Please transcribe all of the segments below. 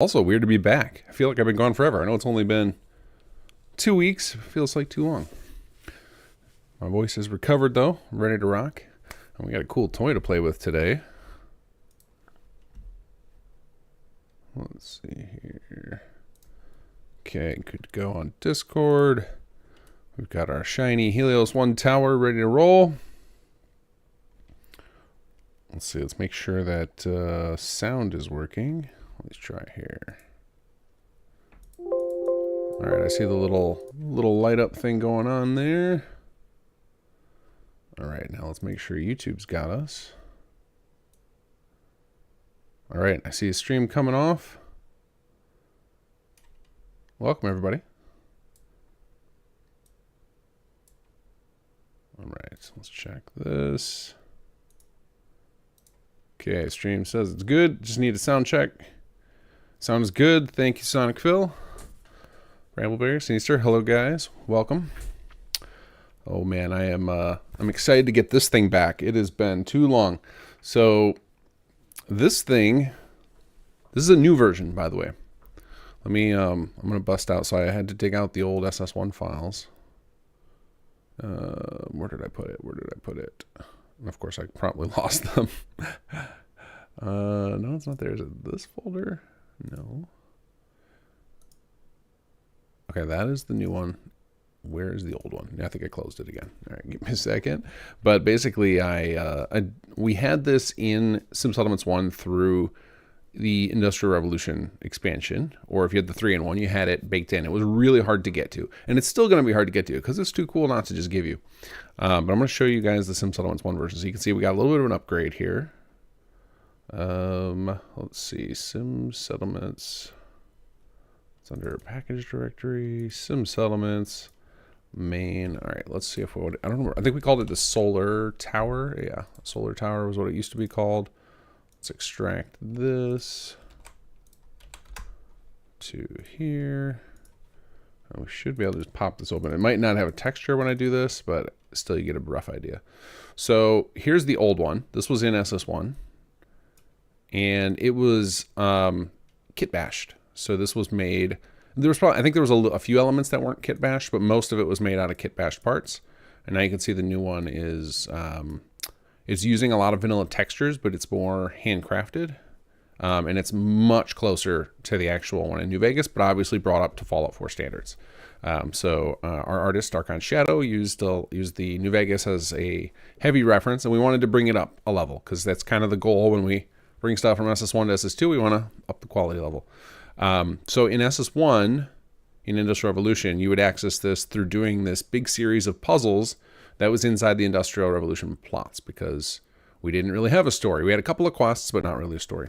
Also weird to be back. I feel like I've been gone forever. I know it's only been 2 weeks. It feels like too long. My voice is recovered though, ready to rock. And we got a cool toy to play with today. Let's see here. Okay, good to go on Discord. We've got our shiny Helios One tower ready to roll. Let's see, let's make sure that sound is working. Let's try here. All right, I see the little light up thing going on there. All right, now let's make sure YouTube's got us. All right, I see a stream coming off. Welcome, everybody. All right, so let's check this. Okay, stream says it's good. Just need a sound check. Sound is good. Thank you, Sonic Phil. Brambleberry, Sinister, hello guys. Welcome. Oh man, I'm excited to get this thing back. It has been too long. So this is a new version, by the way. Let me I'm gonna bust out. So I had to dig out the old SS1 files. Where did I put it? And of course I promptly lost them. No, it's not there. Is it this folder? No. Okay, that is the new one. Where is the old one? I think I closed it again. All right, give me a second. But basically, we had this in SimSettlements 1 through the Industrial Revolution expansion, or if you had the 3-in-1, you had it baked in. It was really hard to get to, and it's still going to be hard to get to because it's too cool not to just give you. But I'm going to show you guys the SimSettlements 1 version, so you can see we got a little bit of an upgrade here. Let's see, SimSettlements. It's under package directory, SimSettlements, main. All right, let's see if we would, I don't know. I think we called it the solar tower. Yeah, solar tower was what it used to be called. Let's extract this to here. And we should be able to just pop this open. It might not have a texture when I do this, but still you get a rough idea. So here's the old one. This was in SS1. And it was kit bashed. So this was made, there was probably, I think there was a few elements that weren't kit bashed, but most of it was made out of kit bashed parts. And now you can see the new one is it's using a lot of vanilla textures, but it's more handcrafted. And it's much closer to the actual one in New Vegas, but obviously brought up to Fallout 4 standards. So our artist, Darkon Shadow, used the New Vegas as a heavy reference, and we wanted to bring it up a level, because that's kind of the goal when we bring stuff from SS1 to SS2, we want to up the quality level. So in SS1, in Industrial Revolution, you would access this through doing this big series of puzzles that was inside the Industrial Revolution plots, because we didn't really have a story. We had a couple of quests, but not really a story.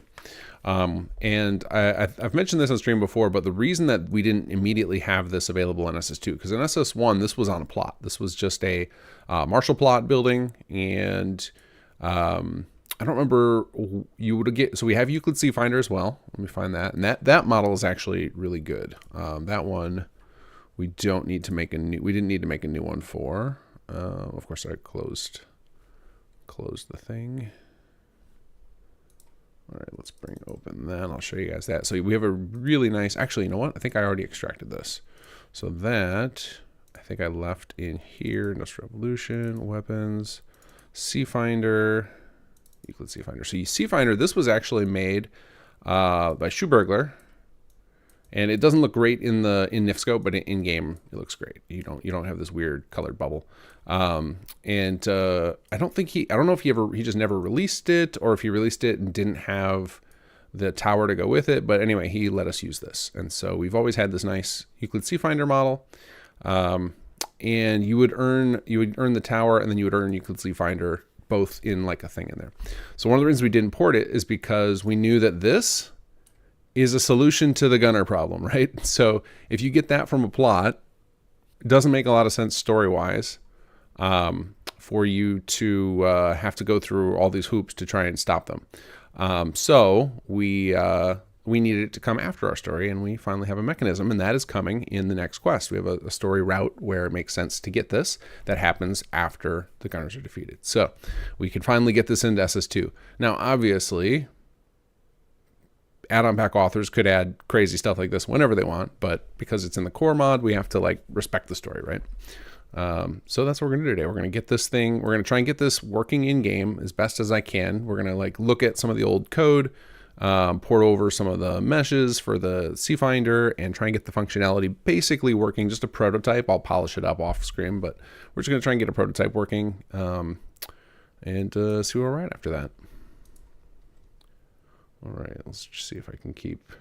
And I've mentioned this on stream before, but the reason that we didn't immediately have this available in SS2, because in SS1, this was on a plot. This was just a martial plot building, and I don't remember, you would get, so we have Euclid C Finder as well. Let me find that. And that model is actually really good. That one, we didn't need to make a new one for. Of course, I closed the thing. All right, let's open that. I'll show you guys that. So we have a really nice, actually, you know what? I think I already extracted this. So that, I think I left in here, Industrial Revolution, weapons, C Finder, Euclid C Finder. So you C Finder, this was actually made by Shoe Burglar, and it doesn't look great in Nifscope, but in game it looks great. You don't have this weird colored bubble. And I don't know if he just never released it, or if he released it and didn't have the tower to go with it. But anyway, he let us use this, and so we've always had this nice Euclid C Finder model. And you would earn the tower, and then you would earn Euclid C Finder, both in like a thing in there. So one of the reasons we didn't port it is because we knew that this is a solution to the gunner problem, right? So if you get that from a plot, it doesn't make a lot of sense story-wise for you to have to go through all these hoops to try and stop them. So we needed it to come after our story, and we finally have a mechanism, and that is coming in the next quest. We have a story route where it makes sense to get this that happens after the Gunners are defeated. So we can finally get this into SS2. Now, obviously, add-on pack authors could add crazy stuff like this whenever they want, but because it's in the core mod, we have to like respect the story, right? So that's what we're gonna do today. We're gonna get this thing, we're gonna try and get this working in game as best as I can. We're gonna like look at some of the old code, port over some of the meshes for the CFinder, and try and get the functionality basically working. Just a prototype. I'll polish it up off screen, but we're just gonna try and get a prototype working, and see where we're at after that. All right, let's just see if I can keep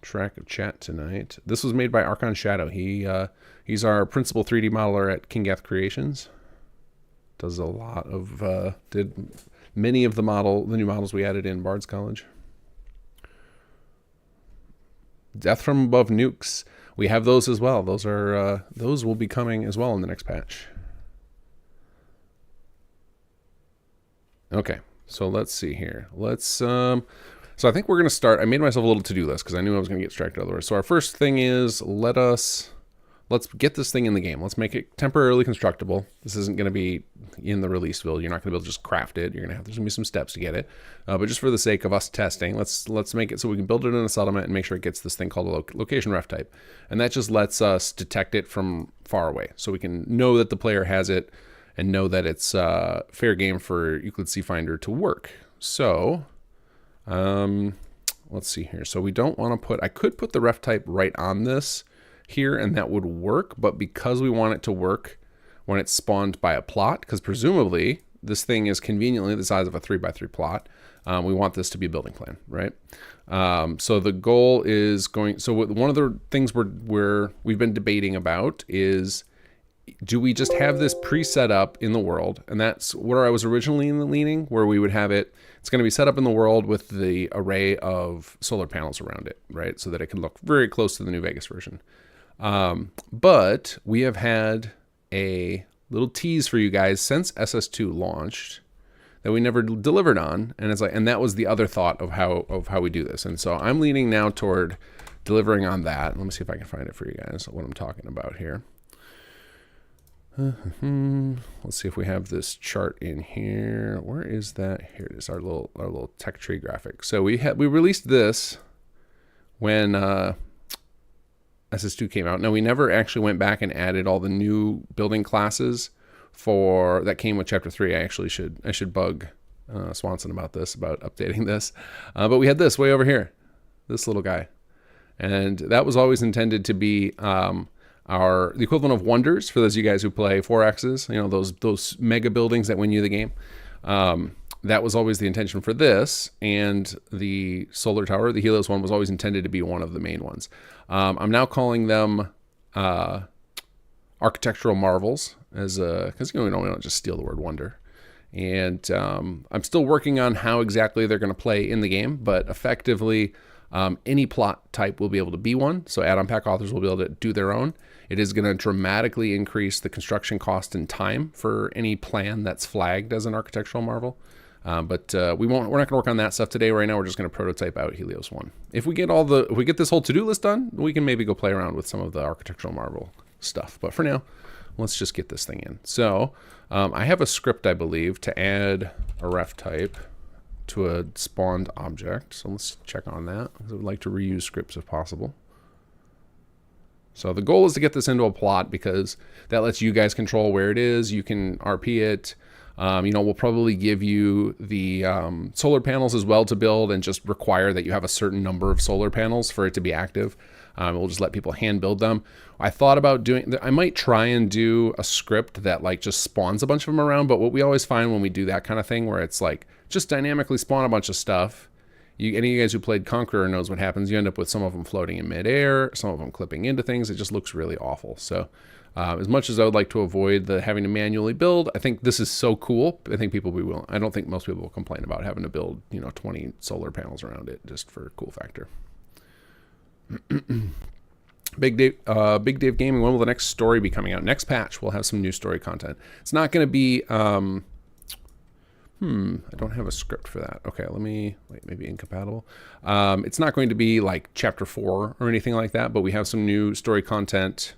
track of chat tonight. This was made by Archon Shadow. He's our principal 3D modeler at Kinggath Creations. Does a lot of did many of the new models we added in Bard's College. Death from Above nukes. We have those as well. Those will be coming as well in the next patch. Okay, so let's see here. So I think we're going to start. I made myself a little to-do list because I knew I was going to get distracted otherwise. So our first thing is let's get this thing in the game. Let's make it temporarily constructible. This isn't going to be in the release build. You're not going to be able to just craft it. There's going to be some steps to get it. But just for the sake of us testing, let's make it so we can build it in a settlement and make sure it gets this thing called a location ref type. And that just lets us detect it from far away. So we can know that the player has it and know that it's fair game for Euclid CFinder to work. So let's see here. So we don't want to put, I could put the ref type right on this here and that would work, but because we want it to work when it's spawned by a plot, because presumably this thing is conveniently the size of a 3x3 plot, we want this to be a building plan, right? So the goal is one of the things we've been debating about is, do we just have this pre-set up in the world? And that's where I was originally leaning, where we would have it. It's going to be set up in the world with the array of solar panels around it, right? So that it can look very close to the New Vegas version. But we have had a little tease for you guys since SS2 launched that we never delivered on. And it's like, and that was the other thought of how we do this. And so I'm leaning now toward delivering on that. Let me see if I can find it for you guys, what I'm talking about here. Let's see if we have this chart in here. Where is that? Here it is, our little tech tree graphic. So we released this when SS2 came out. Now we never actually went back and added all the new building classes that came with Chapter 3. I should bug Swanson about updating this. But we had this way over here, this little guy, and that was always intended to be the equivalent of wonders for those of you guys who play 4Xs, those mega buildings that win you the game. That was always the intention for this, and the solar tower, the Helios One, was always intended to be one of the main ones. I'm now calling them architectural marvels, because we don't want to just steal the word wonder. And I'm still working on how exactly they're going to play in the game, but effectively any plot type will be able to be one. So add-on pack authors will be able to do their own. It is going to dramatically increase the construction cost and time for any plan that's flagged as an architectural marvel. But we're not going to work on that stuff today. Right now, we're just going to prototype out Helios One. If we get this whole to-do list done, we can maybe go play around with some of the architectural marvel stuff. But for now, let's just get this thing in. So I have a script, I believe, to add a ref type to a spawned object. So let's check on that, because I would like to reuse scripts if possible. So the goal is to get this into a plot, because that lets you guys control where it is. You can RP it. We'll probably give you the solar panels as well to build, and just require that you have a certain number of solar panels for it to be active. We'll just let people hand build them. I thought about I might try and do a script that like just spawns a bunch of them around, but what we always find when we do that kind of thing, where it's like just dynamically spawn a bunch of stuff, any of you guys who played Conqueror knows what happens. You end up with some of them floating in midair, some of them clipping into things. It just looks really awful. So as much as I would like to avoid having to manually build, I think this is so cool. I think people will be willing. I don't think most people will complain about having to build 20 solar panels around it just for cool factor. Big Dave Gaming, when will the next story be coming out? Next patch, we'll have some new story content. It's not going to be, I don't have a script for that. Okay, let me, maybe incompatible. It's not going to be like chapter 4 or anything like that, but we have some new story content.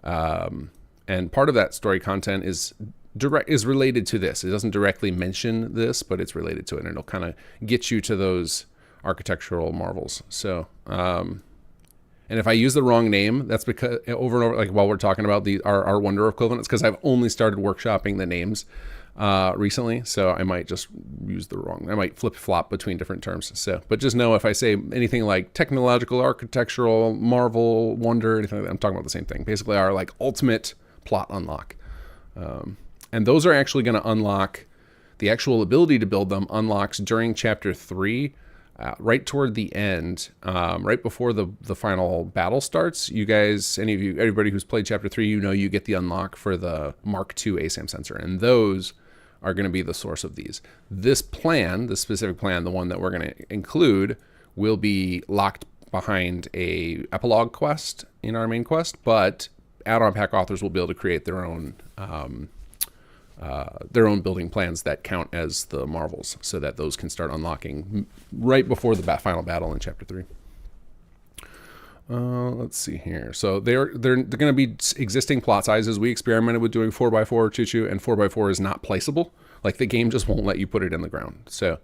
And part of that story content is related to this. It doesn't directly mention this, but it's related to it, and it'll kind of get you to those architectural marvels. So, and if I use the wrong name, that's because over and over, like while we're talking about our Wonder equivalents, because I've only started workshopping the names recently, so I might just use the wrong. I might flip flop between different terms. So, but just know if I say anything like technological, architectural, marvel, wonder, anything like that, I'm talking about the same thing. Basically, our like ultimate plot unlock, and those are actually going to unlock. The actual ability to build them unlocks during chapter 3, right toward the end, right before the final battle starts. You guys, everybody who's played chapter 3, you get the unlock for the Mark II ASAM sensor, and those are going to be the source of these. This plan, the specific plan, the one that we're going to include, will be locked behind a epilogue quest in our main quest, but add-on pack authors will be able to create their own building plans that count as the marvels, so that those can start unlocking right before the final battle in chapter 3. Let's see here. So they're going to be existing plot sizes. We experimented with doing 4x4 choo-choo, and 4x4 is not placeable. Like the game just won't let you put it in the ground. So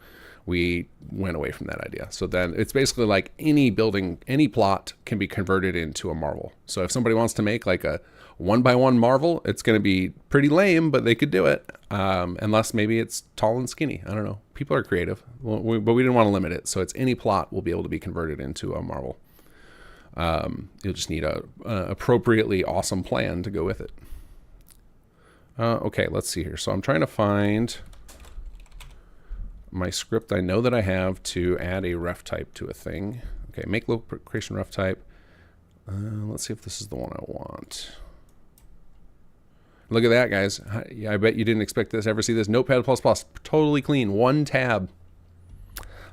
we went away from that idea. So then it's basically like any building, any plot can be converted into a marvel. So if somebody wants to make like a 1x1 marvel, it's going to be pretty lame, but they could do it. Unless maybe it's tall and skinny. I don't know. People are creative, but we didn't want to limit it. So it's any plot will be able to be converted into a marvel. You'll just need a appropriately awesome plan to go with it. Okay, let's see here. So I'm trying to find my script I know that I have to add a ref type to a thing. Okay, make location ref type. Let's see if this is the one I want. Look at that, guys. I bet you didn't expect this, ever see this. Notepad++, totally clean, 1 tab.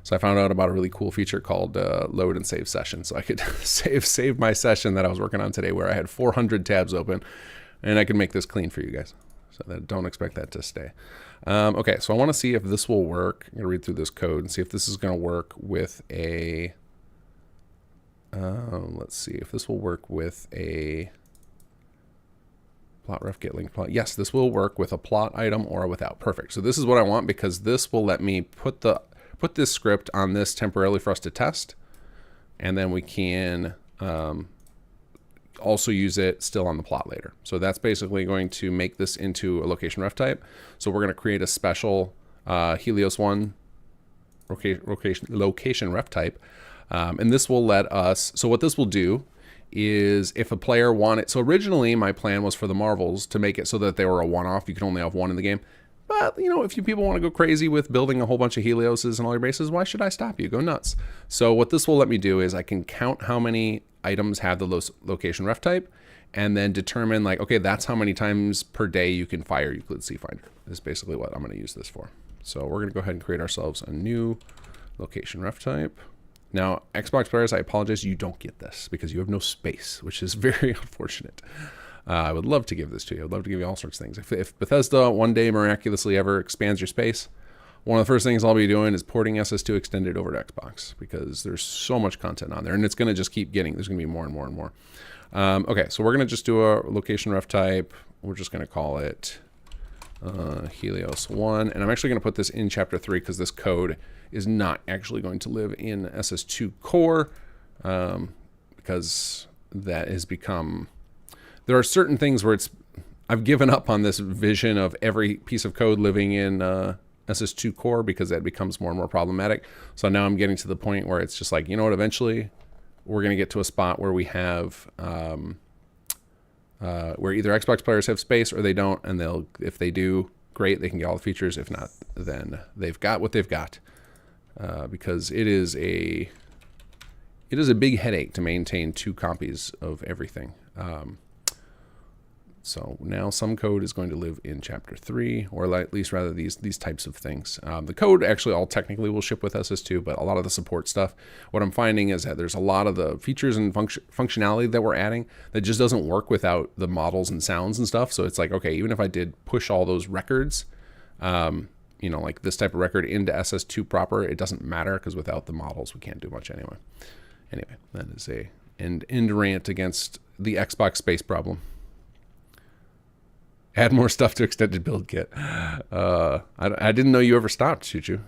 So I found out about a really cool feature called load and save session. So I could save my session that I was working on today where I had 400 tabs open, and I could make this clean for you guys. So don't expect that to stay. Okay, so I want to see if this will work. I'm going to read through this code and see if this is going to work with a... let's see if this will work with a... plot ref get link plot. Yes, this will work with a plot item or without. Perfect. So this is what I want, because this will let me put this script on this temporarily for us to test, and then we can also use it still on the plot later. So that's basically going to make this into a location ref type. So we're going to create a special Helios One location ref type, and this will let us. So what this will do is if a player wanted, so originally my plan was for the marvels to make it so that they were a one-off. You can only have one in the game. But, if you people want to go crazy with building a whole bunch of Helioses and all your bases, why should I stop you? Go nuts. So what this will let me do is I can count how many items have the location ref type, and then determine like, okay, that's how many times per day you can fire Euclid C-Finder. Is basically what I'm going to use this for. So we're going to go ahead and create ourselves a new location ref type. Now, Xbox players, I apologize, you don't get this because you have no space, which is very unfortunate. I would love to give this to you. I'd love to give you all sorts of things. If Bethesda one day miraculously ever expands your space, one of the first things I'll be doing is porting SS2 Extended over to Xbox, because there's so much content on there, and it's going to just keep getting, there's going to be more and more and more. Okay, so we're going to just do a location ref type. We're just going to call it Helios One, and I'm actually going to put this in chapter 3 because this code is not actually going to live in SS2 core, because that has become... There are certain things where I've given up on this vision of every piece of code living in SS2 core, because that becomes more and more problematic. So now I'm getting to the point where it's just like, you know what, eventually we're going to get to a spot where we have, where either Xbox players have space or they don't, and if they do, great, they can get all the features. If not, then they've got what they've got, because it is a big headache to maintain 2 copies of everything. So now some code is going to live in chapter 3, or at least rather these types of things. The code actually all technically will ship with SS2, but a lot of the support stuff, what I'm finding is that there's a lot of the features and functionality that we're adding that just doesn't work without the models and sounds and stuff. So it's like, okay, even if I did push all those records, like this type of record into SS2 proper, it doesn't matter, because without the models, we can't do much anyway. Anyway, that is a end rant against the Xbox space problem. Add more stuff to extended build kit. I didn't know you ever stopped, choo-choo.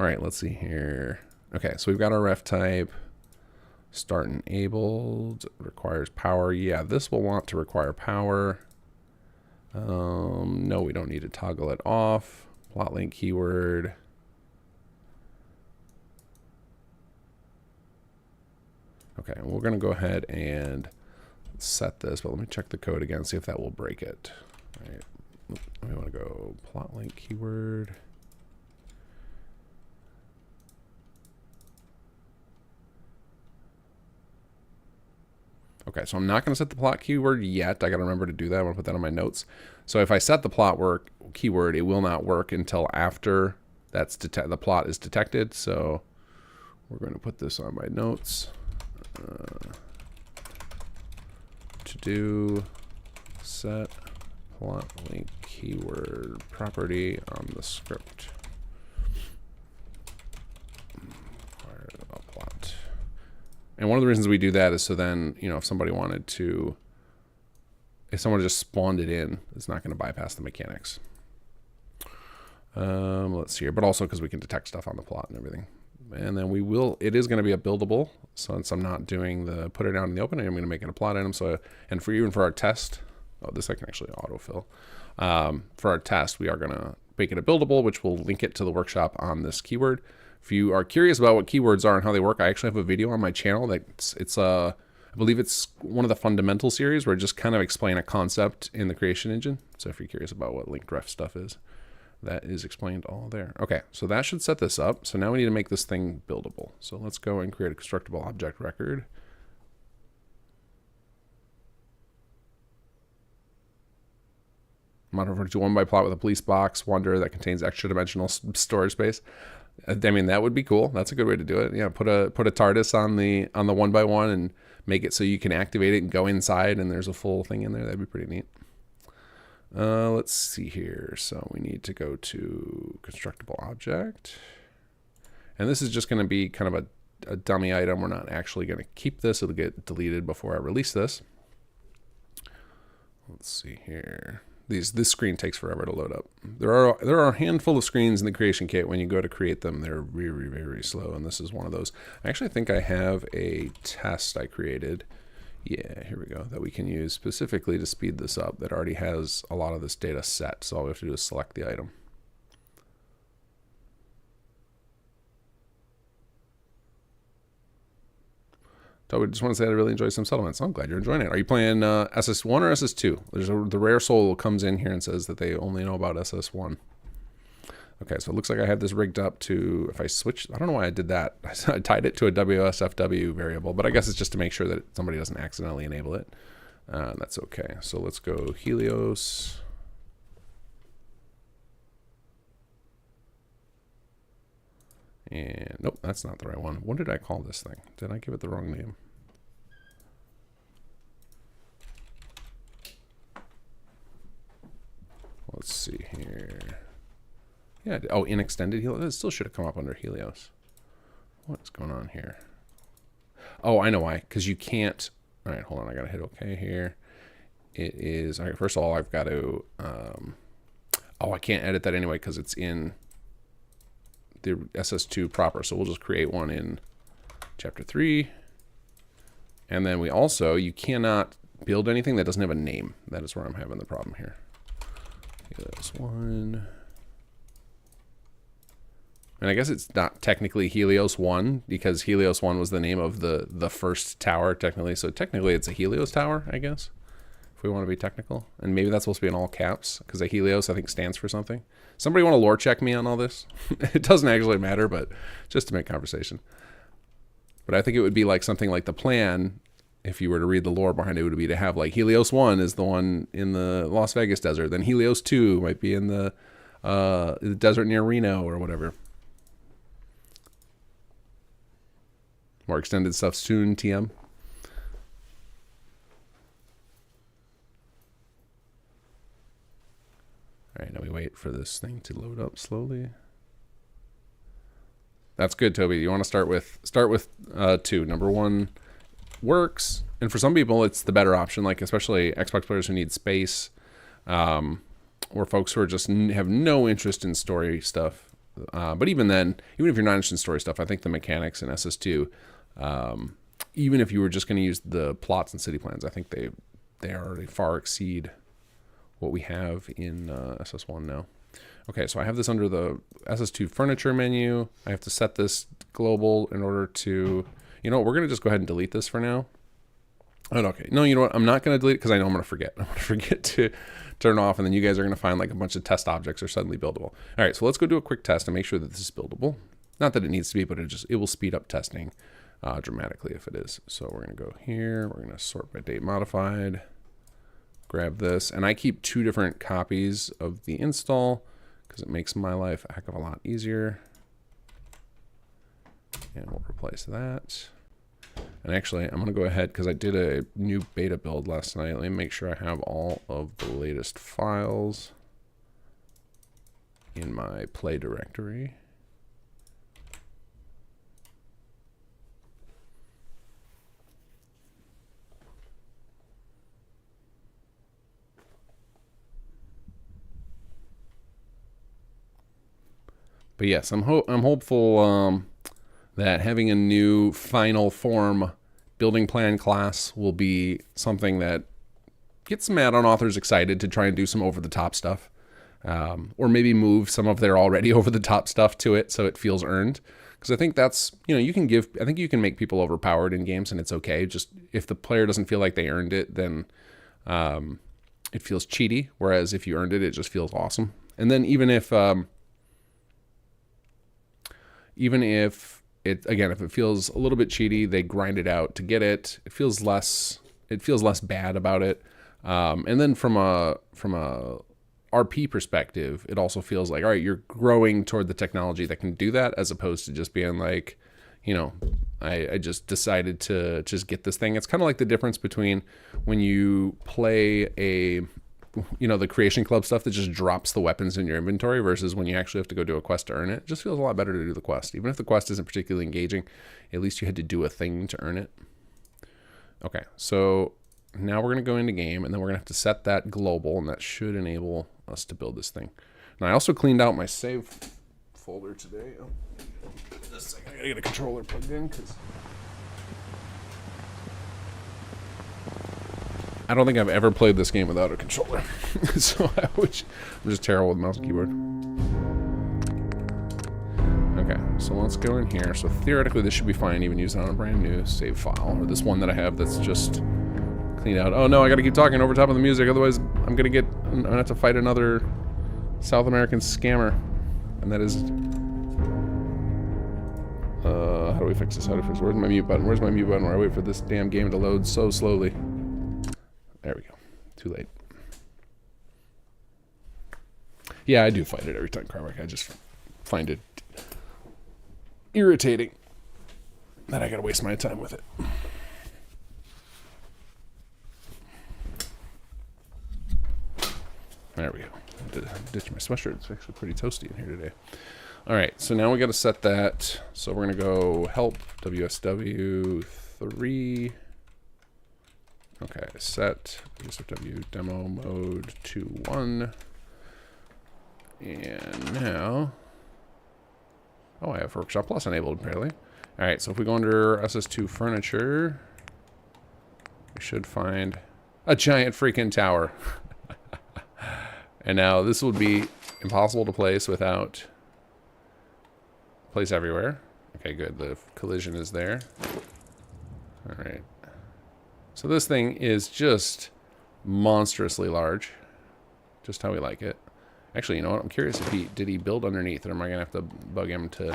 All right, let's see here. Okay, so we've got our ref type. Start enabled, requires power. Yeah, this will want to require power. No, we don't need to toggle it off. Plot link keyword. Okay, and we're going to go ahead and set this, but let me check the code again, see if that will break it. All right, we want to go plot link keyword. Okay, so I'm not going to set the plot keyword yet. I got to remember to do that. I'm going to put that on my notes. So if I set the plot keyword, it will not work until after the plot is detected. So we're going to put this on my notes. To do set plot link keyword property on the script. Plot. And one of the reasons we do that is so then, you know, if somebody wanted to, if someone just spawned it in, it's not going to bypass the mechanics. Let's see here, but also because we can detect stuff on the plot and everything. And then we will, it is going to be a buildable. So since I'm not doing the put it out in the open, I'm going to make it a plot item. So, and for even for our test, oh, this I can actually autofill. For our test, we are going to make it a buildable, which will link it to the workshop on this keyword. If you are curious about what keywords are and how they work, I actually have a video on my channel that I believe it's one of the fundamental series where I just kind of explain a concept in the creation engine. So if you're curious about what linked ref stuff is, that is explained all there. Okay, so that should set this up. So now we need to make this thing buildable. So let's go and create a constructible object record. Modify to one by plot with a police box wanderer that contains extra dimensional storage space. I mean, that would be cool. That's a good way to do it. Yeah, put a TARDIS on the one by one and make it so you can activate it and go inside and there's a full thing in there. That'd be pretty neat. Let's see here. So we need to go to constructible object. And this is just going to be kind of a dummy item. We're not actually going to keep this. It'll get deleted before I release this. Let's see here. This screen takes forever to load up. There are a handful of screens in the creation kit. When you go to create them, they're very, very slow. And this is one of those. I actually think I have a test I created. Yeah, here we go, that we can use specifically to speed this up that already has a lot of this data set. So all we have to do is select the item. Toby, just want to say I really enjoy some settlements. I'm glad you're enjoying it. Are you playing SS1 or SS2? The rare soul comes in here and says that they only know about SS1. Okay, so it looks like I have this rigged up to, if I switch, I don't know why I did that. I tied it to a WSFW variable, but I guess it's just to make sure that somebody doesn't accidentally enable it. That's okay. So let's go Helios. And nope, that's not the right one. What did I call this thing? Did I give it the wrong name? Let's see here. Yeah, oh, in extended Helios. It still should have come up under Helios. What's going on here? Oh, I know why. Because you can't. All right, hold on. I got to hit OK here. It is. All right, first of all, I've got to. Oh, I can't edit that anyway because it's in the SS2 proper. So we'll just create one in chapter 3. And then we also, you cannot build anything that doesn't have a name. That is where I'm having the problem here. Helios One. And I guess it's not technically Helios One because Helios One was the name of the first tower technically. So technically it's a Helios tower, I guess, if we want to be technical. And maybe that's supposed to be in all caps because a Helios I think stands for something. Somebody want to lore check me on all this? It doesn't actually matter, but just to make conversation. But I think it would be like something like the plan, if you were to read the lore behind it, would be to have like Helios 1 is the one in the Las Vegas desert. Then Helios 2 might be in the desert near Reno or whatever. More extended stuff soon, TM. All right, now we wait for this thing to load up slowly. That's good, Toby. You want to start with 2. Number 1 works, and for some people it's the better option, like especially Xbox players who need space, or folks who are just have no interest in story stuff. But even then, even if you're not interested in story stuff, I think the mechanics in SS2, even if you were just going to use the plots and city plans, I think they already far exceed what we have in SS1 now. Okay, so I have this under the SS2 furniture menu. I have to set this global in order to, you know what, we're going to just go ahead and delete this for now. Oh, okay. No, you know what? I'm not going to delete it because I know I'm going to forget. I'm going to forget to turn off, and then you guys are going to find like a bunch of test objects are suddenly buildable. All right, so let's go do a quick test and make sure that this is buildable. Not that it needs to be, but it will speed up testing dramatically if it is. So we're going to go here. We're going to sort by date modified. Grab this, and I keep 2 different copies of the install because it makes my life a heck of a lot easier. And we'll replace that. And actually, I'm going to go ahead because I did a new beta build last night. Let me make sure I have all of the latest files in my play directory. But yes, I'm hopeful that having a new final form building plan class will be something that gets some add-on authors excited to try and do some over-the-top stuff, or maybe move some of their already over-the-top stuff to it so it feels earned. Because I think that's, you know, I think you can make people overpowered in games and it's okay. Just if the player doesn't feel like they earned it, then it feels cheaty. Whereas if you earned it, it just feels awesome. And then even if if it feels a little bit cheaty, they grind it out to get it. It feels less bad about it. And then from a RP perspective, it also feels like, all right, you're growing toward the technology that can do that, as opposed to just being like, you know, I just decided to just get this thing. It's kind of like the difference between when you play the Creation Club stuff that just drops the weapons in your inventory versus when you actually have to go do a quest to earn it. It just feels a lot better to do the quest. Even if the quest isn't particularly engaging, at least you had to do a thing to earn it. Okay, so now we're going to go into game, and then we're going to have to set that global, and that should enable us to build this thing. Now, I also cleaned out my save folder today. Oh, just a second, I got to get a controller plugged in because I don't think I've ever played this game without a controller. So I'm just terrible with mouse and keyboard. Okay, so let's go in here. So theoretically this should be fine, even using it on a brand new save file, or this one that I have that's just cleaned out. Oh no, I gotta keep talking over top of the music, otherwise I'm gonna have to fight another South American scammer. And that is, how do we fix this? Where's my mute button? Where's my mute button where I wait for this damn game to load so slowly? There we go. Too late. Yeah, I do fight it every time, Carmack. I just find it irritating that I gotta waste my time with it. There we go. Ditch my sweatshirt. It's actually pretty toasty in here today. All right, so now we got to set that. So we're gonna go help WSW 3. Okay, set WSW demo mode to 1. And now, oh, I have Workshop Plus enabled apparently. All right, so if we go under SS2 furniture, we should find a giant freaking tower. And now this would be impossible to place without place everywhere. Okay, good. The collision is there. All right. So this thing is just monstrously large. Just how we like it. Actually, you know what? I'm curious if did he build underneath, or am I going to have to bug him to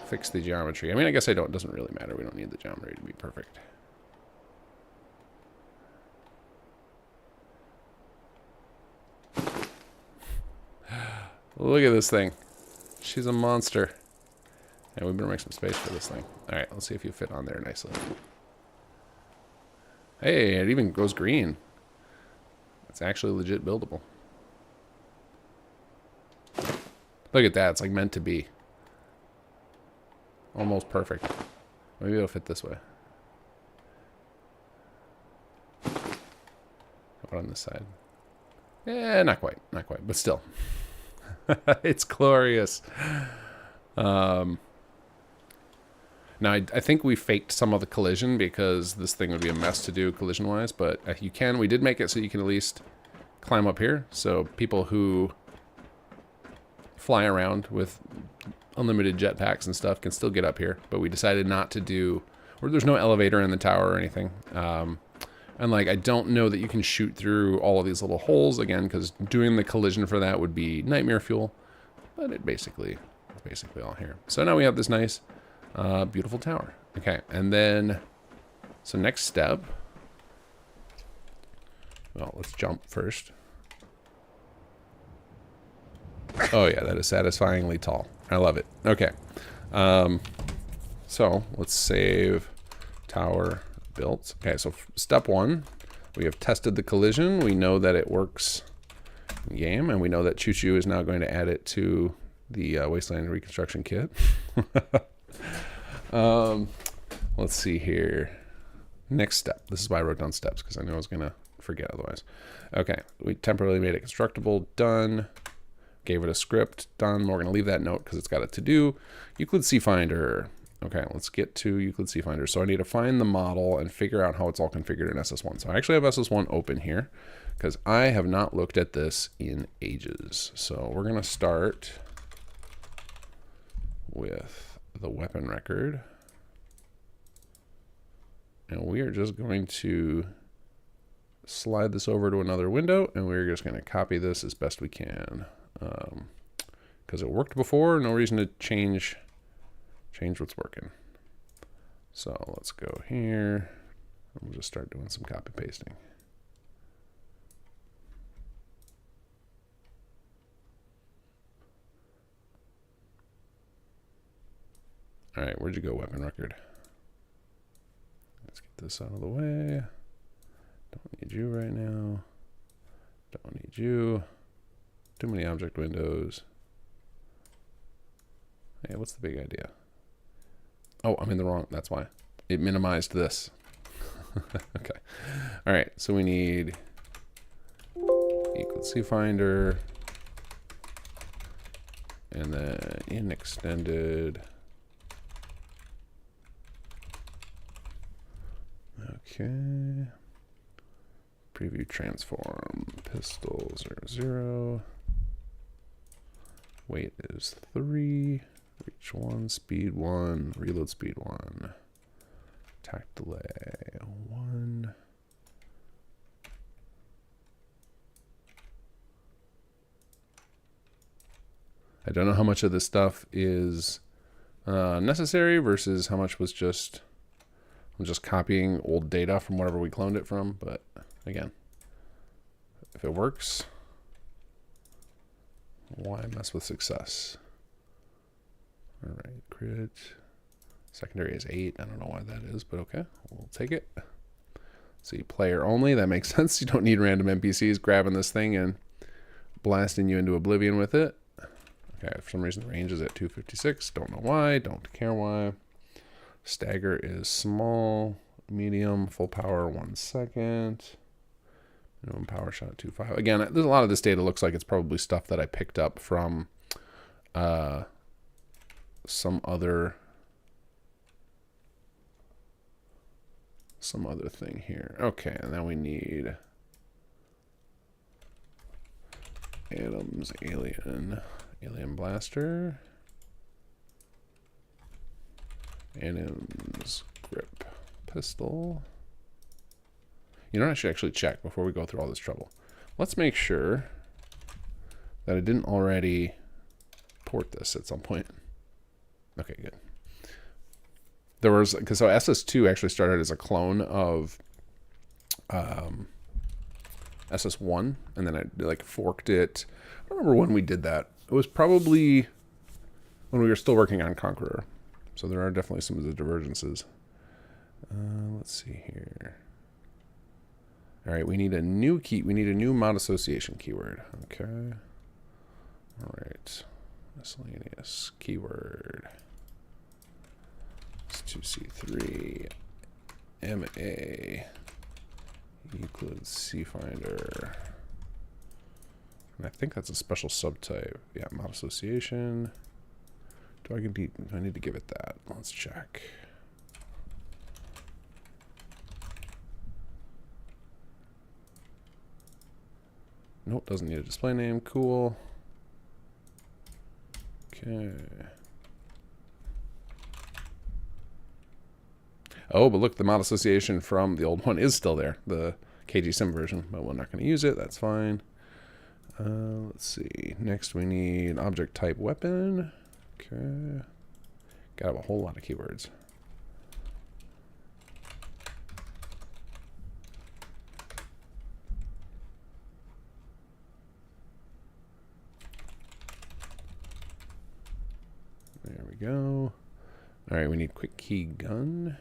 fix the geometry? I mean, I guess it doesn't really matter. We don't need the geometry to be perfect. Look at this thing. She's a monster. And we better make some space for this thing. Alright, let's see if you fit on there nicely. Hey, it even goes green. It's actually legit buildable. Look at that, it's like meant to be. Almost perfect. Maybe it'll fit this way. How about on this side? Yeah, not quite, but still. It's glorious. Now, I think we faked some of the collision because this thing would be a mess to do collision-wise, but you can. We did make it so you can at least climb up here. So people who fly around with unlimited jetpacks and stuff can still get up here, but we decided not to do, or there's no elevator in the tower or anything. And like, I don't know that you can shoot through all of these little holes again, because doing the collision for that would be nightmare fuel, but it's basically all here. So now we have this nice, beautiful tower. Okay, and then, so next step, well, let's jump first. Oh yeah, that is satisfyingly tall. I love it. Okay. So let's save tower built. Okay, so step one, we have tested the collision. We know that it works in game, and we know that Choo Choo is now going to add it to the Wasteland Reconstruction Kit. Let's see here. Next step. This is why I wrote down steps, because I knew I was going to forget otherwise. Okay, we temporarily made it constructible. Done. Gave it a script. Done. We're going to leave that note because it's got a to-do. Euclid C-Finder. Okay, let's get to Euclid C-Finder. So I need to find the model and figure out how it's all configured in SS1. So I actually have SS1 open here because I have not looked at this in ages. So we're going to start with the weapon record. And we are just going to slide this over to another window, and we're just going to copy this as best we can. Because it worked before, no reason to change what's working. So let's go here. We'll just start doing some copy pasting. All right, where'd you go, weapon record? Let's get this out of the way. Don't need you right now. Don't need you. Too many object windows. Hey, what's the big idea? Oh, I'm in the wrong, that's why. It minimized this. Okay. All right, so we need Euclid C-Finder, and then in extended. Okay. Preview transform pistol 0, 0. Weight is 3. Reach 1, speed 1, reload speed 1. Attack delay 1. I don't know how much of this stuff is necessary versus how much was just copying old data from whatever we cloned it from, but again, if it works, why mess with success? All right, crit. Secondary is 8. I don't know why that is, but okay, we'll take it. See, player only, that makes sense. You don't need random NPCs grabbing this thing and blasting you into oblivion with it. Okay, for some reason the range is at 256. Don't know why, don't care why. Stagger is small, medium, full power 1 second. Minimum power shot 2.5. Again, there's a lot of this data looks like it's probably stuff that I picked up from some other thing here. Okay, and then we need Adams Alien Blaster. Adams Grip Pistol. You know what, I should actually check before we go through all this trouble. Let's make sure that I didn't already port this at some point. Okay, good. There was, because so SS2 actually started as a clone of SS1, and then I like forked it. I don't remember when we did that. It was probably when we were still working on Conqueror. So there are definitely some of the divergences. Let's see here. All right, we need a new key. We need a new mod association keyword. Okay. All right. Miscellaneous keyword. It's 2C3 MA Euclid C-Finder. And I think that's a special subtype. Yeah, mod association. Do Do I need to give it that? Let's check. Nope, doesn't need a display name. Cool. Okay. Oh, but look, the mod association from the old one is still there, the KG Sim version, but we're not going to use it. That's fine. Let's see. Next, we need object type weapon. Okay. Got to have a whole lot of keywords. There we go. All right, we need quick key gun.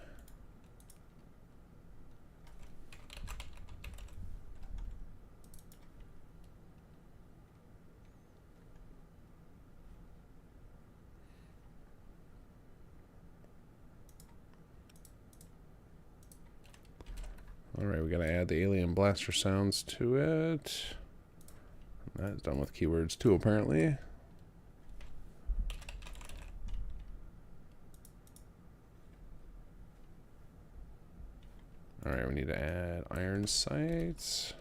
All right, we got to add the alien blaster sounds to it. That's done with keywords too, apparently. All right, we need to add iron sights.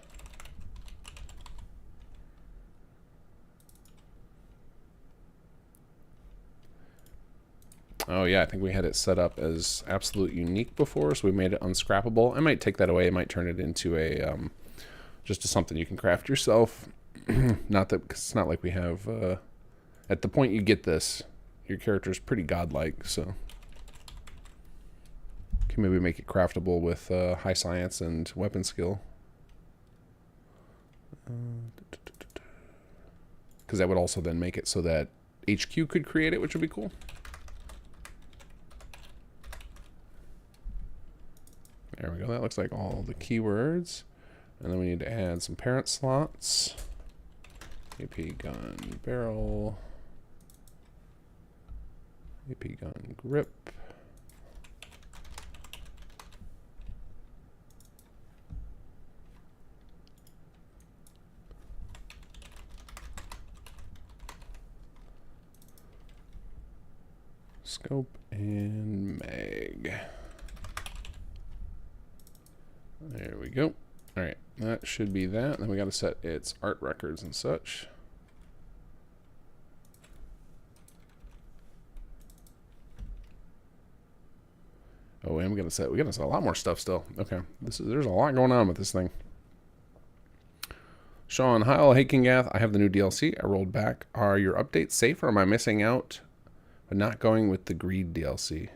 Oh yeah, I think we had it set up as absolute unique before, so we made it unscrappable. I might take that away. I might turn it into a just something you can craft yourself. Not that, 'cause it's not like we have. At the point you get this, your character's pretty godlike, so can maybe make it craftable with high science and weapon skill. Because that would also then make it so that HQ could create it, which would be cool. There we go. That looks like all the keywords. And then we need to add some parent slots. AP gun barrel. AP gun grip. Scope and mag. There we go. All right, that should be that. Then we got to set its art records and such. Oh, and we got to set a lot more stuff still. Okay, there's a lot going on with this thing. Sean Heil, hey kinggath, I have the new DLC. I rolled back. Are your updates safe, or am I missing out but not going with the greed DLC?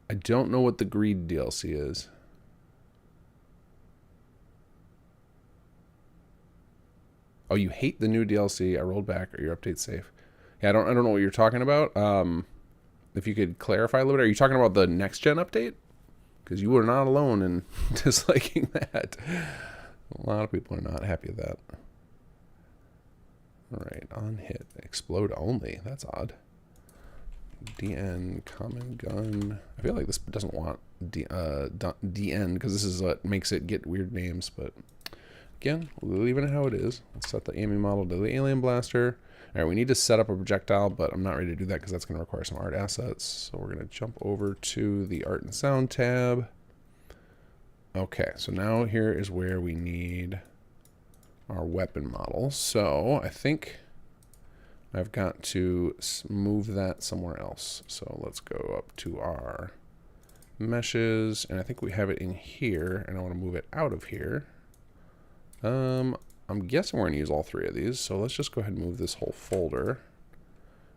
I don't know what the greed DLC is. Oh, you hate the new DLC. I rolled back. Are your updates safe? Yeah, I don't know what you're talking about. If you could clarify a little bit. Are you talking about the next gen update? Because you were not alone in disliking that. A lot of people are not happy with that. All right, on hit, explode only. That's odd. DN common gun. I feel like this doesn't want DN because this is what makes it get weird names. But again, we'll leave it how it is. Let's set the aiming model to the alien blaster. All right, we need to set up a projectile, but I'm not ready to do that because that's going to require some art assets. So we're going to jump over to the art and sound tab. Okay, so now here is where we need our weapon model. So I think I've got to move that somewhere else. So let's go up to our meshes, and I think we have it in here, and I want to move it out of here. I'm guessing we're going to use all three of these, so let's just go ahead and move this whole folder.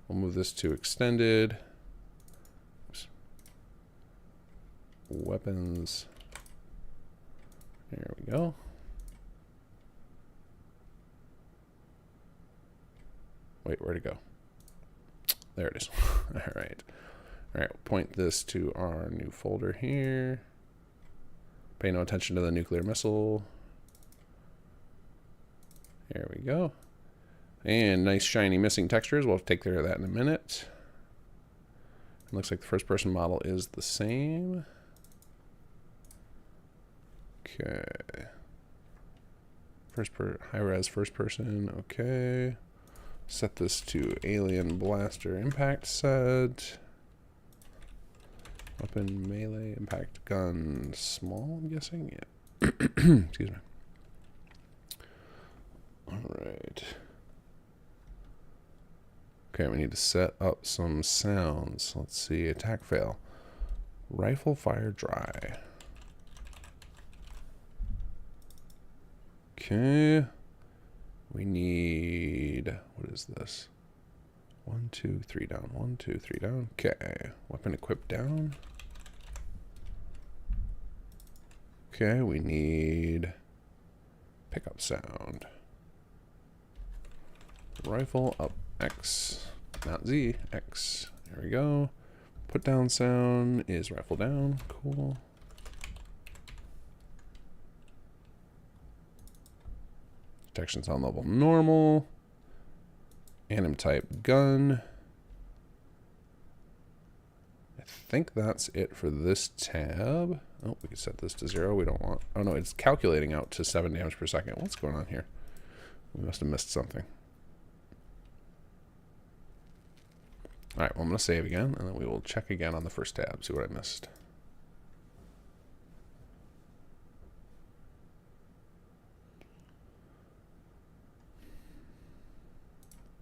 We'll move this to extended. Oops. Weapons. There we go. Wait, where'd it go? There it is. All right. All right, we'll point this to our new folder here. Pay no attention to the nuclear missile. There we go. And nice shiny missing textures. We'll take care of that in a minute. It looks like the first person model is the same. Okay. High res first person. Okay. Set this to alien blaster impact set. Weapon melee impact gun small, I'm guessing. Yeah. Excuse me. Alright. Okay, we need to set up some sounds. Let's see. Attack fail. Rifle fire dry. Okay. We need, what is this? 1, 2, 3 down. 1, 2, 3 down. Okay. Weapon equipped down. Okay, we need pickup sound. Rifle up X, not Z, X. There we go. Put down sound is rifle down. Cool. Detection sound level normal. Anim type gun. I think that's it for this tab. Oh, we can set this to 0. We don't want... Oh, no, it's calculating out to 7 damage per second. What's going on here? We must have missed something. All right, well, I'm going to save again, and then we will check again on the first tab, see what I missed.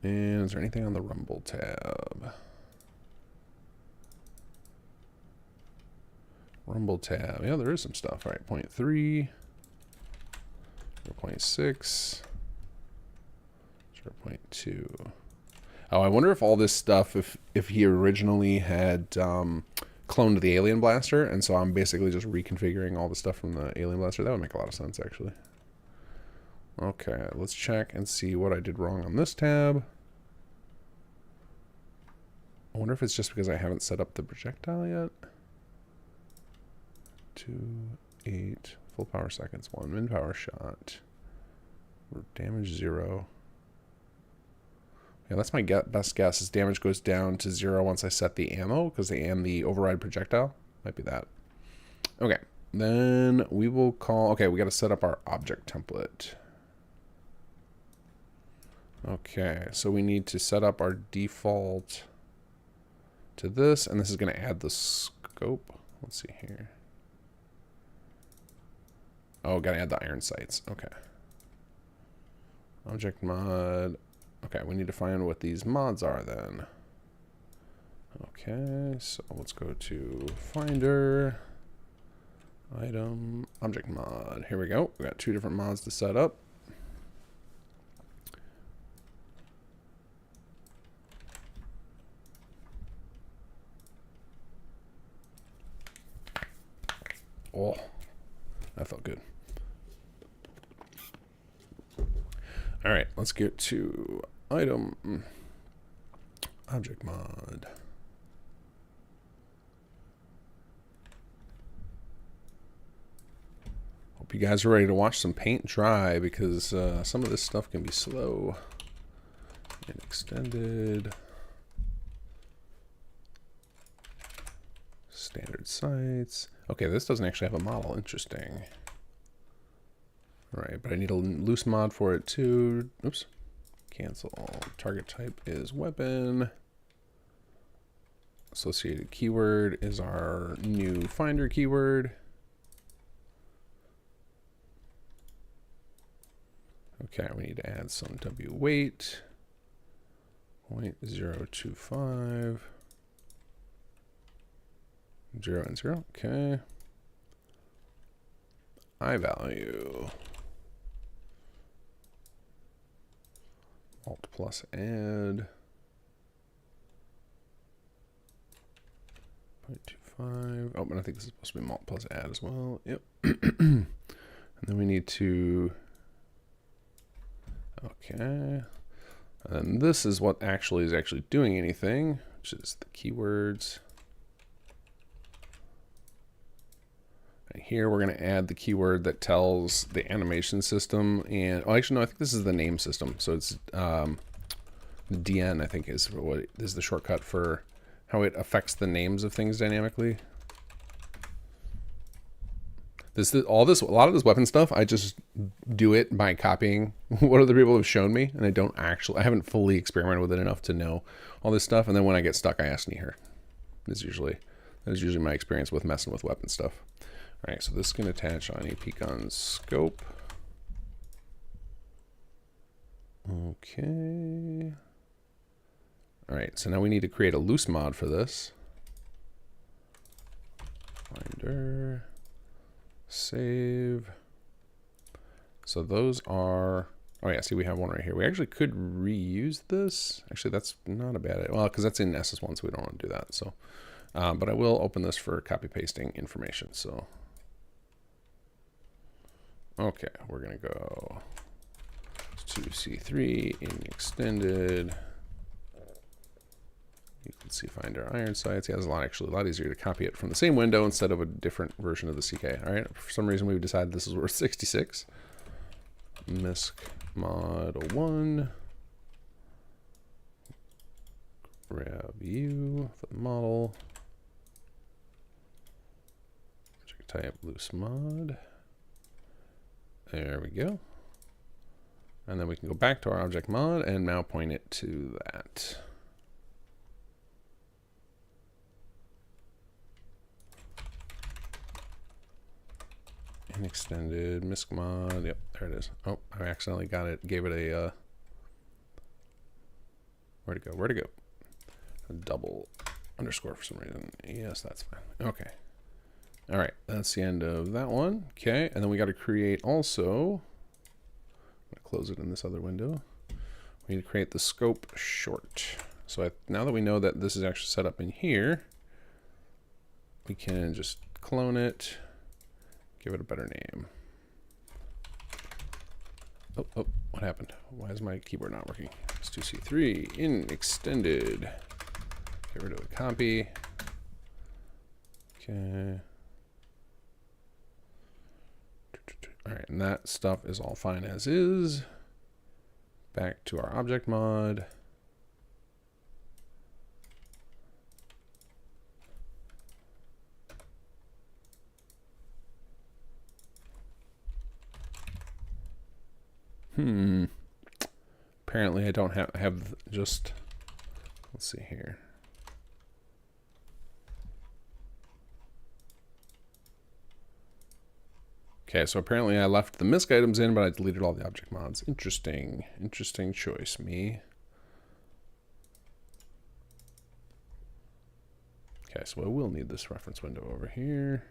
And is there anything on the Rumble tab? Rumble tab. Yeah, there is some stuff. All right, 0.3, 0.6, 0.2. Oh, I wonder if all this stuff, if he originally had cloned the alien blaster, and so I'm basically just reconfiguring all the stuff from the alien blaster. That would make a lot of sense, actually. Okay, let's check and see what I did wrong on this tab. I wonder if it's just because I haven't set up the projectile yet. 2, 8, full power seconds, 1, min power shot, damage 0. Yeah, that's my best guess, is damage goes down to 0 once I set the ammo, because the override projectile. Might be that. Okay, then we will call... Okay, we got to set up our object template. Okay, so we need to set up our default to this, and this is going to add the scope. Let's see here. Oh, got to add the iron sights. Okay. Object mod... Okay, we need to find what these mods are then. Okay, so let's go to Finder, Item, Object Mod. Here we go. We got 2 different mods to set up. Oh, that felt good. All right, let's get to Item, Object Mod. Hope you guys are ready to watch some paint dry, because some of this stuff can be slow and extended. Standard sights. Okay, this doesn't actually have a model. Interesting. All right, but I need a loose mod for it too. Oops. Cancel. Target type is weapon. Associated keyword is our new Finder keyword. Okay, we need to add some W weight. 0.025. 0 and 0. Okay. I value. Alt plus add. 0.25. Oh, but I think this is supposed to be mult plus add as well. Yep. And then we need to... Okay. And then this is what actually is doing anything, which is the keywords. And here we're going to add the keyword that tells the animation system, and oh, actually no, I think this is the name system. So it's DN, I think is what is the shortcut for how it affects the names of things dynamically. A lot of this weapon stuff, I just do it by copying what other people have shown me, and I haven't fully experimented with it enough to know all this stuff. And then when I get stuck, I ask Nihir. That is usually my experience with messing with weapon stuff. All right, so this can attach on a peek on scope. Okay. All right, so now we need to create a loose mod for this. Finder, save. So those are, oh yeah, see we have one right here. We actually could reuse this. Actually, that's not a bad idea. Well, because that's in SS1, so we don't want to do that. So, but I will open this for copy pasting information. So, okay, we're gonna go to C3 in extended. You can see Finder Iron Sights. Yeah, it's a lot easier to copy it from the same window instead of a different version of the CK. All right, for some reason we've decided this is worth 66. Misc mod 1. Grab you for the model. Type loose mod. There we go. And then we can go back to our object mod and now point it to that. And extended misc mod. Yep, there it is. Oh, I accidentally got it. Gave it a where'd it go? A double underscore for some reason. Yes, that's fine. Okay. All right, that's the end of that one. Okay, and then we got to create also. I'm gonna close it in this other window. We need to create the scope short. So now that we know that this is actually set up in here, we can just clone it. Give it a better name. Oh, what happened? Why is my keyboard not working? Let's do C3 in extended. Get rid of the copy. Okay. All right, and that stuff is all fine as is. Back to our object mod. Apparently I don't have just, let's see here. Okay, so apparently I left the misc items in, but I deleted all the object mods. Interesting choice, me. Okay, so I will need this reference window over here.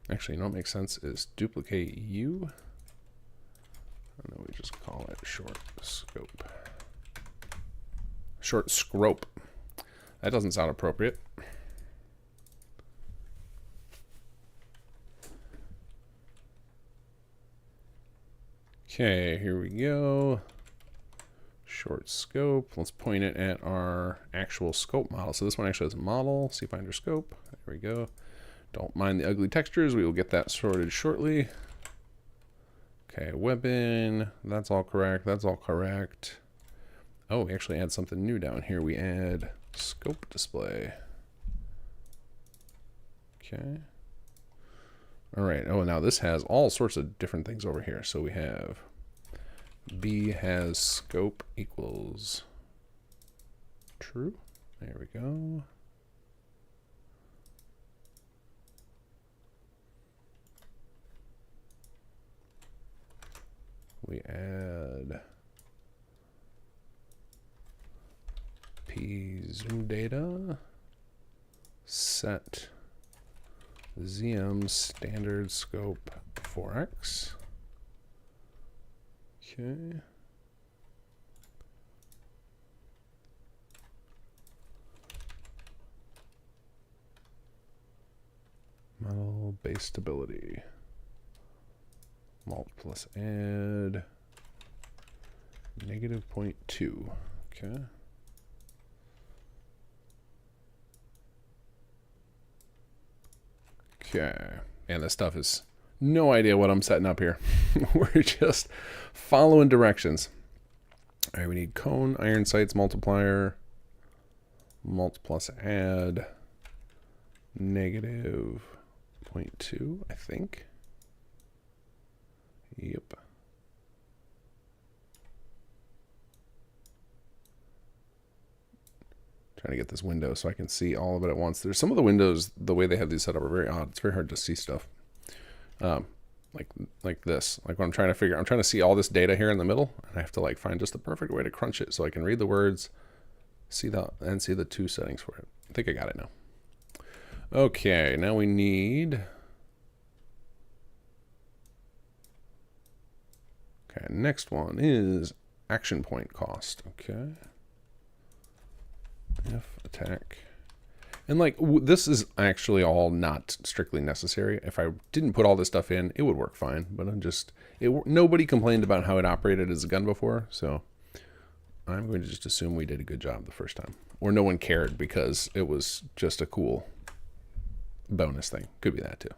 Actually, you know what makes sense is duplicate you. And then we just call it short scope. Short scrope. That doesn't sound appropriate. Okay, here we go. Short scope. Let's point it at our actual scope model. So this one actually has a model. See Finder scope. There we go. Don't mind the ugly textures. We will get that sorted shortly. Okay, weapon. That's all correct. That's all correct. Oh, we actually add something new down here. We add scope display. Okay. All right. Oh, now this has all sorts of different things over here. So we have B has scope equals true. There we go. We add P zoom data, set ZM standard scope 4x. Okay. Model base stability. Mult plus add -0.2. Okay. Okay. And this stuff is no idea what I'm setting up here. We're just following directions. All right, we need cone, iron sights, multiplier, multi plus add, negative 0.2, I think. Yep. Trying to get this window so I can see all of it at once. There's some of the windows, the way they have these set up are very odd. It's very hard to see stuff. Like this. Like when I'm trying to see all this data here in the middle, and I have to like find just the perfect way to crunch it so I can read the words, see the two settings for it. I think I got it now. Okay, now we need. Okay, next one is action point cost. Okay. If attack. And like, this is actually all not strictly necessary. If I didn't put all this stuff in, it would work fine. But nobody complained about how it operated as a gun before. So I'm going to just assume we did a good job the first time. Or no one cared because it was just a cool bonus thing. Could be that too.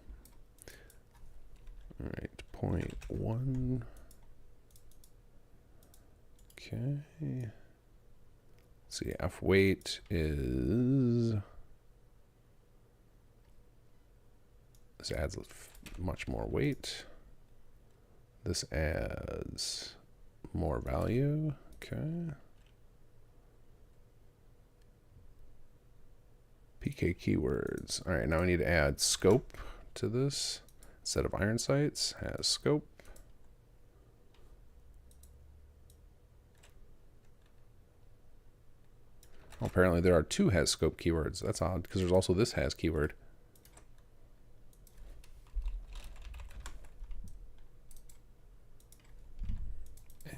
All right, 0.1. Okay. Let's see, F weight is. This adds much more weight. This adds more value. Okay. PK keywords. All right, now I need to add scope to this. Instead of iron sights, has scope. Well, apparently there are two has scope keywords. That's odd because there's also this has keyword.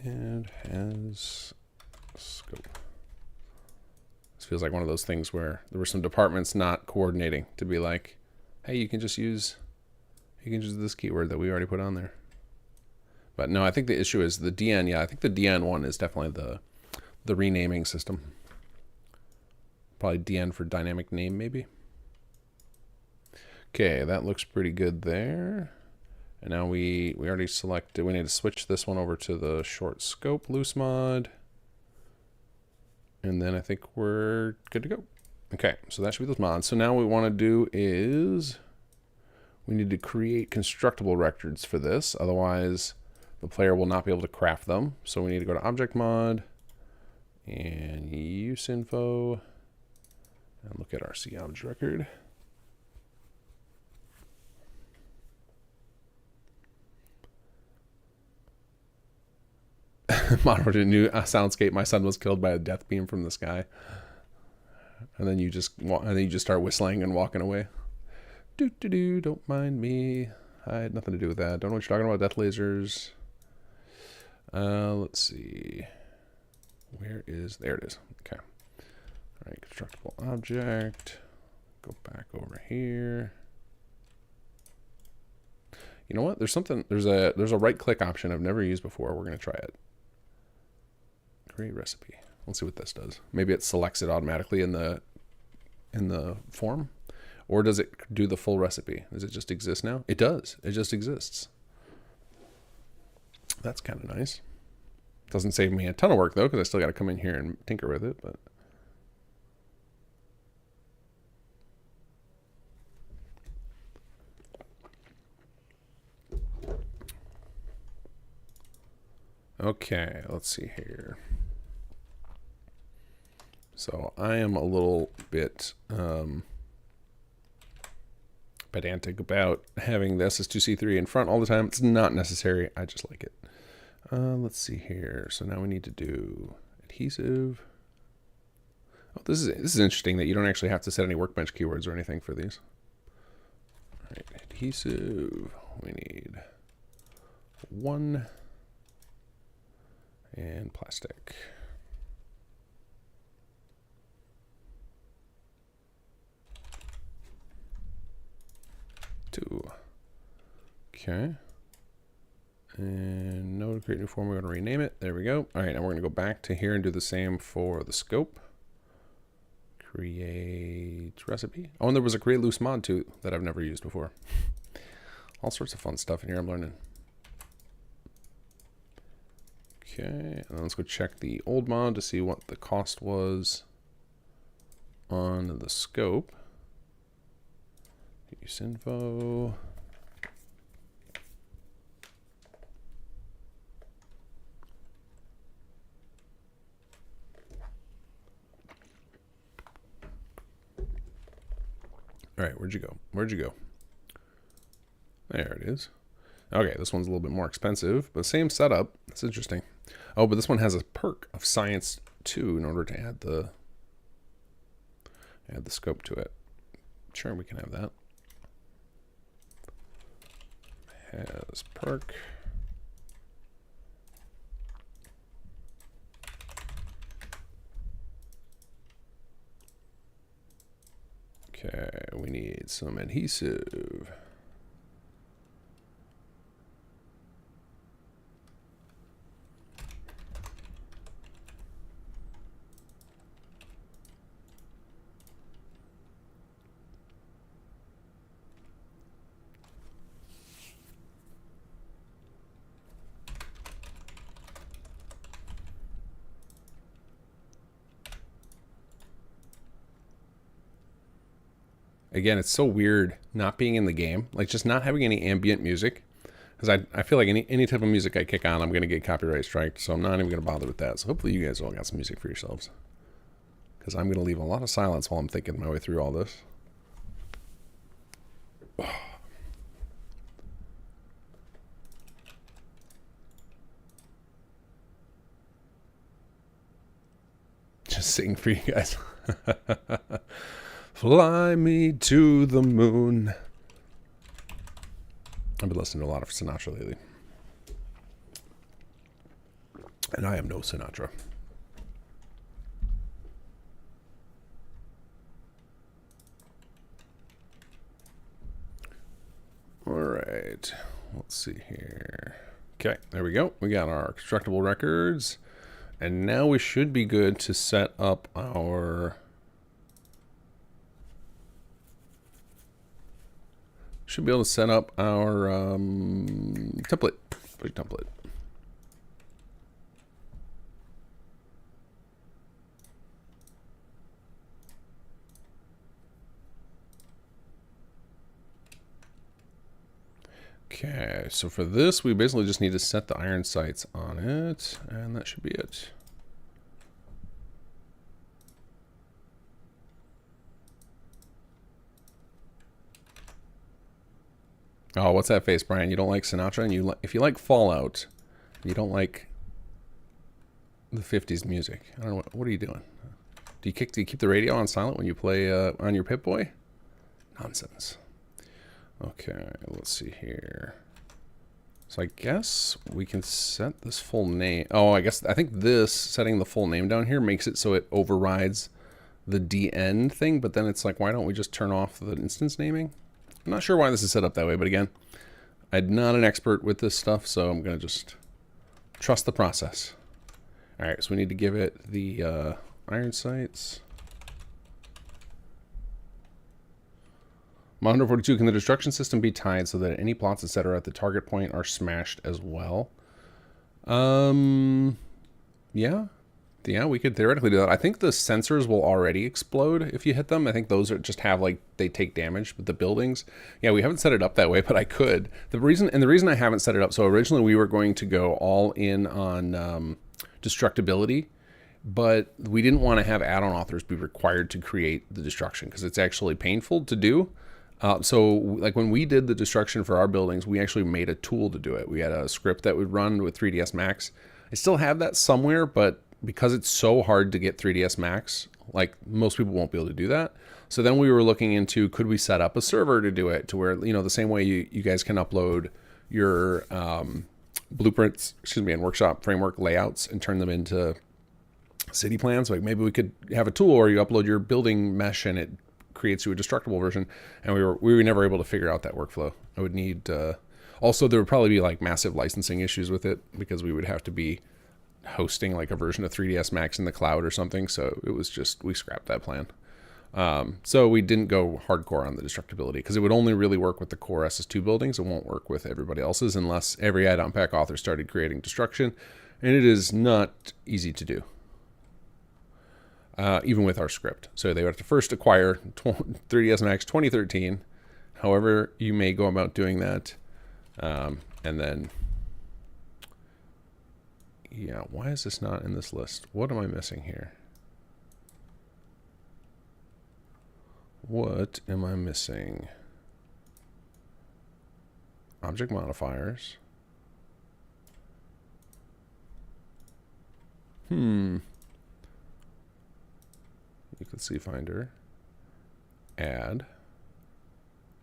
And has scope. This feels like one of those things where there were some departments not coordinating to be like, hey, you can just use this keyword that we already put on there. But no, I think the issue is the DN. Yeah, I think the DN one is definitely the renaming system. Probably DN for dynamic name, maybe. Okay, that looks pretty good there. And now we already selected, we need to switch this one over to the short scope loose mod. And then I think we're good to go. Okay, so that should be those mods. So now what we want to do is we need to create constructible records for this. Otherwise, the player will not be able to craft them. So we need to go to object mod and use info and look at our CObj record. Moderated a new soundscape. My son was killed by a death beam from the sky, and then you just start whistling and walking away. Do do do. Don't mind me. I had nothing to do with that. Don't know what you're talking about. Death lasers. Let's see. There it is. Okay. All right. Constructible object. Go back over here. You know what? There's a right click option I've never used before. We're gonna try it. Create recipe. Let's see what this does. Maybe it selects it automatically in the form, or does it do the full recipe? Does it just exist now? It does. It just exists. That's kind of nice. Doesn't save me a ton of work though, because I still got to come in here and tinker with it. But okay, let's see here. So I am a little bit pedantic about having this as 2C3 in front all the time. It's not necessary. I just like it. Let's see here. So now we need to do adhesive. Oh, this is interesting that you don't actually have to set any workbench keywords or anything for these. All right, adhesive. We need 1 and plastic. 2. Okay. And no, to create new form, we're going to rename it. There we go. All right, now we're going to go back to here and do the same for the scope. Create recipe. Oh, and there was a create loose mod too that I've never used before. All sorts of fun stuff in here I'm learning. Okay, and then let's go check the old mod to see what the cost was on the scope. Use info. All right, where'd you go? Where'd you go? There it is. Okay, this one's a little bit more expensive, but same setup. That's interesting. Oh, but this one has a perk of science 2 in order to add the scope to it. Sure, we can have that. Has perk. Okay, we need some adhesive. Again, it's so weird not being in the game, like just not having any ambient music. Because I feel like any type of music I kick on, I'm going to get copyright striked, so I'm not even going to bother with that. So hopefully you guys all got some music for yourselves. Because I'm going to leave a lot of silence while I'm thinking my way through all this. Just sing for you guys. Fly me to the moon. I've been listening to a lot of Sinatra lately. And I am no Sinatra. All right. Let's see here. Okay, there we go. We got our constructible records. And now we should be good to set up our... Should be able to set up our template. Project template. Okay, so for this, we basically just need to set the iron sights on it, and that should be it. Oh, what's that face, Brian? You don't like Sinatra, and if you like Fallout, you don't like the 50s music. I don't know, what are you doing? Do you keep the radio on silent when you play on your Pip-Boy? Nonsense. Okay, let's see here. So I guess we can set this full name. Oh, I think this setting the full name down here makes it so it overrides the DN thing, but then it's like, why don't we just turn off the instance naming? I'm not sure why this is set up that way, but again, I'm not an expert with this stuff, so I'm going to just trust the process. All right, so we need to give it the iron sights. Mod 142, can the destruction system be tied so that any plots, etc. at the target point are smashed as well? Yeah. Yeah, we could theoretically do that. I think the sensors will already explode if you hit them. I think those are just have like, they take damage, but the buildings, yeah, we haven't set it up that way, but I could. The reason I haven't set it up, so originally we were going to go all in on destructibility, but we didn't want to have add-on authors be required to create the destruction because it's actually painful to do. So like when we did the destruction for our buildings, we actually made a tool to do it. We had a script that would run with 3ds Max. I still have that somewhere, but because it's so hard to get 3ds Max, like most people won't be able to do that. So then we were looking into, could we set up a server to do it to where, you know, the same way you guys can upload your blueprints, and workshop framework layouts and turn them into city plans. Like maybe we could have a tool where you upload your building mesh and it creates you a destructible version, and we were never able to figure out that workflow. I would need also there would probably be like massive licensing issues with it because we would have to be hosting like a version of 3ds Max in the cloud or something, so it was just, we scrapped that plan. So we didn't go hardcore on the destructibility because it would only really work with the core SS2 buildings. It won't work with everybody else's unless every add-on pack author started creating destruction, And it is not easy to do, even with our script. So they would have to first acquire 3ds Max 2013, however you may go about doing that. And then, yeah, why is this not in this list? What am I missing here? What am I missing? Object modifiers. You could see Finder. Add.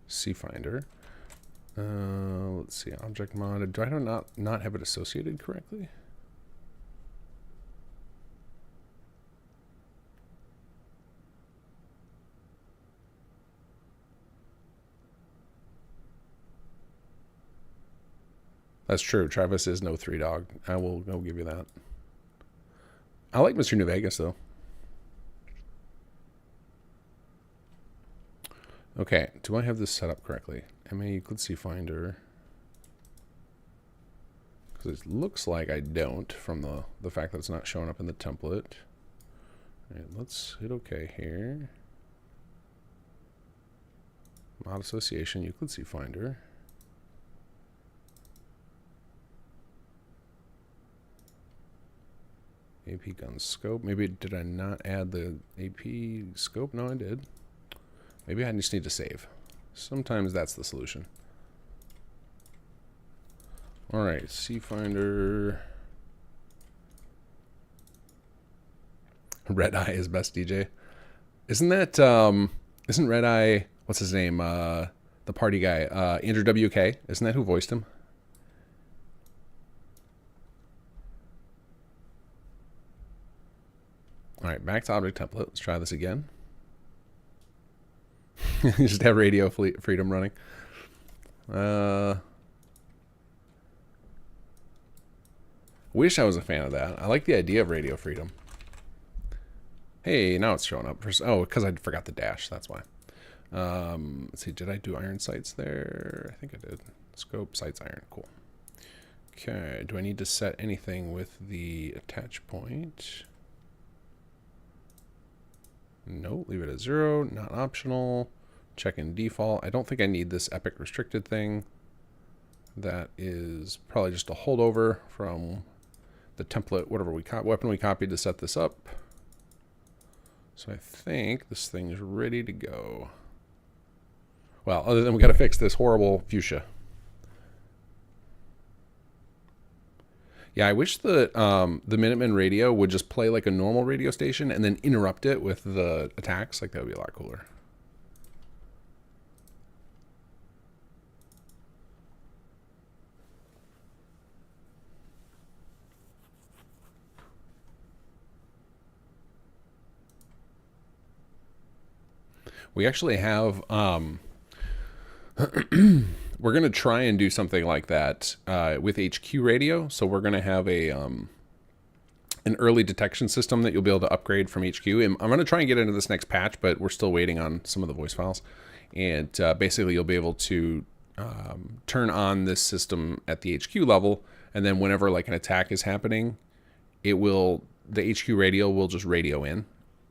See Finder. Let's see. Object mod. Do I not have it associated correctly? That's true. Travis is no 3-dog. I'll give you that. I like Mr. New Vegas, though. Okay, do I have this set up correctly? MA Euclid C Finder. Because it looks like I don't from the fact that it's not showing up in the template. All right, let's hit OK here. Mod association, Euclid C Finder. AP gun scope. Maybe did I not add the AP scope? No, I did. Maybe I just need to save. Sometimes that's the solution. All right, C Finder. Red Eye is best DJ. Isn't that isn't Red Eye? What's his name? The party guy, Andrew WK. Isn't that who voiced him? All right, back to object template. Let's try this again. Just have radio freedom running. Wish I was a fan of that. I like the idea of radio freedom. Hey, now it's showing up. Oh, because I forgot the dash. That's why. Let's see. Did I do iron sights there? I think I did. Scope, sights, iron. Cool. Okay. Do I need to set anything with the attach point? No, leave it at 0. Not optional. Check in default. I don't think I need this epic restricted thing. That is probably just a holdover from the template, whatever weapon we copied to set this up. So I think this thing is ready to go. Well, other than we got to fix this horrible fuchsia. Yeah, I wish the Minuteman radio would just play like a normal radio station and then interrupt it with the attacks. Like, that would be a lot cooler. We actually have... we're going to try and do something like that with HQ radio. So we're going to have an early detection system that you'll be able to upgrade from HQ. And I'm going to try and get into this next patch, but we're still waiting on some of the voice files. And basically you'll be able to turn on this system at the HQ level. And then whenever like an attack is happening, the HQ radio will just radio in.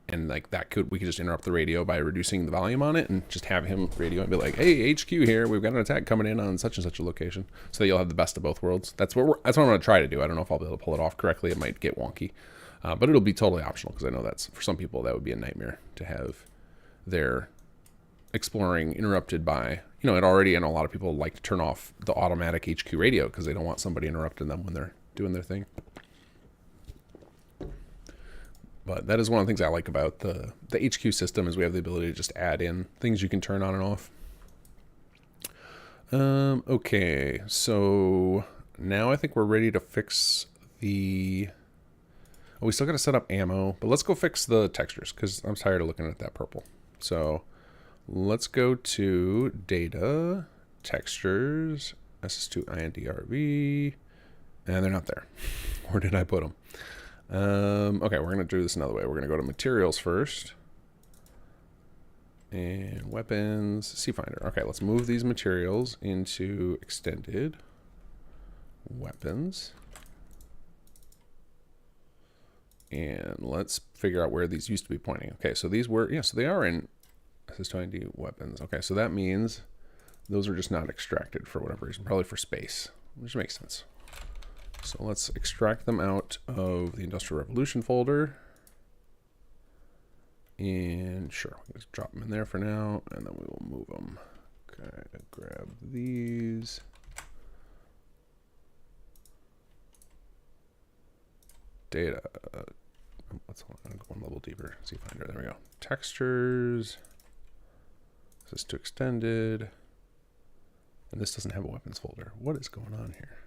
And like we could just interrupt the radio by reducing the volume on it and just have him radio and be like, "Hey, HQ here, we've got an attack coming in on such and such a location." So that you'll have the best of both worlds. That's what I'm going to try to do. I don't know if I'll be able to pull it off correctly. It might get wonky, but it'll be totally optional because I know that's for some people that would be a nightmare to have their exploring interrupted by, you know, and a lot of people like to turn off the automatic HQ radio because they don't want somebody interrupting them when they're doing their thing. But that is one of the things I like about the HQ system is we have the ability to just add in things you can turn on and off. Okay, so now I think we're ready to fix the... Oh, we still got to set up ammo, but let's go fix the textures because I'm tired of looking at that purple. So let's go to Data, Textures, SS2 INDRV, and they're not there. Where did I put them? Okay, we're going to do this another way. We're going to go to materials first. And weapons, C Finder. Okay, let's move these materials into extended weapons. And let's figure out where these used to be pointing. Okay, so these were, yeah, so they are in SS20 weapons. Okay, so that means those are just not extracted for whatever reason, probably for space, which makes sense. So let's extract them out of the Industrial Revolution folder. And sure, we'll just drop them in there for now, and then we will move them. Okay, grab these. Data. Let's go one level deeper. See Finder. There we go. Textures. This is too extended. And this doesn't have a weapons folder. What is going on here?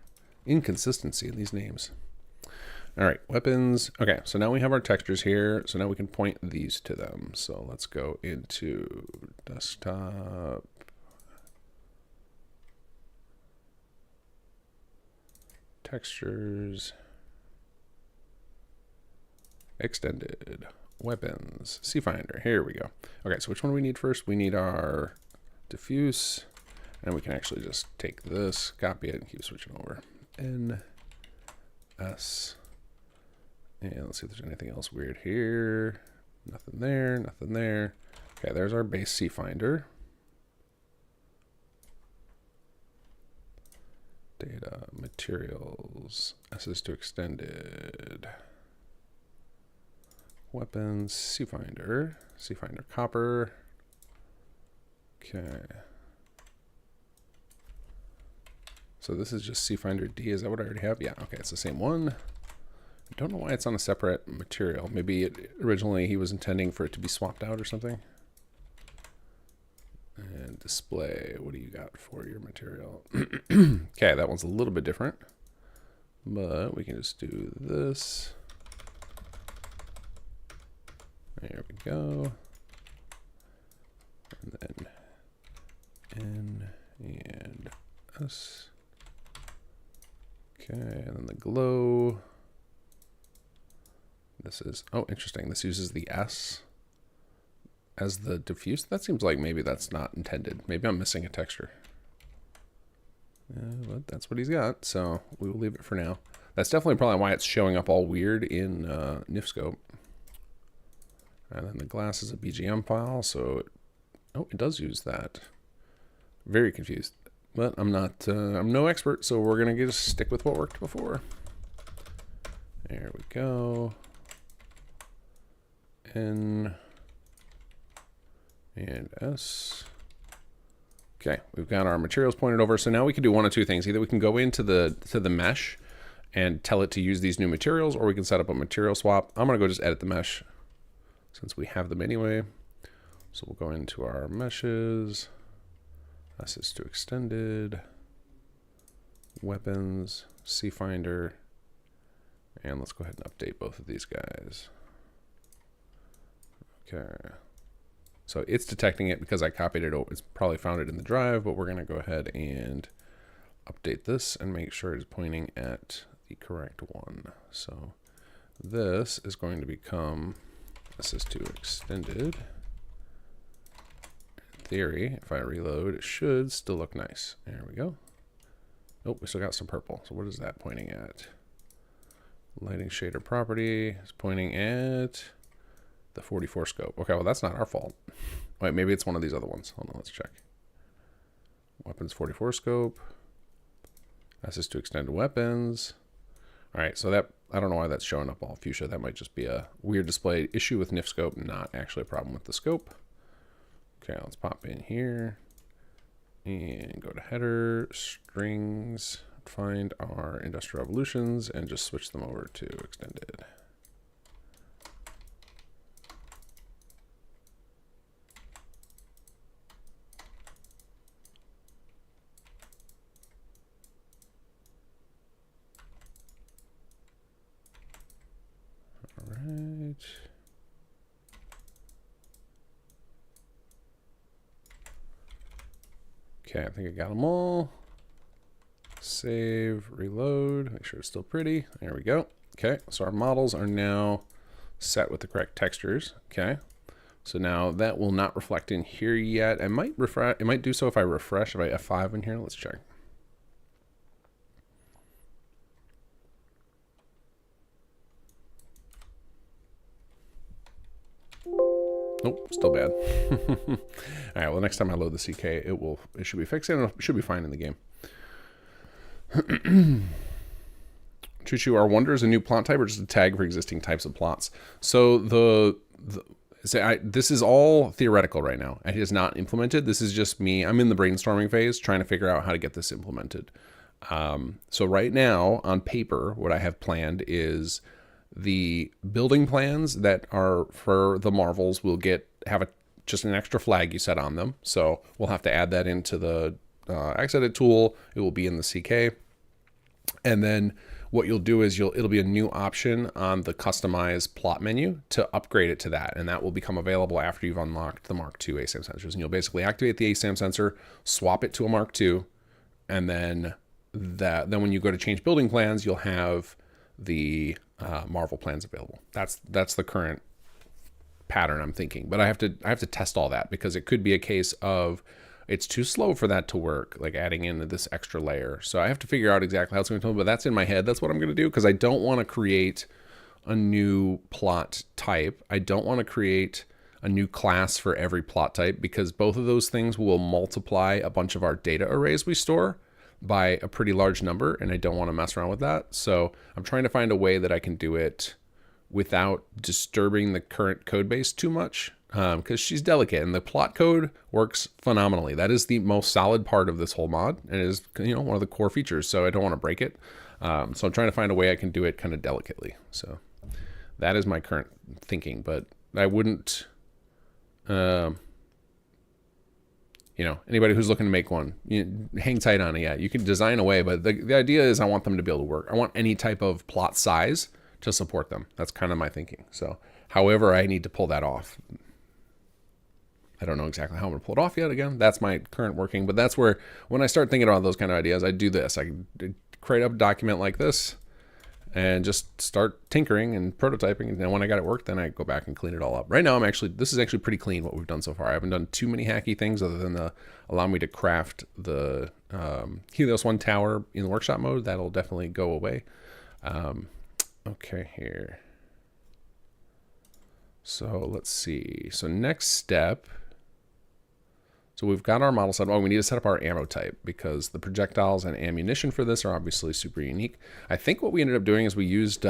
Inconsistency in these names. All right, weapons. Okay, so now we have our textures here. So now we can point these to them. So let's go into desktop. Textures. Extended. Weapons. C-Finder. Here we go. Okay, so which one do we need first? We need our diffuse. And we can actually just take this, copy it, and keep switching over. N, S. And let's see if there's anything else weird here. Nothing there, nothing there. Okay, there's our base C-Finder. Data, materials, SS2 extended. Weapons, C-Finder, C-Finder copper. Okay. So this is just C-Finder D. Is that what I already have? Yeah, okay, it's the same one. I don't know why it's on a separate material. Maybe originally he was intending for it to be swapped out or something. And display, what do you got for your material? Okay, that one's a little bit different. But we can just do this. There we go. And then N and S. Okay, and then the glow. This is, oh, interesting. This uses the S as the diffuse. That seems like maybe that's not intended. Maybe I'm missing a texture. But that's what he's got, so we will leave it for now. That's definitely probably why it's showing up all weird in NifScope. And then the glass is a BGM file, so it does use that. Very confused, but I'm not. I'm no expert, so we're gonna just stick with what worked before. There we go. N and S. Okay, we've got our materials pointed over. So now we can do one of two things. Either we can go into the mesh and tell it to use these new materials, or we can set up a material swap. I'm gonna go just edit the mesh since we have them anyway. So we'll go into our meshes, SS2 extended, weapons, C-Finder, and let's go ahead and update both of these guys. Okay. So it's detecting it because I copied it over. It's probably found it in the drive, but we're going to go ahead and update this and make sure it's pointing at the correct one. So this is going to become SS2 extended. In theory, if I reload, it should still look nice. There we go. Oh, we still got some purple. So what is that pointing at? Lighting shader property is pointing at the 44 scope. Okay, well, that's not our fault. Wait, maybe it's one of these other ones. Hold on, let's check. Weapons 44 scope. SS2 extended weapons. All right, so that, I don't know why that's showing up all fuchsia. That might just be a weird display issue with NifScope, not actually a problem with the scope. Okay, let's pop in here and go to header, strings, find our industrial revolutions, and just switch them over to extended. All right. Okay, I think I got them all. Save, reload, make sure it's still pretty. There we go. Okay, so our models are now set with the correct textures. Okay, so now that will not reflect in here yet. It might refresh. It might do so if I refresh. If I F5 in here, let's check. Nope, still bad. All right, well, next time I load the CK, it should be fixed, and it should be fine in the game. Choo-choo, are wonders a new plot type or just a tag for existing types of plots? So this is all theoretical right now. It is not implemented. This is just me. I'm in the brainstorming phase trying to figure out how to get this implemented. So right now on paper, what I have planned is the building plans that are for the Marvels will have just an extra flag you set on them. So we'll have to add that into the Xedit tool. It will be in the CK. And then what you'll do is it'll be a new option on the customize plot menu to upgrade it to that. And that will become available after you've unlocked the Mark II ASAM sensors. And you'll basically activate the ASAM sensor, swap it to a Mark II, and then when you go to change building plans, you'll have the Marvel plans available. That's the current pattern I'm thinking. But I have to test all that, because it could be a case of it's too slow for that to work, like adding in this extra layer. So I have to figure out exactly how it's going to be, but that's in my head. That's what I'm going to do, because I don't want to create a new plot type. I don't want to create a new class for every plot type, because both of those things will multiply a bunch of our data arrays we store by a pretty large number, and I don't want to mess around with that. So I'm trying to find a way that I can do it without disturbing the current code base too much, because she's delicate, and the plot code works phenomenally. That is the most solid part of this whole mod, and it is, one of the core features, so I don't want to break it. So I'm trying to find a way I can do it kind of delicately. So that is my current thinking, but I wouldn't, anybody who's looking to make one, hang tight on it. Yeah, you can design away, but the idea is I want them to be able to work. I want any type of plot size to support them. That's kind of my thinking. So however I need to pull that off, I don't know exactly how I'm going to pull it off yet. Again, that's my current working, but that's where, when I start thinking about those kind of ideas, I do this. I create a document like this and just start tinkering and prototyping. And then when I got it worked, then I go back and clean it all up. Right now, this is actually pretty clean what we've done so far. I haven't done too many hacky things other than allow me to craft the Helios One tower in the workshop mode. That'll definitely go away. Okay, here. So let's see. So next step. So we've got our model set. Oh, we need to set up our ammo type, because the projectiles and ammunition for this are obviously super unique. I think what we ended up doing is we used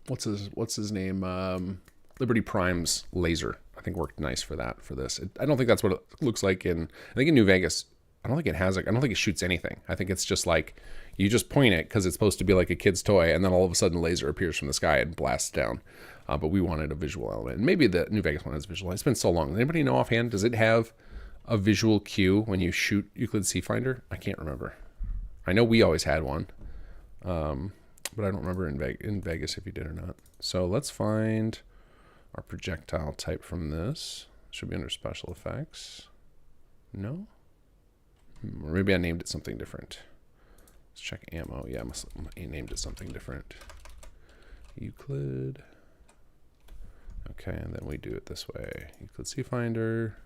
what's his name? Liberty Prime's laser. I think worked nice for this. I don't think that's what it looks like I think in New Vegas. I don't think it shoots anything. I think it's just like you just point it because it's supposed to be like a kid's toy, and then all of a sudden a laser appears from the sky and blasts down. But we wanted a visual element. And maybe the New Vegas one has visual. It's been so long. Does anybody know offhand? Does it have a visual cue when you shoot Euclid C-Finder? I can't remember. I know we always had one, but I don't remember in Vegas if you did or not. So let's find our projectile type from this. Should be under special effects. No? Or maybe I named it something different. Let's check ammo. Yeah, I named it something different. Euclid. Okay, and then we do it this way. Euclid C-Finder.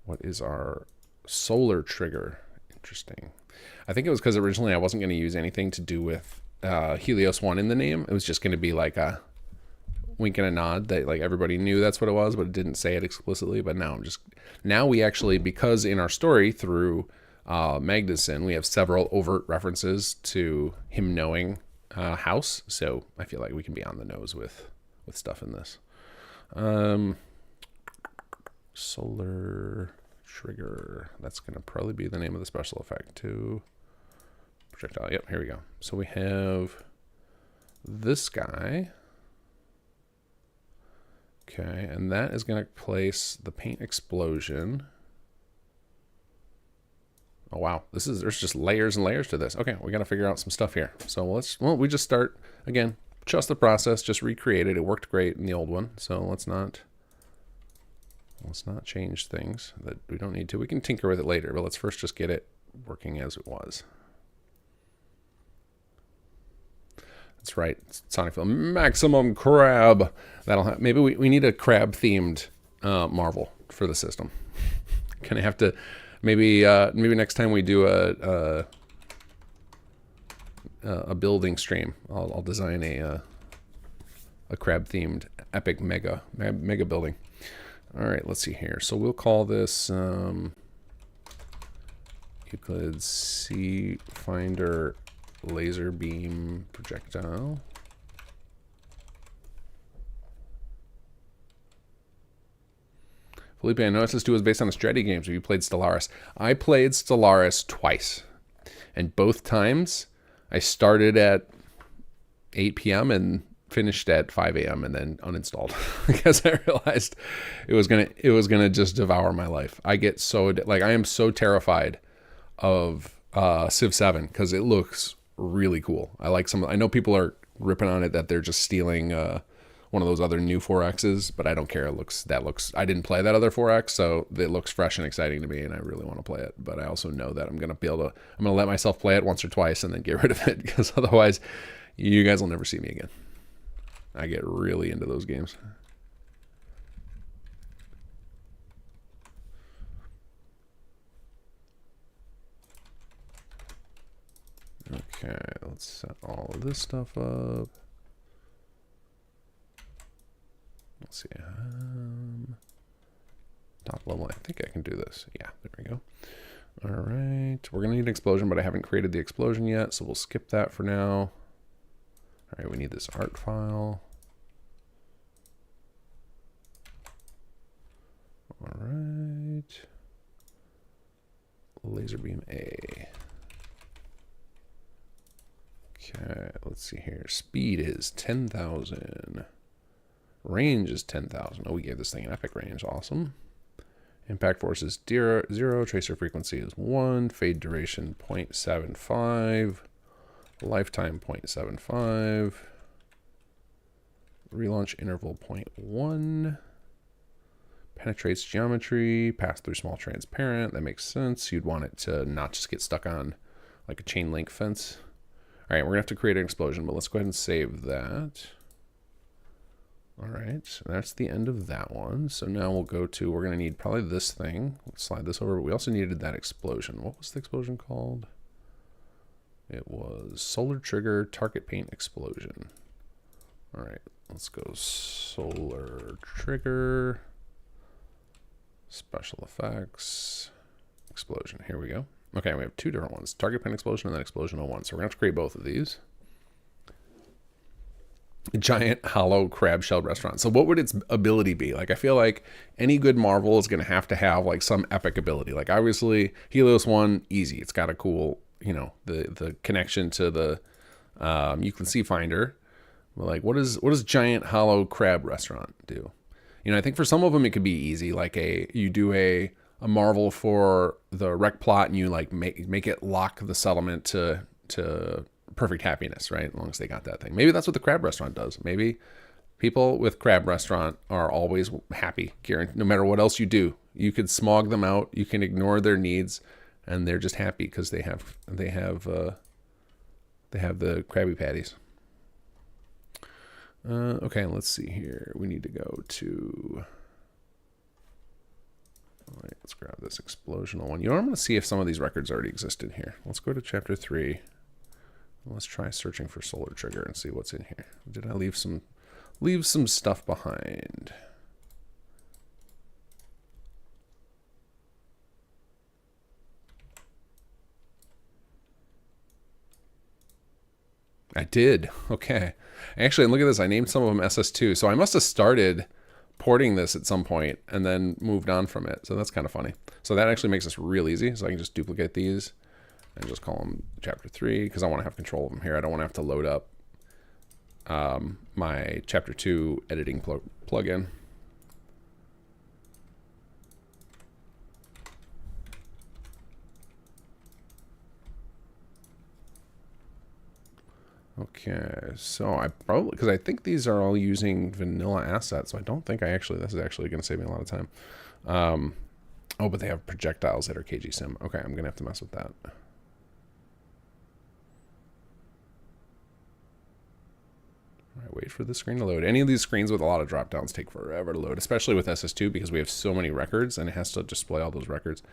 What is our solar trigger? Interesting. I think it was because originally I wasn't going to use anything to do with Helios One in the name. It was just going to be like a wink and a nod that like everybody knew that's what it was, but it didn't say it explicitly. But now we actually, because in our story through Magnuson, we have several overt references to him knowing House. So I feel like we can be on the nose with stuff in this. Solar trigger. That's going to probably be the name of the special effect too. Projectile. Yep, here we go. So we have this guy. Okay, and that is going to place the paint explosion. Oh wow, there's just layers and layers to this. Okay, we got to figure out some stuff here. So we just start again. Trust the process. Just recreate it. It worked great in the old one. So let's not change things that we don't need to. We can tinker with it later, but let's first just get it working as it was. That's right. Sonic Film Maximum Crab. Maybe we need a crab themed Marvel for the system. Gonna have to maybe next time we do a building stream, I'll design a crab themed epic mega building. All right, let's see here. So we'll call this Euclid C Finder laser beam projectile. Felipe, I noticed this too was based on the strategy games. Have you played Stellaris? I played Stellaris twice. And both times I started at 8 p.m. and finished at 5 a.m. and then uninstalled because I realized it was gonna just devour my life. I get so like I am so terrified of Civ 7 because it looks really cool. I like some. I know people are ripping on it that they're just stealing one of those other new 4Xs, but I don't care. That looks. I didn't play that other 4X, so it looks fresh and exciting to me, and I really want to play it. But I also know that I'm gonna let myself play it once or twice and then get rid of it because otherwise, you guys will never see me again. I get really into those games. Okay, let's set all of this stuff up. Let's see. Top level. I think I can do this. Yeah, there we go. All right. We're going to need an explosion, but I haven't created the explosion yet, so we'll skip that for now. All right, we need this art file. All right. Laser beam A. Okay, let's see here. Speed is 10,000. Range is 10,000. Oh, we gave this thing an epic range. Awesome. Impact force is 0. Tracer frequency is 1. Fade duration 0.75. Lifetime 0.75. Relaunch interval 0.1. Penetrates geometry. Pass through small transparent. That makes sense. You'd want it to not just get stuck on like a chain link fence. All right, we're going to have to create an explosion, but let's go ahead and save that. All right, so that's the end of that one. So now we'll go to, we're going to need probably this thing. Let's slide this over. But we also needed that explosion. What was the explosion called? It was solar trigger target paint explosion. All right, let's go solar trigger, special effects, explosion. Here we go. Okay, we have two different ones, target paint explosion and then explosion 01. So we're gonna have to create both of these. Giant hollow crab shell restaurant. So what would its ability be? Like, I feel like any good Marvel is gonna have to have like some epic ability. Like obviously Helios One, easy. It's got a cool, you know, the connection to the Euclid C Finder. But like, what does giant hollow crab restaurant do? You know, I think for some of them it could be easy. Like you do a Marvel for the rec plot and you like make it lock the settlement to perfect happiness, right? As long as they got that thing. Maybe that's what the crab restaurant does. Maybe people with crab restaurant are always happy, no matter what else you do. You could smog them out, you can ignore their needs, and they're just happy because they have the Krabby Patties. Okay, let's see here. We need to go to. All right, let's grab this explosional one. You know, I'm going to see if some of these records already existed here. Let's go to chapter 3. Let's try searching for solar trigger and see what's in here. Did I leave some stuff behind? I did. Okay. Actually, look at this. I named some of them SS2. So I must have started porting this at some point and then moved on from it. So that's kind of funny. So that actually makes this real easy. So I can just duplicate these and just call them chapter 3 because I want to have control of them here. I don't want to have to load up my chapter 2 editing plugin. Okay, so I probably, because I think these are all using vanilla assets, so I don't think this is actually going to save me a lot of time. Oh, but they have projectiles that are KG Sim. Okay, I'm going to have to mess with that. All right, wait for the screen to load. Any of these screens with a lot of drop downs take forever to load, especially with SS2 because we have so many records and it has to display all those records.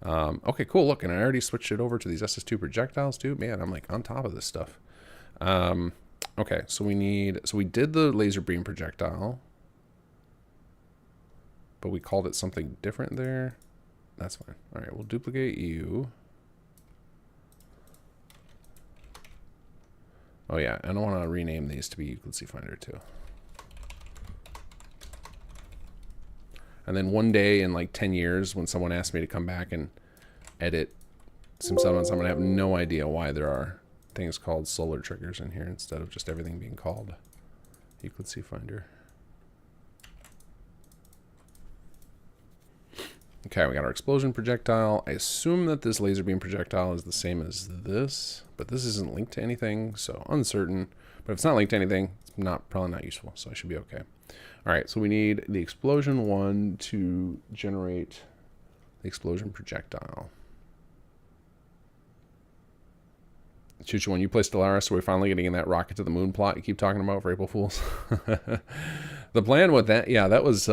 Okay, cool. Look, and I already switched it over to these SS2 projectiles too. Man, I'm like on top of this stuff. Okay, so we did the laser beam projectile, but we called it something different there. That's fine. All right, we'll duplicate you. Oh yeah, and I want to rename these to be Euclid Finder too. And then one day in like 10 years, when someone asks me to come back and edit some summons, I'm going to have no idea why there are things called solar triggers in here instead of just everything being called Euclid Finder. Okay, we got our explosion projectile. I assume that this laser beam projectile is the same as this, but this isn't linked to anything, so uncertain. But if it's not linked to anything, it's probably not useful, so I should be okay. All right, so we need the explosion one to generate the explosion projectile. Choo-choo, when you play Stellaris, so we're finally getting in that rocket to the moon plot you keep talking about for April Fools. The plan with that, yeah, that was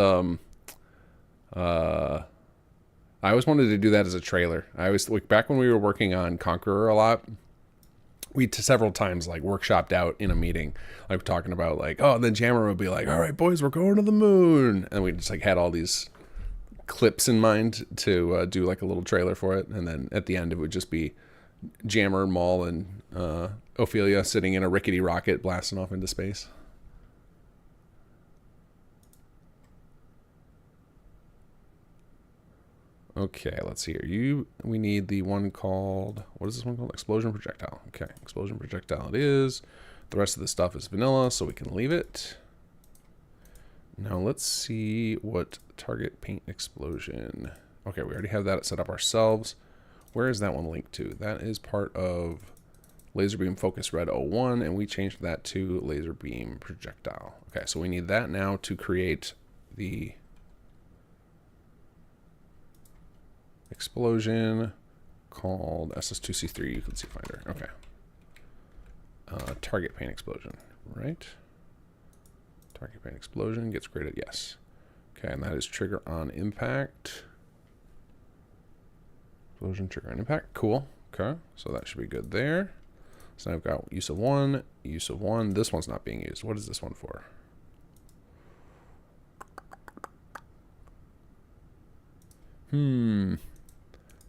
I always wanted to do that as a trailer. I always, like, back when we were working on Conqueror a lot, we several times like workshopped out in a meeting, like talking about like, oh, then Jammer would be like, all right, boys, we're going to the moon. And we just like had all these clips in mind to do like a little trailer for it. And then at the end, it would just be Jammer, Maul, and Ophelia sitting in a rickety rocket blasting off into space. Okay, let's see here. We need the one called, what is this one called? Explosion projectile. Okay, explosion projectile it is. The rest of the stuff is vanilla, so we can leave it. Now let's see what target paint explosion. Okay, we already have that set up ourselves. Where is that one linked to? That is part of laser beam focus red 01, and we changed that to laser beam projectile. Okay, so we need that now to create the explosion called SS2C3 Euclid Finder. Okay. Target paint explosion, right? Target paint explosion gets graded, yes. Okay, and that is trigger on impact. Explosion trigger on impact, cool. Okay, so that should be good there. So now I've got use of one, use of one. This one's not being used. What is this one for?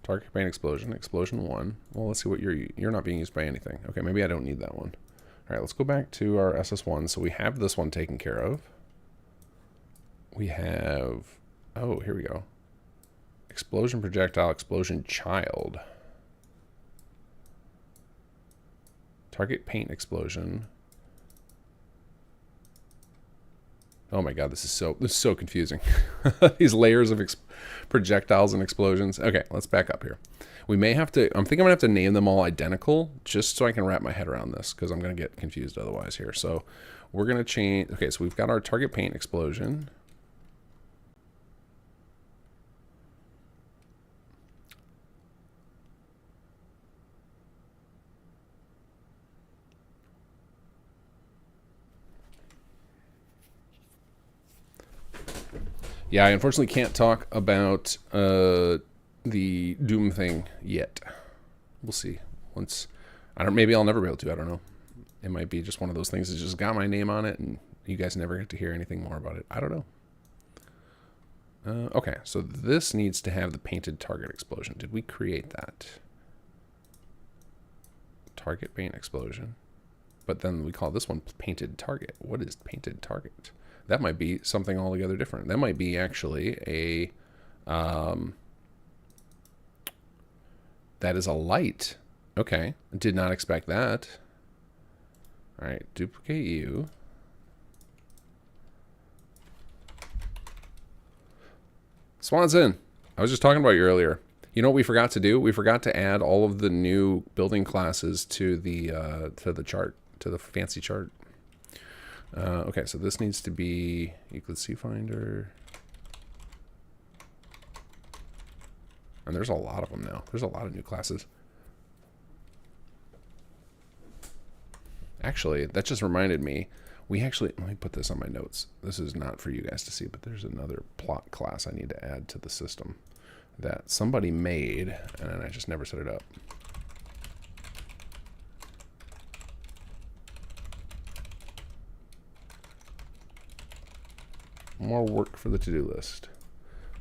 Target paint explosion, explosion one. Well, let's see what you're not being used by anything. Okay, maybe I don't need that one. All right, let's go back to our SS1. So we have this one taken care of. We have, oh, here we go. Explosion projectile, explosion child. Target paint explosion. Oh my god, this is so confusing. These layers of projectiles and explosions. Okay, let's back up here. We may have to, I'm thinking I'm gonna have to name them all identical just so I can wrap my head around this, because I'm gonna get confused otherwise here. So we're gonna change, okay, so we've got our target paint explosion. Yeah, I unfortunately can't talk about the Doom thing yet. We'll see. Once, maybe I'll never be able to. I don't know. It might be just one of those things that just got my name on it, and you guys never get to hear anything more about it. I don't know. Okay, so this needs to have the painted target explosion. Did we create that? Target paint explosion. But then we call this one painted target. What is painted target? That might be something altogether different. That might be actually a, that is a light. Okay, did not expect that. All right, duplicate you. Swanson, I was just talking about you earlier. You know what we forgot to do? We forgot to add all of the new building classes to the chart, to the fancy chart. Okay, so this needs to be Euclid Finder. And there's a lot of them now. There's a lot of new classes. Actually, that just reminded me. We actually, let me put this on my notes. This is not for you guys to see, but there's another plot class I need to add to the system that somebody made, and I just never set it up. More work for the to-do list.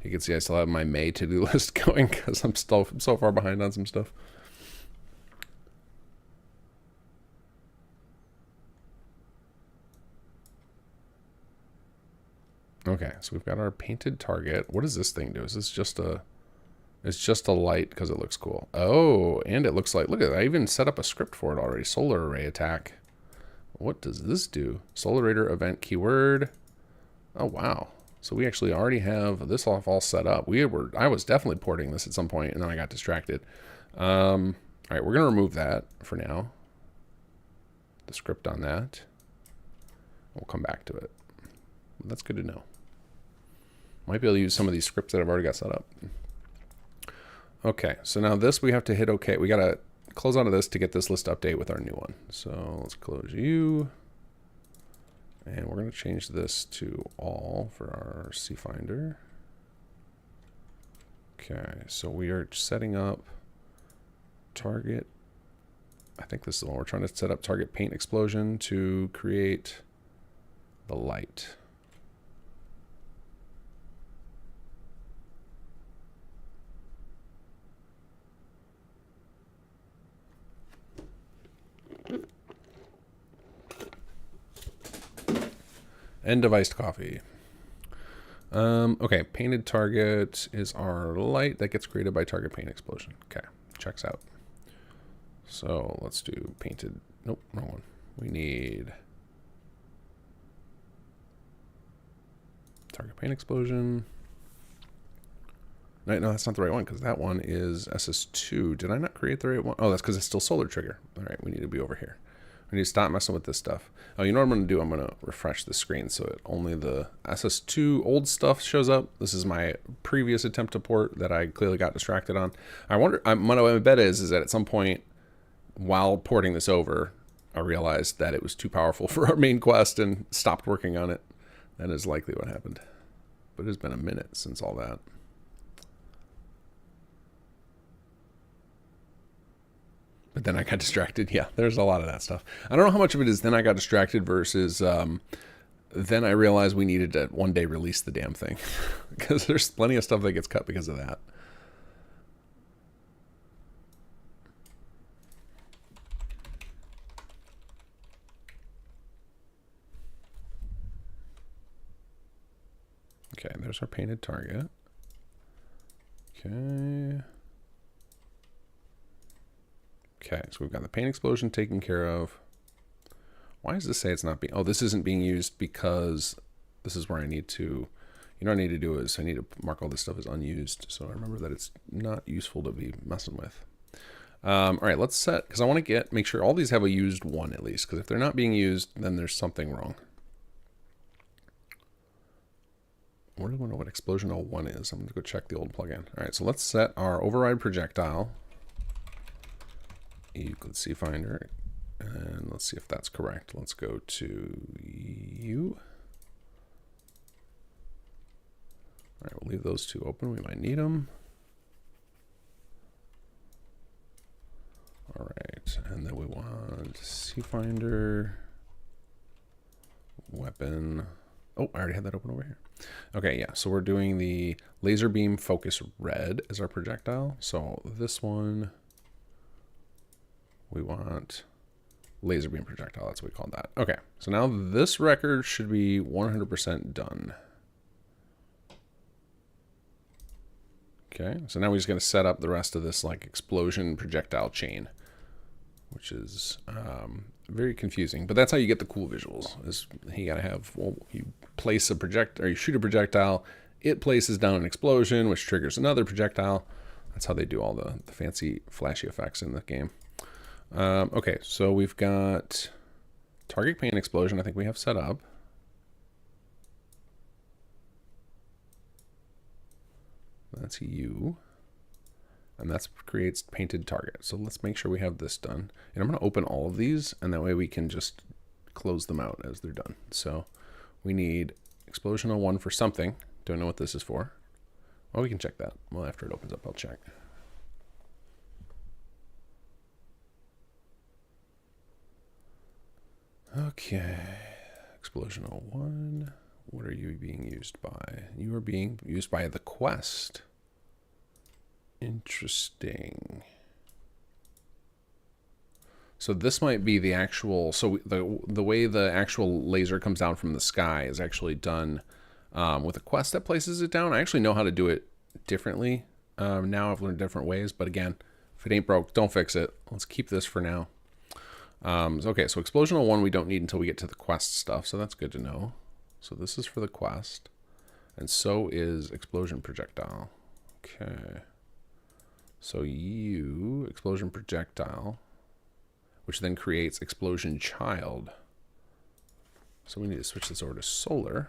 You can see I still have my May to-do list going because I'm still so far behind on some stuff. Okay, so we've got our painted target. What does this thing do? Is this just a... It's just a light because it looks cool. Oh, and it looks like... Look at that. I even set up a script for it already. Solar array attack. What does this do? Solar radar event keyword. Oh, wow. So we actually already have this all set up. I was definitely porting this at some point, and then I got distracted. All right, we're going to remove that for now. The script on that. We'll come back to it. That's good to know. Might be able to use some of these scripts that I've already got set up. Okay, so now this we have to hit OK. We got to close out of this to get this list update with our new one. So let's close you. And we're going to change this to all for our CFinder. Okay, so we are setting up target. I think this is the one we're trying to set up, target paint explosion to create the light. End of iced coffee. Okay, painted target is our light that gets created by target paint explosion. Okay, checks out. So let's do painted. Nope, wrong one. We need target paint explosion. No, that's not the right one because that one is SS2. Did I not create the right one? Oh, that's because it's still solar trigger. All right, we need to be over here. We need to stop messing with this stuff. Oh, you know what I'm going to do? I'm going to refresh the screen so it only the SS2 old stuff shows up. This is my previous attempt to port that I clearly got distracted on. I wonder, my bet is that at some point while porting this over, I realized that it was too powerful for our main quest and stopped working on it. That is likely what happened. But it's been a minute since all that. But then I got distracted. Yeah, there's a lot of that stuff. I don't know how much of it is then I got distracted versus then I realized we needed to one day release the damn thing. Because there's plenty of stuff that gets cut because of that. Okay, there's our painted target. Okay. Okay, so we've got the paint explosion taken care of. Why does this say it's not being... Oh, this isn't being used because this is where I need to... You know what I need to do is I need to mark all this stuff as unused. So I remember that it's not useful to be messing with. All right, let's set... Because I want to make sure all these have a used one at least. Because if they're not being used, then there's something wrong. I really want to know what explosion 01 is. I'm going to go check the old plugin. All right, so let's set our override projectile. Euclid CFinder, and let's see if that's correct. Let's go to U. All right, we'll leave those two open. We might need them. All right, and then we want CFinder, weapon. Oh, I already had that open over here. Okay, yeah, so we're doing the laser beam focus red as our projectile. So this one, we want laser beam projectile. That's what we called that. Okay, so now this record should be 100% done. Okay, so now we're just going to set up the rest of this like explosion projectile chain, which is very confusing. But that's how you get the cool visuals. Is you got to have, well, you place a projectile, or you shoot a projectile, it places down an explosion, which triggers another projectile. That's how they do all the fancy flashy effects in the game. Okay, so we've got target paint explosion. I think we have set up. That's U. And that creates painted target. So let's make sure we have this done. And I'm going to open all of these, and that way we can just close them out as they're done. So we need explosion 01 for something. Don't know what this is for. Well, we can check that. Well, after it opens up, I'll check. Okay, explosion 01. What are you being used by? You are being used by the quest. Interesting. So this might be the actual, so the way the actual laser comes down from the sky is actually done with a quest that places it down. I actually know how to do it differently. Now I've learned different ways, but again, if it ain't broke, don't fix it. Let's keep this for now. Okay, so Explosional 1 we don't need until we get to the quest stuff, so that's good to know. So this is for the quest, and so is Explosion Projectile. Okay. So you, Explosion Projectile, which then creates Explosion Child. So we need to switch this over to Solar.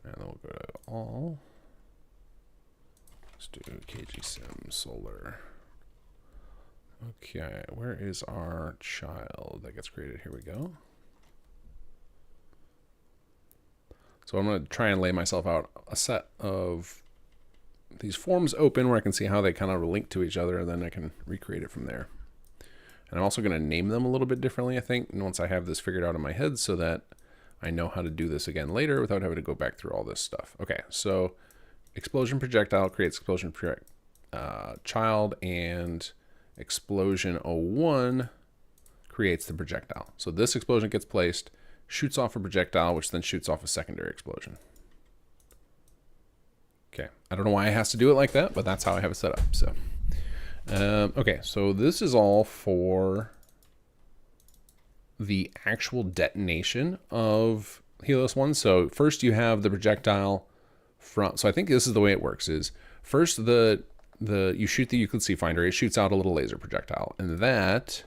And then we'll go to All. Let's do KGSim Solar. Okay, where is our child that gets created? Here we go. So I'm going to try and lay myself out a set of these forms open where I can see how they kind of link to each other, and then I can recreate it from there. And I'm also going to name them a little bit differently, I think, once I have this figured out in my head so that I know how to do this again later without having to go back through all this stuff. Okay, so Explosion Projectile creates Explosion Child, and Explosion 01 creates the projectile. So this explosion gets placed, shoots off a projectile, which then shoots off a secondary explosion. Okay, I don't know why it has to do it like that, but that's how I have it set up. So, okay, so this is all for the actual detonation of Helios One. So first you have the projectile from, so I think this is the way it works, is first you shoot the Euclid C-Finder, it shoots out a little laser projectile, and that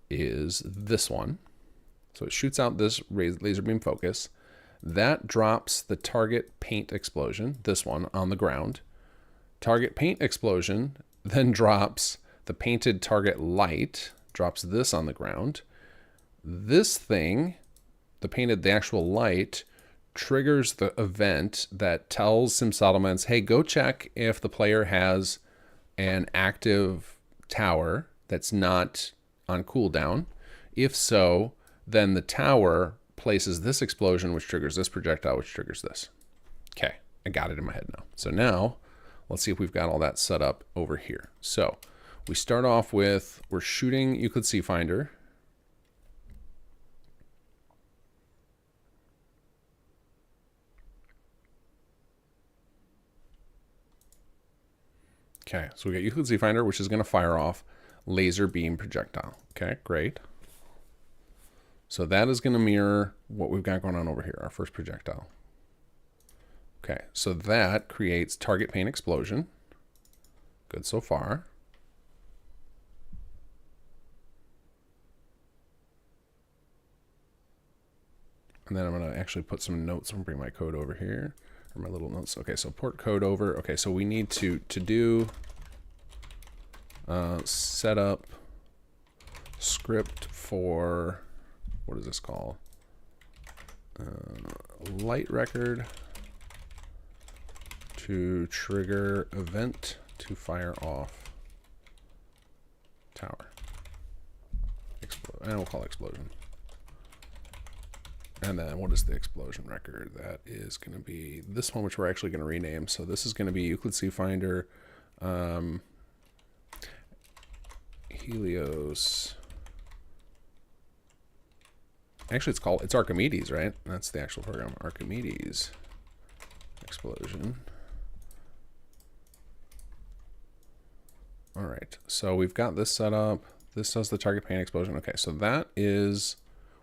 is this one. So it shoots out this laser beam focus. That drops the target paint explosion, this one, on the ground. Target paint explosion then drops the painted target light, drops this on the ground. This thing, the actual light, triggers the event that tells SimSettlements, hey, go check if the player has an active tower that's not on cooldown. If so, then the tower places this explosion, which triggers this projectile, which triggers this. Okay, I got it in my head now. So now, let's see if we've got all that set up over here. So we start off with, we're shooting Euclid C-Finder. Okay, so we got Euclid C-Finder, which is going to fire off laser beam projectile. Okay, great. So that is going to mirror what we've got going on over here, our first projectile. Okay, so that creates target paint explosion. Good so far. And then I'm going to actually put some notes. I'm going to bring my code over here. My little notes. Okay, so port code over. Okay, so we need to do set up script for, what is this called? Light record to trigger event to fire off tower. And we'll call it explosion. And then what is the explosion record? That is going to be this one, which we're actually going to rename. So this is going to be Euclid C-Finder, Helios. Actually, it's Archimedes, right? That's the actual program. Archimedes explosion. All right. So we've got this set up. This does the target paint explosion. Okay. So that is,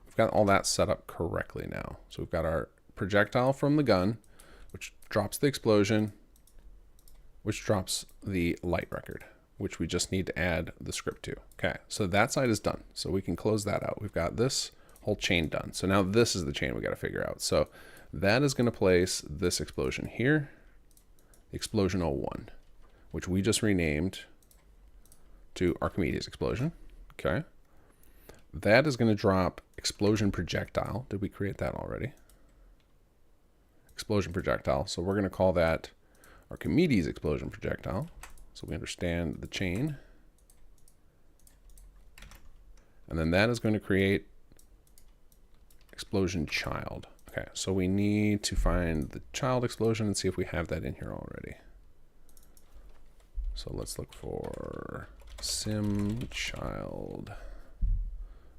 we've got all that set up correctly now. So we've got our projectile from the gun, which drops the explosion, which drops the light record, which we just need to add the script to. Okay, so that side is done. So we can close that out. We've got this whole chain done. So now this is the chain we got to figure out. So that is going to place this explosion here, Explosion 01, which we just renamed to Archimedes explosion. Okay. That is going to drop Explosion Projectile. Did we create that already? Explosion Projectile. So we're going to call that Archimedes Explosion Projectile. So we understand the chain. And then that is going to create explosion child. Okay, so we need to find the child explosion and see if we have that in here already. So let's look for sim child.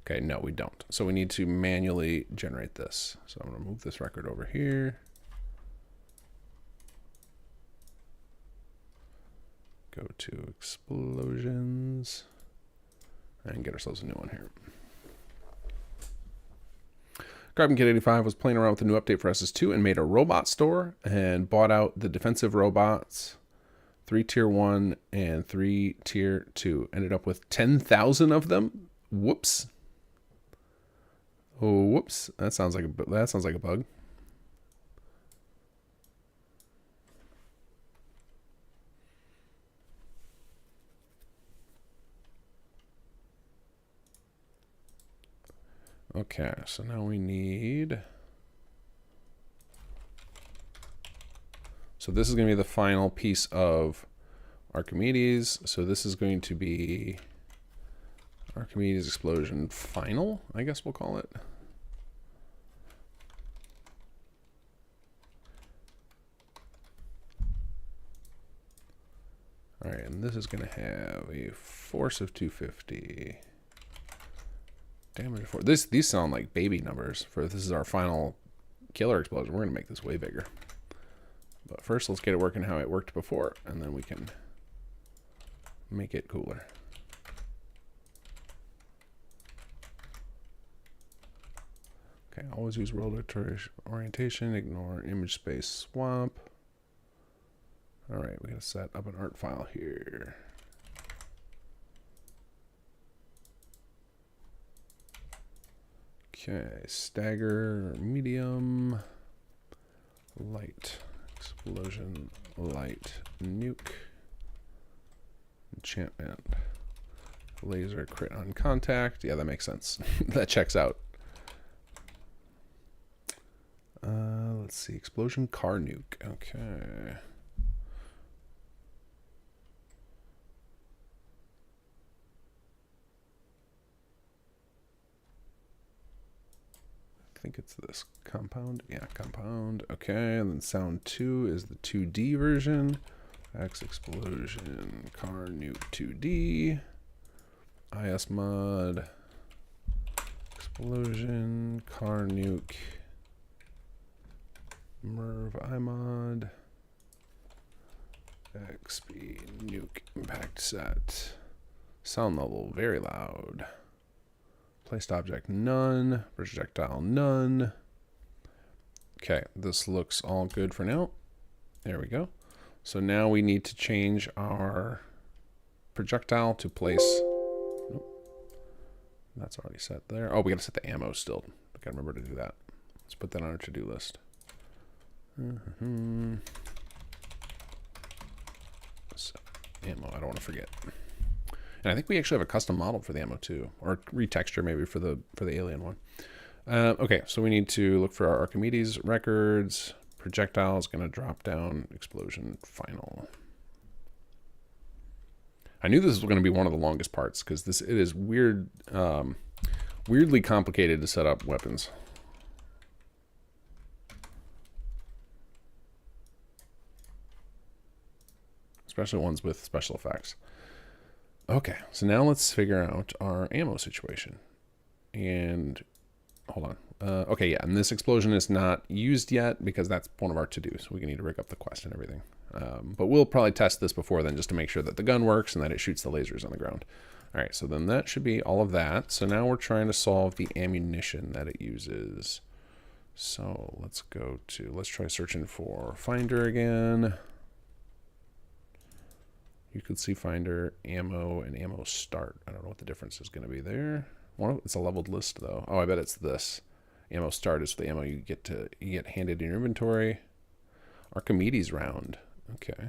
Okay, no, we don't. So we need to manually generate this. So I'm going to move this record over here. Go to explosions and get ourselves a new one here. Carbon Kid 85 was playing around with the new update for SS2 and made a robot store and bought out the defensive robots, 3 tier 1 and 3 tier 2. Ended up with 10,000 of them. Whoops. Oh, whoops. That sounds like a bug. Okay, so now we need... So this is going to be the final piece of Archimedes. So this is going to be Archimedes explosion final, I guess we'll call it. All right, and this is going to have a force of 250. Damage for this. These sound like baby numbers. For this is our final killer explosion. We're gonna make this way bigger. But first, let's get it working how it worked before, and then we can make it cooler. Okay, always use world orientation. Ignore image space swap. All right, we gotta set up an art file here. Okay, stagger, medium, light, explosion, light, nuke, enchantment, laser, crit on contact. Yeah, that makes sense. That checks out. Let's see, explosion, car nuke. Okay. I think it's this compound. Yeah, compound. Okay, and then sound 2 is the 2D version. X explosion, car nuke 2D. IS mod. Explosion, car nuke. Merv imod. XP nuke impact set. Sound level very loud. Placed object, none. Projectile, none. Okay, this looks all good for now. There we go. So now we need to change our projectile to place. Nope. That's already set there. Oh, we gotta set the ammo still. I gotta remember to do that. Let's put that on our to-do list. So, ammo, I don't want to forget. And I think we actually have a custom model for the ammo too, or retexture maybe for the alien one. Okay, so we need to look for our Archimedes records. Projectile is going to drop down. Explosion final. I knew this was going to be one of the longest parts because it is weird, weirdly complicated to set up weapons. Especially ones with special effects. Okay, so now let's figure out our ammo situation. And hold on. Okay, yeah, and this explosion is not used yet because that's one of our to-dos. We need to rig up the quest and everything. But we'll probably test this before then just to make sure that the gun works and that it shoots the lasers on the ground. All right, so then that should be all of that. So now we're trying to solve the ammunition that it uses. So let's try searching for Finder again. You could see Finder, ammo, and ammo start. I don't know what the difference is going to be there. It's a leveled list though. Oh, I bet it's this. Ammo start is the ammo you get handed in your inventory. Archimedes round. Okay.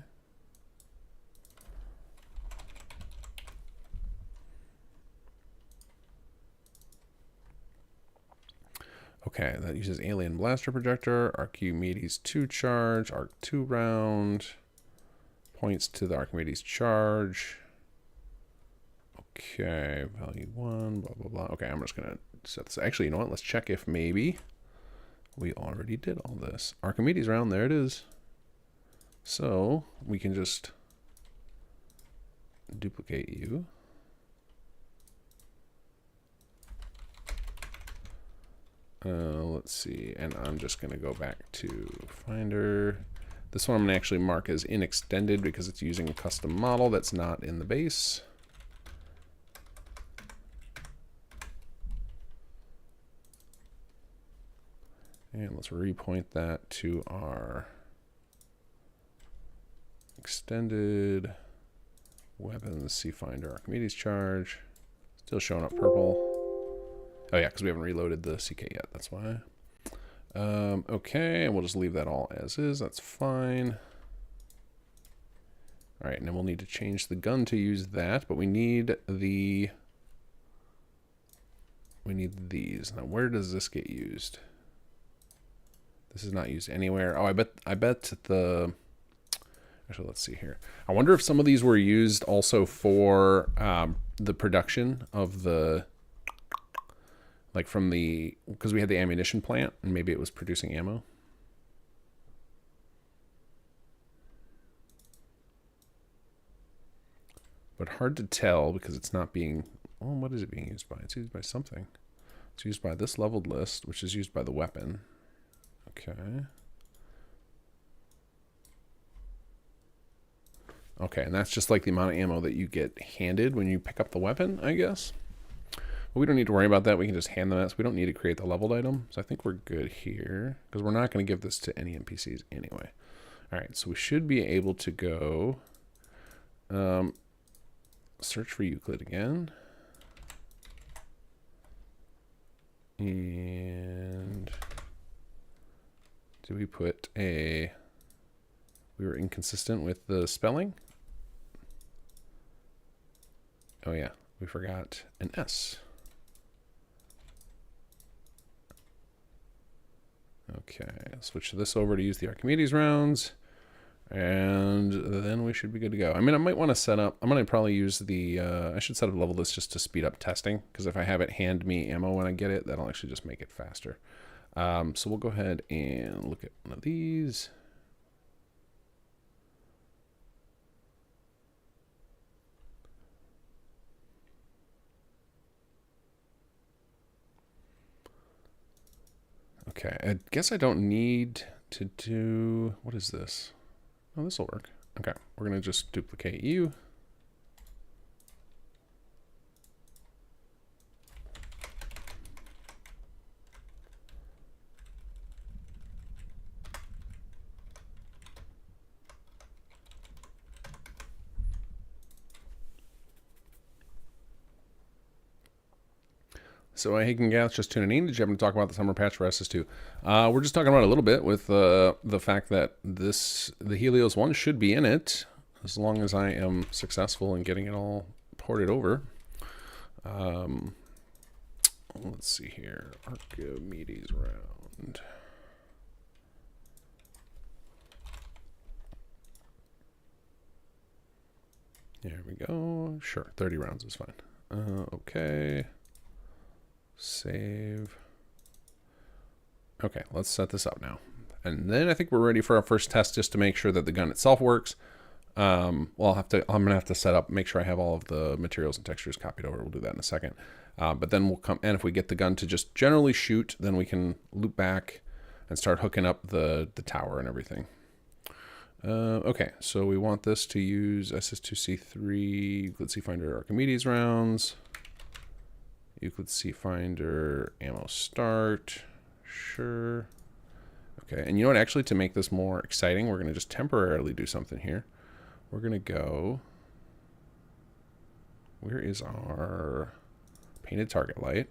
Okay, that uses alien blaster projector, Archimedes 2 charge, Arc 2 round. Points to the Archimedes charge. Okay, value 1, blah, blah, blah. Okay, I'm just going to set this. Actually, you know what? Let's check if maybe we already did all this. Archimedes round, there it is. So we can just duplicate you. Let's see, and I'm just going to go back to Finder. This one I'm going to actually mark as inextended because it's using a custom model that's not in the base. And let's repoint that to our extended weapons, CFinder, Archimedes charge. Still showing up purple. Oh yeah, because we haven't reloaded the CK yet, that's why. Okay, and we'll just leave that all as is, that's fine. All right, and then we'll need to change the gun to use that, but we need these. Now where does this get used? This is not used anywhere. Oh, I bet the, actually let's see here. I wonder if some of these were used also for the production of the, like from the, because we had the ammunition plant and maybe it was producing ammo. But hard to tell because it's not being, well, what is it being used by? It's used by something. It's used by this leveled list, which is used by the weapon. Okay. Okay, and that's just like the amount of ammo that you get handed when you pick up the weapon, I guess. But we don't need to worry about that. We can just hand them that. So we don't need to create the leveled item. So I think we're good here because we're not going to give this to any NPCs anyway. All right, so we should be able to go search for Euclid again. And did we put a, we were inconsistent with the spelling? Oh yeah, we forgot an S. Okay, I'll switch this over to use the Archimedes rounds, and then we should be good to go. I mean, I might want to set up, I'm going to probably use the, I should set up a level list just to speed up testing, because if I have it hand me ammo when I get it, that'll actually just make it faster. So we'll go ahead and look at one of these. Okay, I guess I don't need to do, what is this? Oh, this will work. Okay, we're going to just duplicate you. So hey, kinggath, just tuning in. Did you happen to talk about the summer patch for SS2? We're just talking about it a little bit with the fact that the Helios One should be in it as long as I am successful in getting it all ported over. Let's see here, Archimedes round. There we go. Sure, 30 rounds is fine. Okay. Save. Okay, let's set this up now. And then I think we're ready for our first test just to make sure that the gun itself works. Well, I'm gonna have to set up, make sure I have all of the materials and textures copied over. We'll do that in a second. But then we'll come, and if we get the gun to just generally shoot, then we can loop back and start hooking up the tower and everything. Okay, so we want this to use SS2C3, Euclid CFinder Archimedes rounds. Euclid CFinder ammo start. Sure. Okay, and you know what? Actually, to make this more exciting, we're going to just temporarily do something here. We're going to go. Where is our painted target light?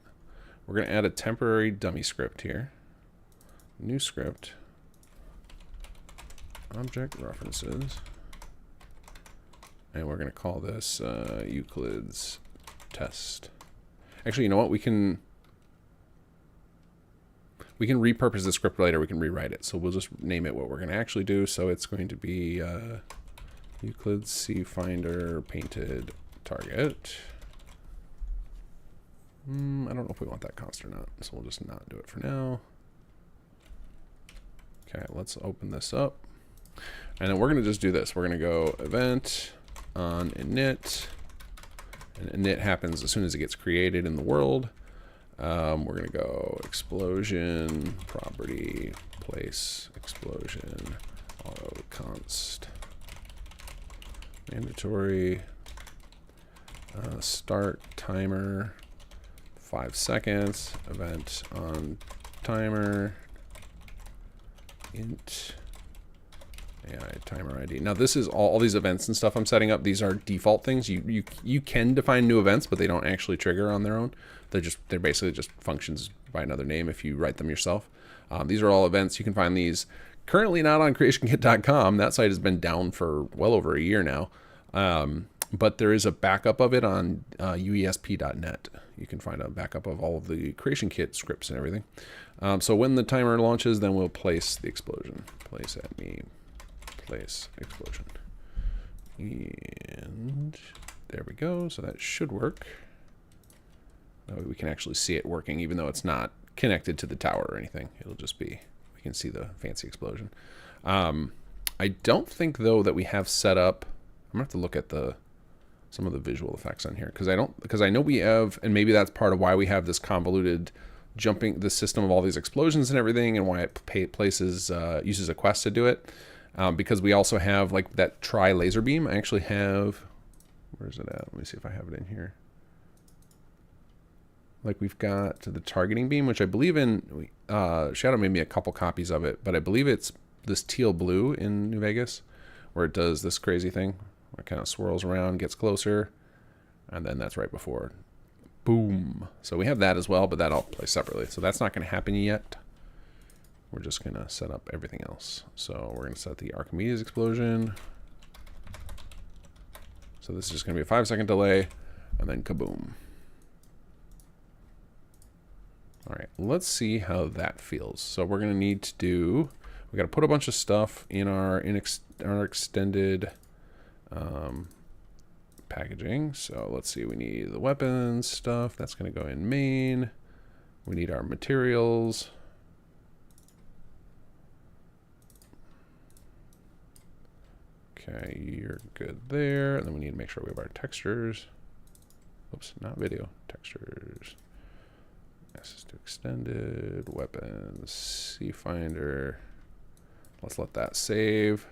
We're going to add a temporary dummy script here. New script. Object references. And we're going to call this Euclid's test. Actually, you know what? We can repurpose the script later. We can rewrite it. So we'll just name it what we're going to actually do. So it's going to be Euclid CFinder painted target. I don't know if we want that const or not, so we'll just not do it for now. Okay, let's open this up. And then we're going to just do this. We're going to go event on init. And init happens as soon as it gets created in the world. We're going to go explosion, property, place, explosion, auto const, mandatory, start timer, 5 seconds, event on timer, int, AI timer ID. Now this is all these events and stuff I'm setting up. These are default things. You can define new events, but they don't actually trigger on their own. They're basically just functions by another name if you write them yourself. These are all events. You can find these currently not on creationkit.com. That site has been down for well over a year now. But there is a backup of it on uesp.net. You can find a backup of all of the creation kit scripts and everything. So when the timer launches, then we'll place the explosion. Place at me. Place explosion. And there we go. So that should work. That way we can actually see it working, even though it's not connected to the tower or anything. It'll just be, we can see the fancy explosion. I don't think though that we have set up, I'm gonna have to look at some of the visual effects on here, because I know we have, and maybe that's part of why we have this convoluted the system of all these explosions and everything, and why it uses a quest to do it, because we also have like that try laser beam. I actually have, where's it at? Let me see if I have it in here. Like we've got the targeting beam, which I believe in, Shadow made me a couple copies of it, but I believe it's this teal blue in New Vegas, where it does this crazy thing. It kind of swirls around, gets closer, and then that's right before boom. So we have that as well, but that I'll play separately. So that's not going to happen yet. We're just going to set up everything else. So we're going to set the Archimedes explosion. So this is just going to be a 5-second delay, and then kaboom. All right, let's see how that feels. So we're going to need to do, we got to put a bunch of stuff in our extended packaging. So let's see, we need the weapons stuff. That's going to go in main. We need our materials. Okay, you're good there. And then we need to make sure we have our textures. Oops, not video, textures. Access to extended weapons, C finder. Let's let that save.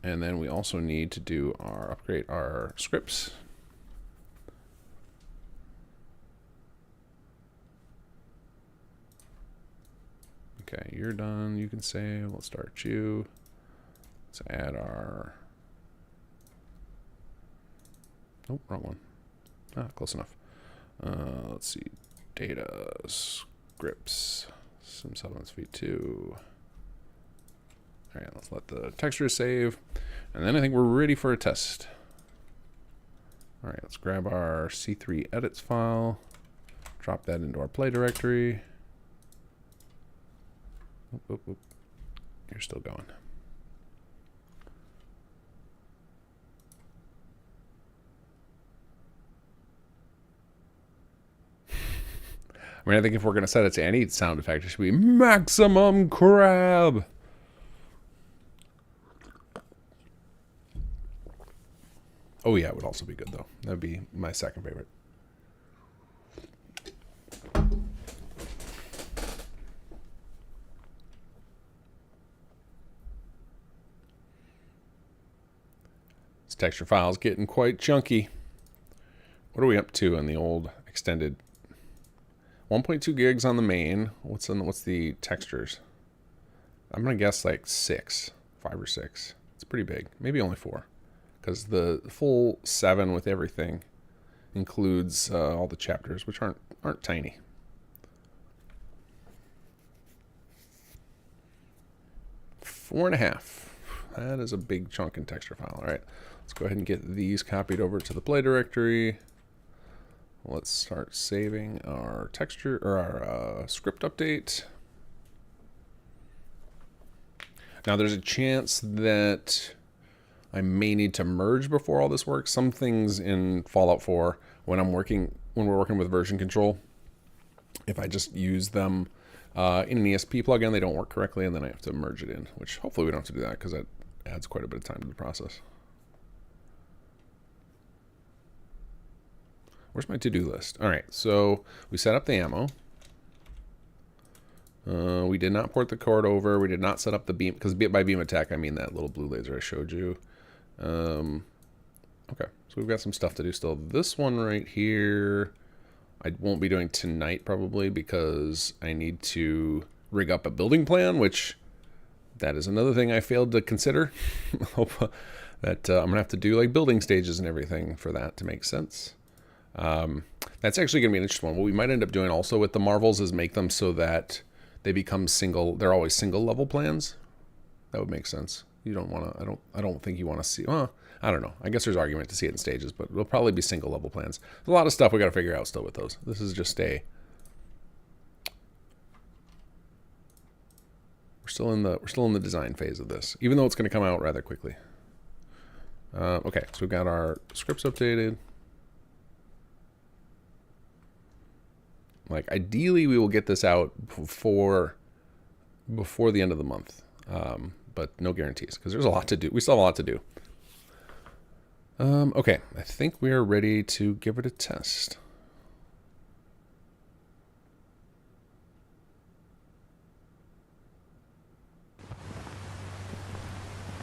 And then we also need to do upgrade our scripts. Okay, you're done. You can save. Let's start you. Let's add our. Oh, wrong one. Close enough. Let's see. Data scripts. Sim settlements v2. All right, let's let the texture save. And then I think we're ready for a test. All right, let's grab our C3 edits file, drop that into our play directory. Oop, oop, oop. You're still going. I mean, I think if we're going to set it to any sound effect, it should be maximum crab. Oh yeah, it would also be good though. That would be my second favorite. This texture file is getting quite chunky. What are we up to in the old extended? 1.2 gigs on the main. What's the textures? I'm gonna guess like 5 or 6. It's pretty big. Maybe only 4. Because the full 7 with everything includes all the chapters, which aren't tiny. Four and a half. That is a big chunk in texture file. All right, let's go ahead and get these copied over to the play directory. Let's start saving our texture or our script update. Now there's a chance that I may need to merge before all this works. Some things in Fallout 4, when when we're working with version control. If I just use them in an ESP plugin, they don't work correctly, and then I have to merge it in, which hopefully we don't have to do that because that adds quite a bit of time to the process. Where's my to-do list? All right, so we set up the ammo. We did not port the cord over. We did not set up the beam, because by beam attack, I mean that little blue laser I showed you. Okay, so we've got some stuff to do still. This one right here, I won't be doing tonight probably because I need to rig up a building plan, which that is another thing I failed to consider. Hope that I'm going to have to do like building stages and everything for that to make sense. That's actually going to be an interesting one. What we might end up doing also with the Marvels is make them so that they become single. They're always single level plans. That would make sense. You don't want to. I don't think you want to see. Well, I don't know. I guess there's argument to see it in stages, but it'll probably be single level plans. There's a lot of stuff we got to figure out still with those. This is just a. We're still in the design phase of this, even though it's going to come out rather quickly. Okay, so we've got our scripts updated. Like ideally, we will get this out before the end of the month, but no guarantees because there's a lot to do. We still have a lot to do. Okay, I think we are ready to give it a test.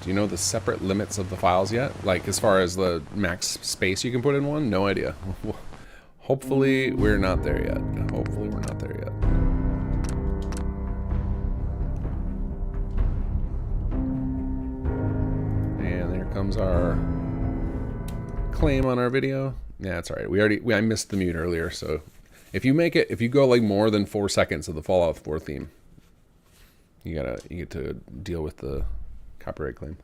Do you know the separate limits of the files yet? Like as far as the max space you can put in one? No idea. Hopefully we're not there yet. Hopefully we're not there yet. And there comes our claim on our video. Yeah, it's all right. I missed the mute earlier, so if you go like more than 4 seconds of the Fallout 4 theme, you get to deal with the copyright claim.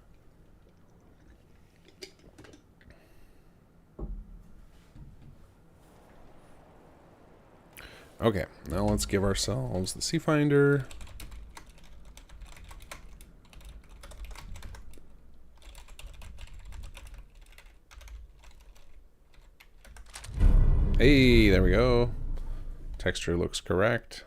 Okay, now let's give ourselves the C-Finder. Hey, there we go. Texture looks correct.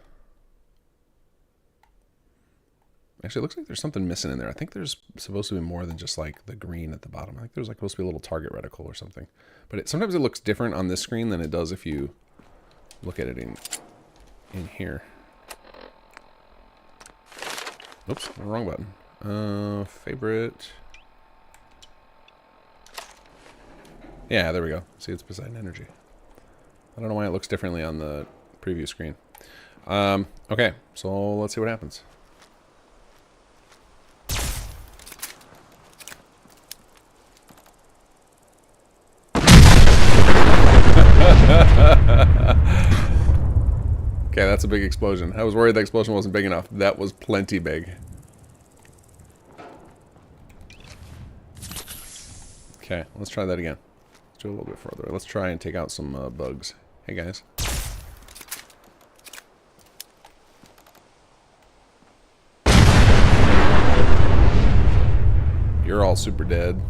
Actually, it looks like there's something missing in there. I think there's supposed to be more than just like the green at the bottom. I think there's like supposed to be a little target reticle or something. But sometimes it looks different on this screen than it does if you look at it in here. Oops, wrong button. Favorite. Yeah, there we go. See, it's Poseidon Energy. I don't know why it looks differently on the preview screen. Okay, so let's see what happens. Okay, that's a big explosion. I was worried the explosion wasn't big enough. That was plenty big. Okay, let's try that again. Let's do a little bit further. Let's try and take out some bugs. Hey, guys. You're all super dead.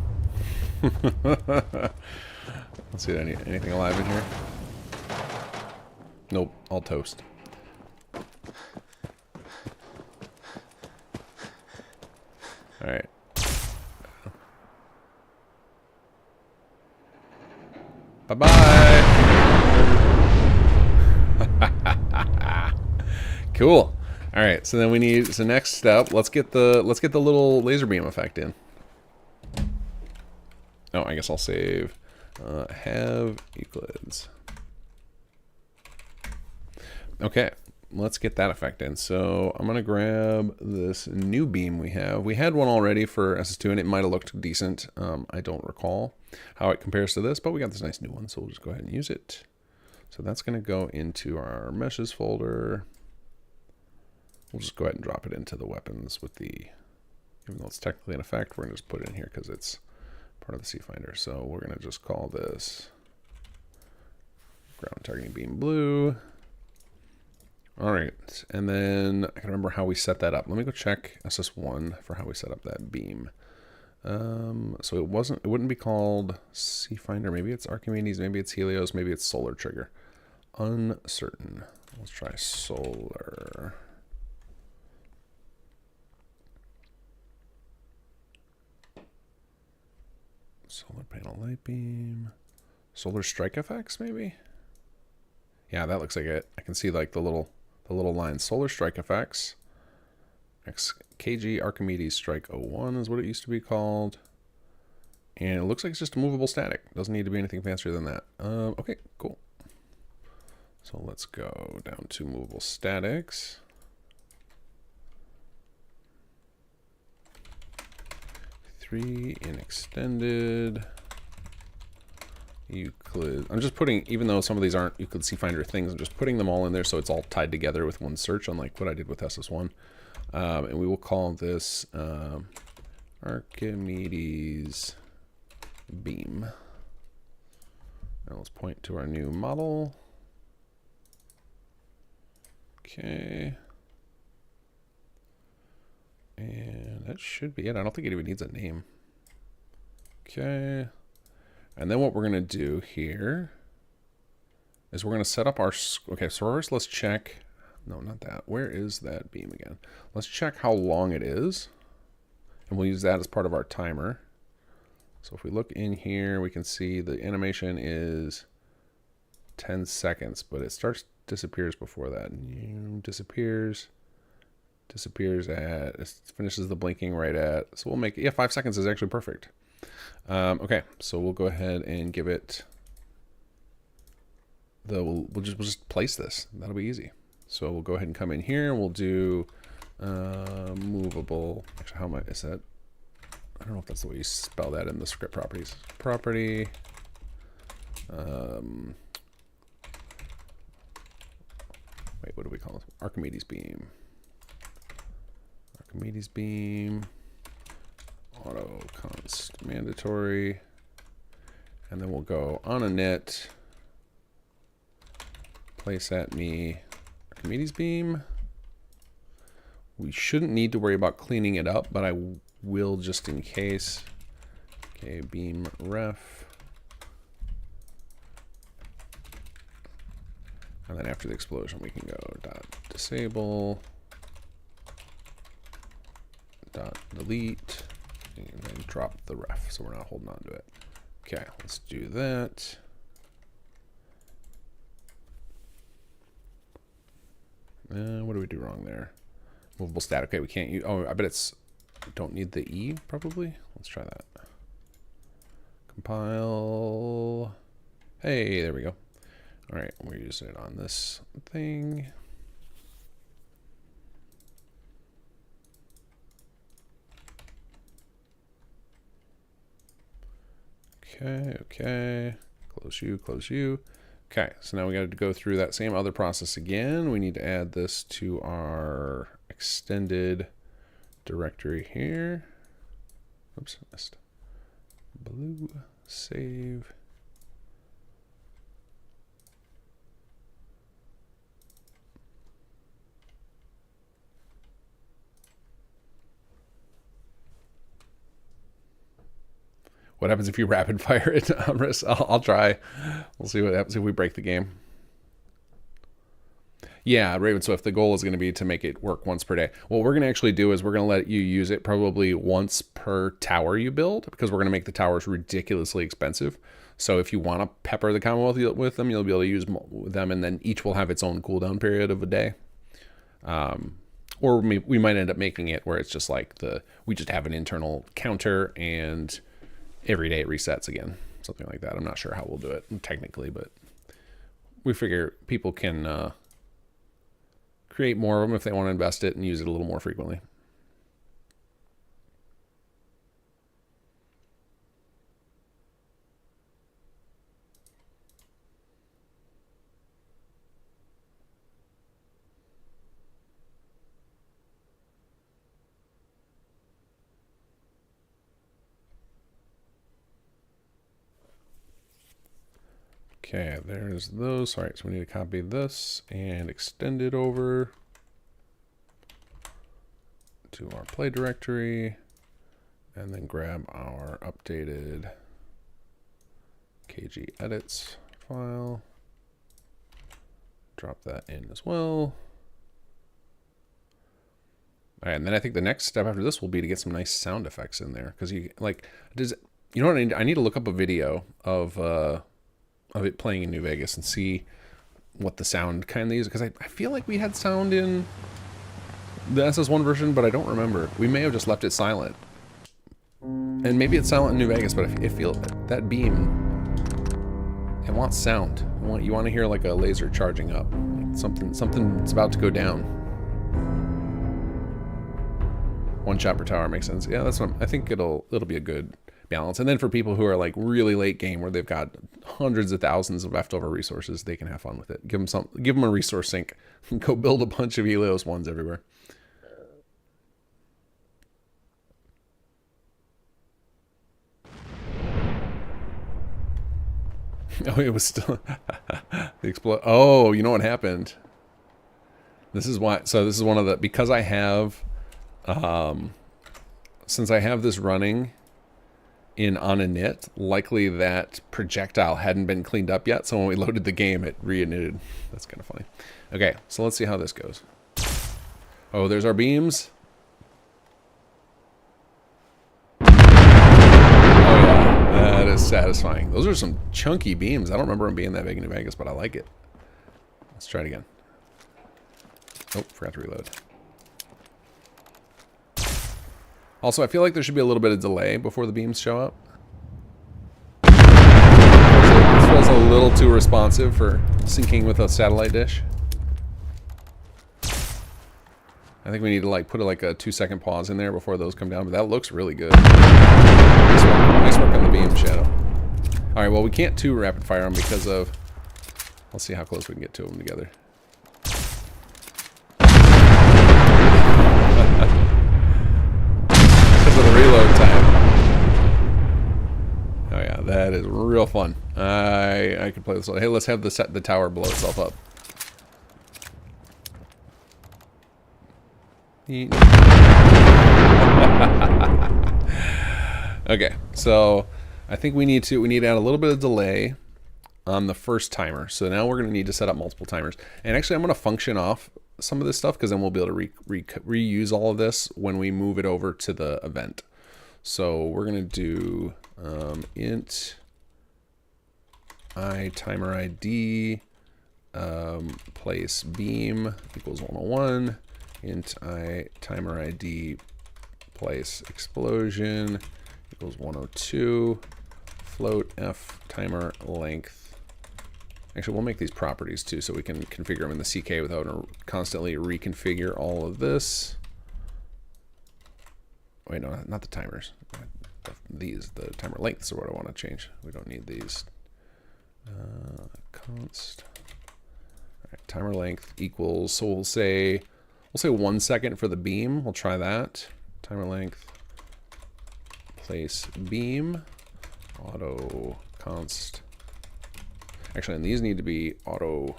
Let's see, anything alive in here? Nope, all toast. All right. Bye-bye. Cool. All right, so then we need, so next step, let's get the little laser beam effect in. Oh, I guess I'll save have Euclids. Okay, let's get that effect in. So I'm gonna grab this new beam we have. We had one already for SS2 and it might have looked decent. I don't recall how it compares to this, but we got this nice new one, so we'll just go ahead and use it. So that's gonna go into our meshes folder. We'll just go ahead and drop it into the weapons with the, even though it's technically an effect, we're gonna just put it in here because it's part of the C-Finder. So we're gonna just call this ground targeting beam blue. All right, and then I can remember how we set that up. Let me go check SS1 for how we set up that beam. So it wouldn't be called C-Finder. Maybe it's Archimedes, maybe it's Helios, maybe it's Solar Trigger. uncertain. Let's try solar. Solar panel light beam. Solar strike effects, maybe? Yeah, that looks like it. I can see like the little line. Solar strike effects. KG Archimedes Strike 01 is what it used to be called. And it looks like it's just a movable static. Doesn't need to be anything fancier than that. Okay, cool. So let's go down to movable statics. Three in extended. Euclid. I'm just putting, even though some of these aren't Euclid C-Finder things, I'm just putting them all in there so it's all tied together with one search, unlike what I did with SS1. And we will call this Archimedes beam. Now let's point to our new model. Okay. And that should be it. I don't think it even needs a name. Okay. And then what we're going to do here is we're going to set up our... Okay, so first let's check... No, not that. Where is that beam again? Let's check how long it is. And we'll use that as part of our timer. So if we look in here, we can see the animation is 10 seconds, but it disappears before that. Disappears at, it finishes the blinking right at, so we'll make, yeah, 5 seconds is actually perfect. Okay, so we'll go ahead and give it we'll just place this. That'll be easy. So we'll go ahead and come in here and we'll do movable. Actually, how much is that? I don't know if that's the way you spell that in the script properties. Property. Wait, what do we call it? Archimedes beam. Archimedes beam. Auto const mandatory. And then we'll go on a knit. Place at me Archimedes beam. We shouldn't need to worry about cleaning it up, but I will just in case. Okay, beam ref. And then after the explosion, we can go dot disable, dot delete, and then drop the ref, so we're not holding on to it. Okay, let's do that. What do we do wrong there? Movable static. Okay, we can't use. Oh, I bet it's. Don't need the E probably. Let's try that. Compile. Hey, there we go. All right, we're using it on this thing. Okay, okay. Close you, close you. Okay, so now we got to go through that same other process again. We need to add this to our extended directory here. Oops, missed. Blue, save. What happens if you rapid fire it, Amris? I'll try. We'll see what happens if we break the game. Yeah, Raven, so if the goal is going to be to make it work once per day, what we're going to actually do is we're going to let you use it probably once per tower you build, because we're going to make the towers ridiculously expensive. So if you want to pepper the Commonwealth with them, you'll be able to use them, and then each will have its own cooldown period of a day. Or we might end up making it where it's just like we just have an internal counter and every day it resets again, something like that. I'm not sure how we'll do it technically, but we figure people can create more of them if they want to invest it and use it a little more frequently. Okay, there's those. All right, so we need to copy this and extend it over to our play directory, and then grab our updated KG edits file. drop that in as well. All right, and then I think the next step after this will be to get some nice sound effects in there, because you like you know what I need to look up a video of it playing in New Vegas and see what the sound kind of is, because I feel like we had sound in the SS1 version, but I don't remember. We may have just left it silent, and maybe it's silent in New Vegas, but it feels that beam. It wants sound. You want to hear like a laser charging up, like something's about to go down. One shot per tower makes sense. Yeah, that's what I think. It'll be a good balance. And then for people who are like really late game, where they've got hundreds of thousands of leftover resources, they can have fun with it. Give them a resource sink, and go build a bunch of Helios Ones everywhere. Oh, it was still the explode. Oh, you know what happened? This is why. So this is one of the, because I have. Since I have this running on a init, likely that projectile hadn't been cleaned up yet, so when we loaded the game, it re-initted. That's kind of funny. Okay, so let's see how this goes. Oh, there's our beams. Oh yeah, that is satisfying. Those are some chunky beams. I don't remember them being that big in New Vegas, but I like it. Let's try it again. Oh, forgot to reload. Also, I feel like there should be a little bit of delay before the beams show up. This feels a little too responsive for syncing with a satellite dish. I think we need to like put like a 2-second pause in there before those come down, but that looks really good. Nice work on the beam, Shadow. All right, well, we can't too rapid fire them because of, let's see how close we can get to them together. Reload time. Oh yeah, that is real fun. I can play this one. Hey, let's have the tower blow itself up. Okay, so I think we need to add a little bit of delay on the first timer. So now we're going to need to set up multiple timers. And actually, I'm going to function off some of this stuff, because then we'll be able to reuse all of this when we move it over to the event. So we're going to do int I timer ID place beam equals 101, int I timer ID place explosion equals 102, float f timer length. Actually, we'll make these properties too, so we can configure them in the CK without constantly reconfigure all of this. Wait, no, not the timers. The timer lengths are what I want to change. We don't need these. Const. All right, timer length equals, so we'll say 1 second for the beam. We'll try that. Timer length place beam auto const. Actually, and these need to be auto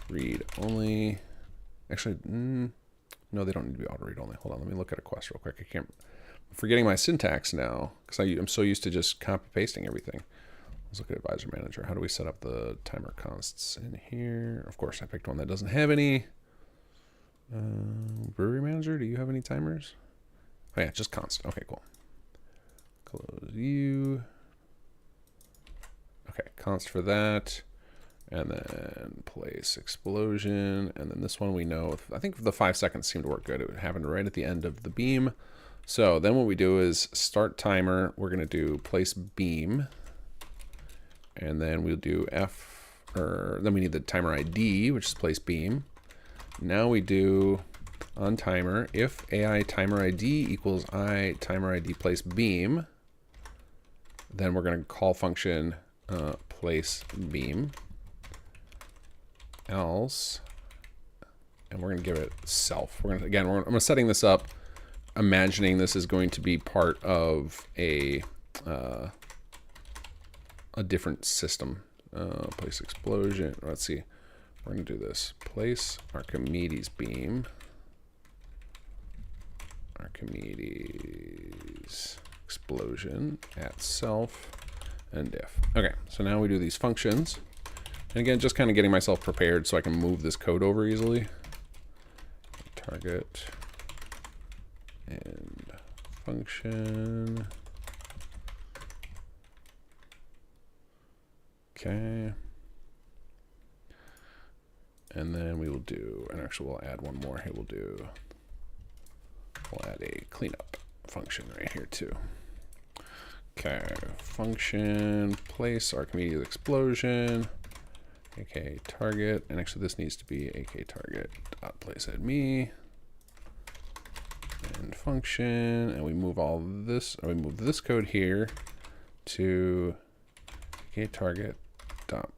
read only. Actually, no, they don't need to be auto read only. Hold on, let me look at a quest real quick. I'm forgetting my syntax now because I'm so used to just copy pasting everything. Let's look at advisor manager. How do we set up the timer consts in here? Of course, I picked one that doesn't have any. Brewery manager, do you have any timers? Oh yeah, just const. Okay, cool. Close you. Okay, const for that, and then place explosion, and then this one we know, I think the 5 seconds seemed to work good. It happened right at the end of the beam. So then what we do is start timer, we're gonna do place beam, and then we'll do then we need the timer ID, which is place beam. Now we do on timer, if AI timer ID equals I timer ID place beam, then we're gonna call function place beam else, and we're going to give it self. I'm setting this up imagining this is going to be part of a different system. Place explosion. Let's see. We're going to do this. Place Archimedes beam. Archimedes explosion at self and if. Okay, so now we do these functions. And again, just kind of getting myself prepared so I can move this code over easily. Target and function. Okay. And then we will do, and actually we'll add one more here. We'll add a cleanup function right here too. Okay, function place Archimedes explosion, aka target, and actually this needs to be aka target dot place at me, and function, and we move all this, or we move this code here to aka target dot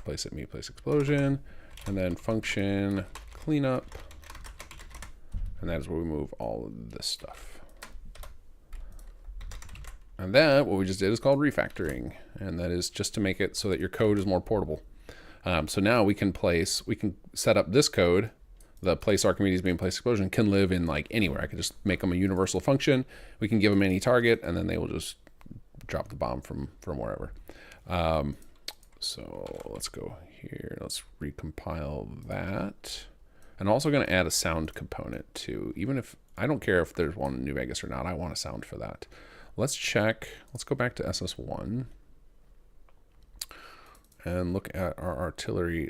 place at me place explosion, and then function cleanup, and that is where we move all of this stuff. And that, what we just did, is called refactoring, and that is just to make it so that your code is more portable. So now we can set up this code, the place Archimedes being place explosion, can live in like anywhere. I can just make them a universal function. We can give them any target, and then they will just drop the bomb from wherever. So let's go here. Let's recompile that. And I'm also going to add a sound component too. Even if I don't care if there's one in New Vegas or not, I want a sound for that. Let's check. Let's go back to SS1 and look at our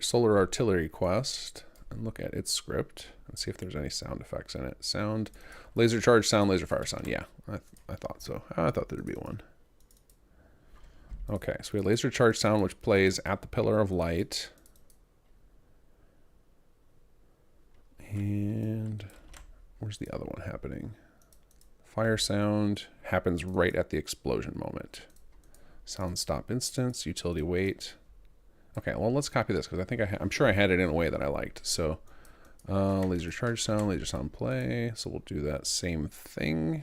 solar artillery quest and look at its script and see if there's any sound effects in it. Sound, laser charge sound, laser fire sound. Yeah, I thought so. I thought there'd be one. Okay, so we have laser charge sound, which plays at the pillar of light. And where's the other one happening? Fire sound happens right at the explosion moment. Sound stop instance, utility wait. Okay, well, let's copy this because I think I'm sure I had it in a way that I liked. So laser charge sound, laser sound play. So we'll do that same thing.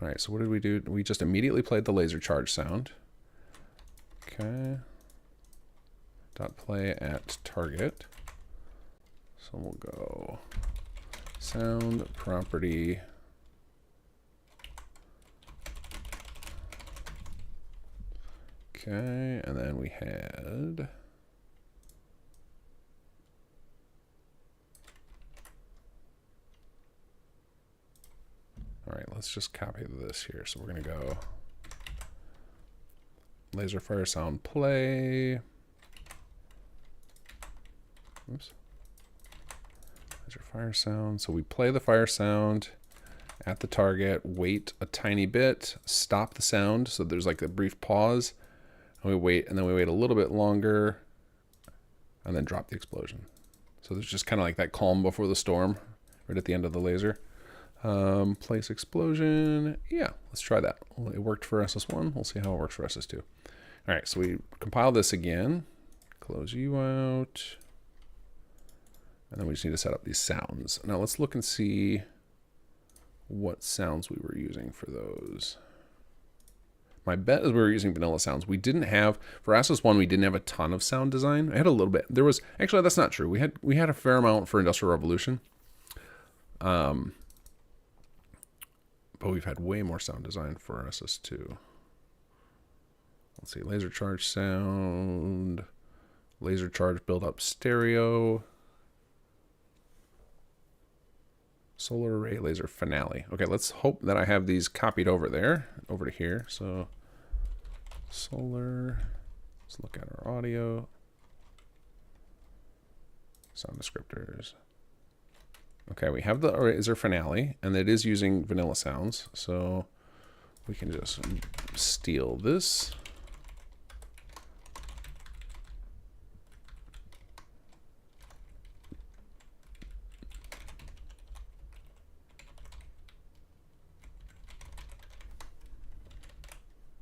All right, so what did we do? We just immediately played the laser charge sound. Okay. Dot play at target. So we'll go sound property okay, and then we had all right, let's just copy this here. So we're going to go laser fire sound play. Oops. Fire sound. So we play the fire sound at the target, wait a tiny bit, stop the sound. So there's like a brief pause, and we wait, and then we wait a little bit longer, and then drop the explosion. So there's just kind of like that calm before the storm right at the end of the laser. Place explosion. Yeah, let's try that. It worked for SS1. We'll see how it works for SS2. All right, so we compile this again, close you out. And then we just need to set up these sounds. Now let's look and see what sounds we were using for those. My bet is we were using vanilla sounds. We didn't have, for SS1, we didn't have a ton of sound design. I had a little bit. There was, actually that's not true. We had a fair amount for Industrial Revolution. But we've had way more sound design for SS2. Let's see, laser charge sound, laser charge build up stereo. Solar array laser finale. Okay, let's hope that I have these copied over there, over to here. So solar, let's look at our audio. Sound descriptors. Okay, we have the laser finale, and it is using vanilla sounds. So we can just steal this.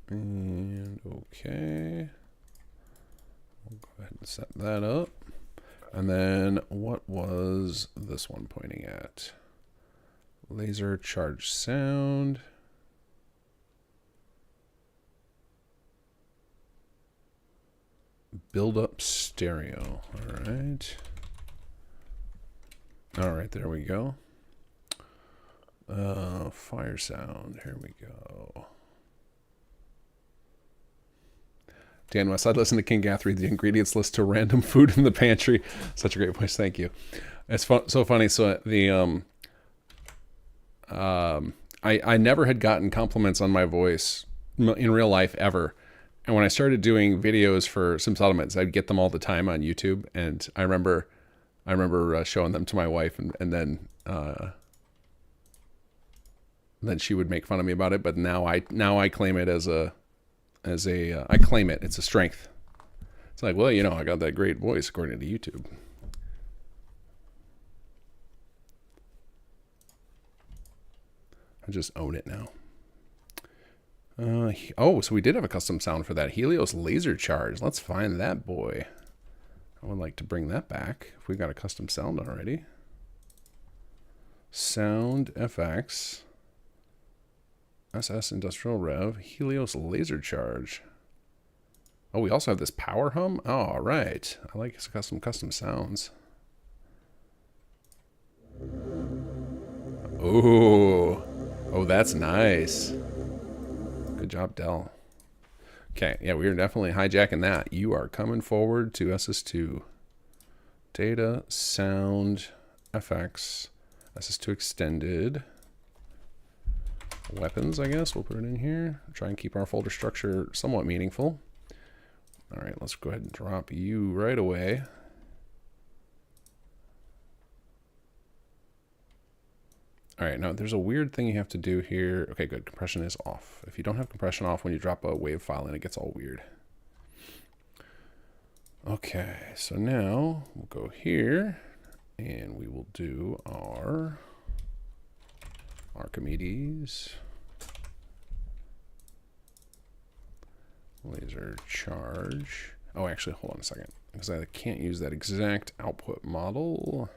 And okay, we'll go ahead and set that up. And then what was this one pointing at? Laser charge sound. Build up stereo. All right. All right, there we go. Fire sound. Here we go. Dan West, I'd listen to kinggath read the ingredients list to random food in the pantry. Such a great voice. Thank you. It's so funny. So the I never had gotten compliments on my voice in real life ever. And when I started doing videos for Sim Settlements, I'd get them all the time on YouTube. And I remember showing them to my wife, and then she would make fun of me about it. But now I claim it I claim it. It's a strength. It's like, well, you know, I got that great voice according to YouTube. I just own it now. Oh, so we did have a custom sound for that. Helios laser charge. Let's find that boy. I would like to bring that back if we got a custom sound already. Sound FX. SS Industrial Rev. Helios laser charge. Oh, we also have this power hum. Oh, all right. I like some custom sounds. Ooh. Oh, that's nice. Good job, Dell. Okay, yeah, we are definitely hijacking that. You are coming forward to SS2. Data, sound, FX, SS2 extended. Weapons, I guess. We'll put it in here. Try and keep our folder structure somewhat meaningful. All right, let's go ahead and drop you right away. All right, now there's a weird thing you have to do here. Okay, good. Compression is off. If you don't have compression off when you drop a WAV file in, it gets all weird. Okay, so now we'll go here and we will do our Archimedes laser charge. Oh, actually, hold on a second, because I can't use that exact output model.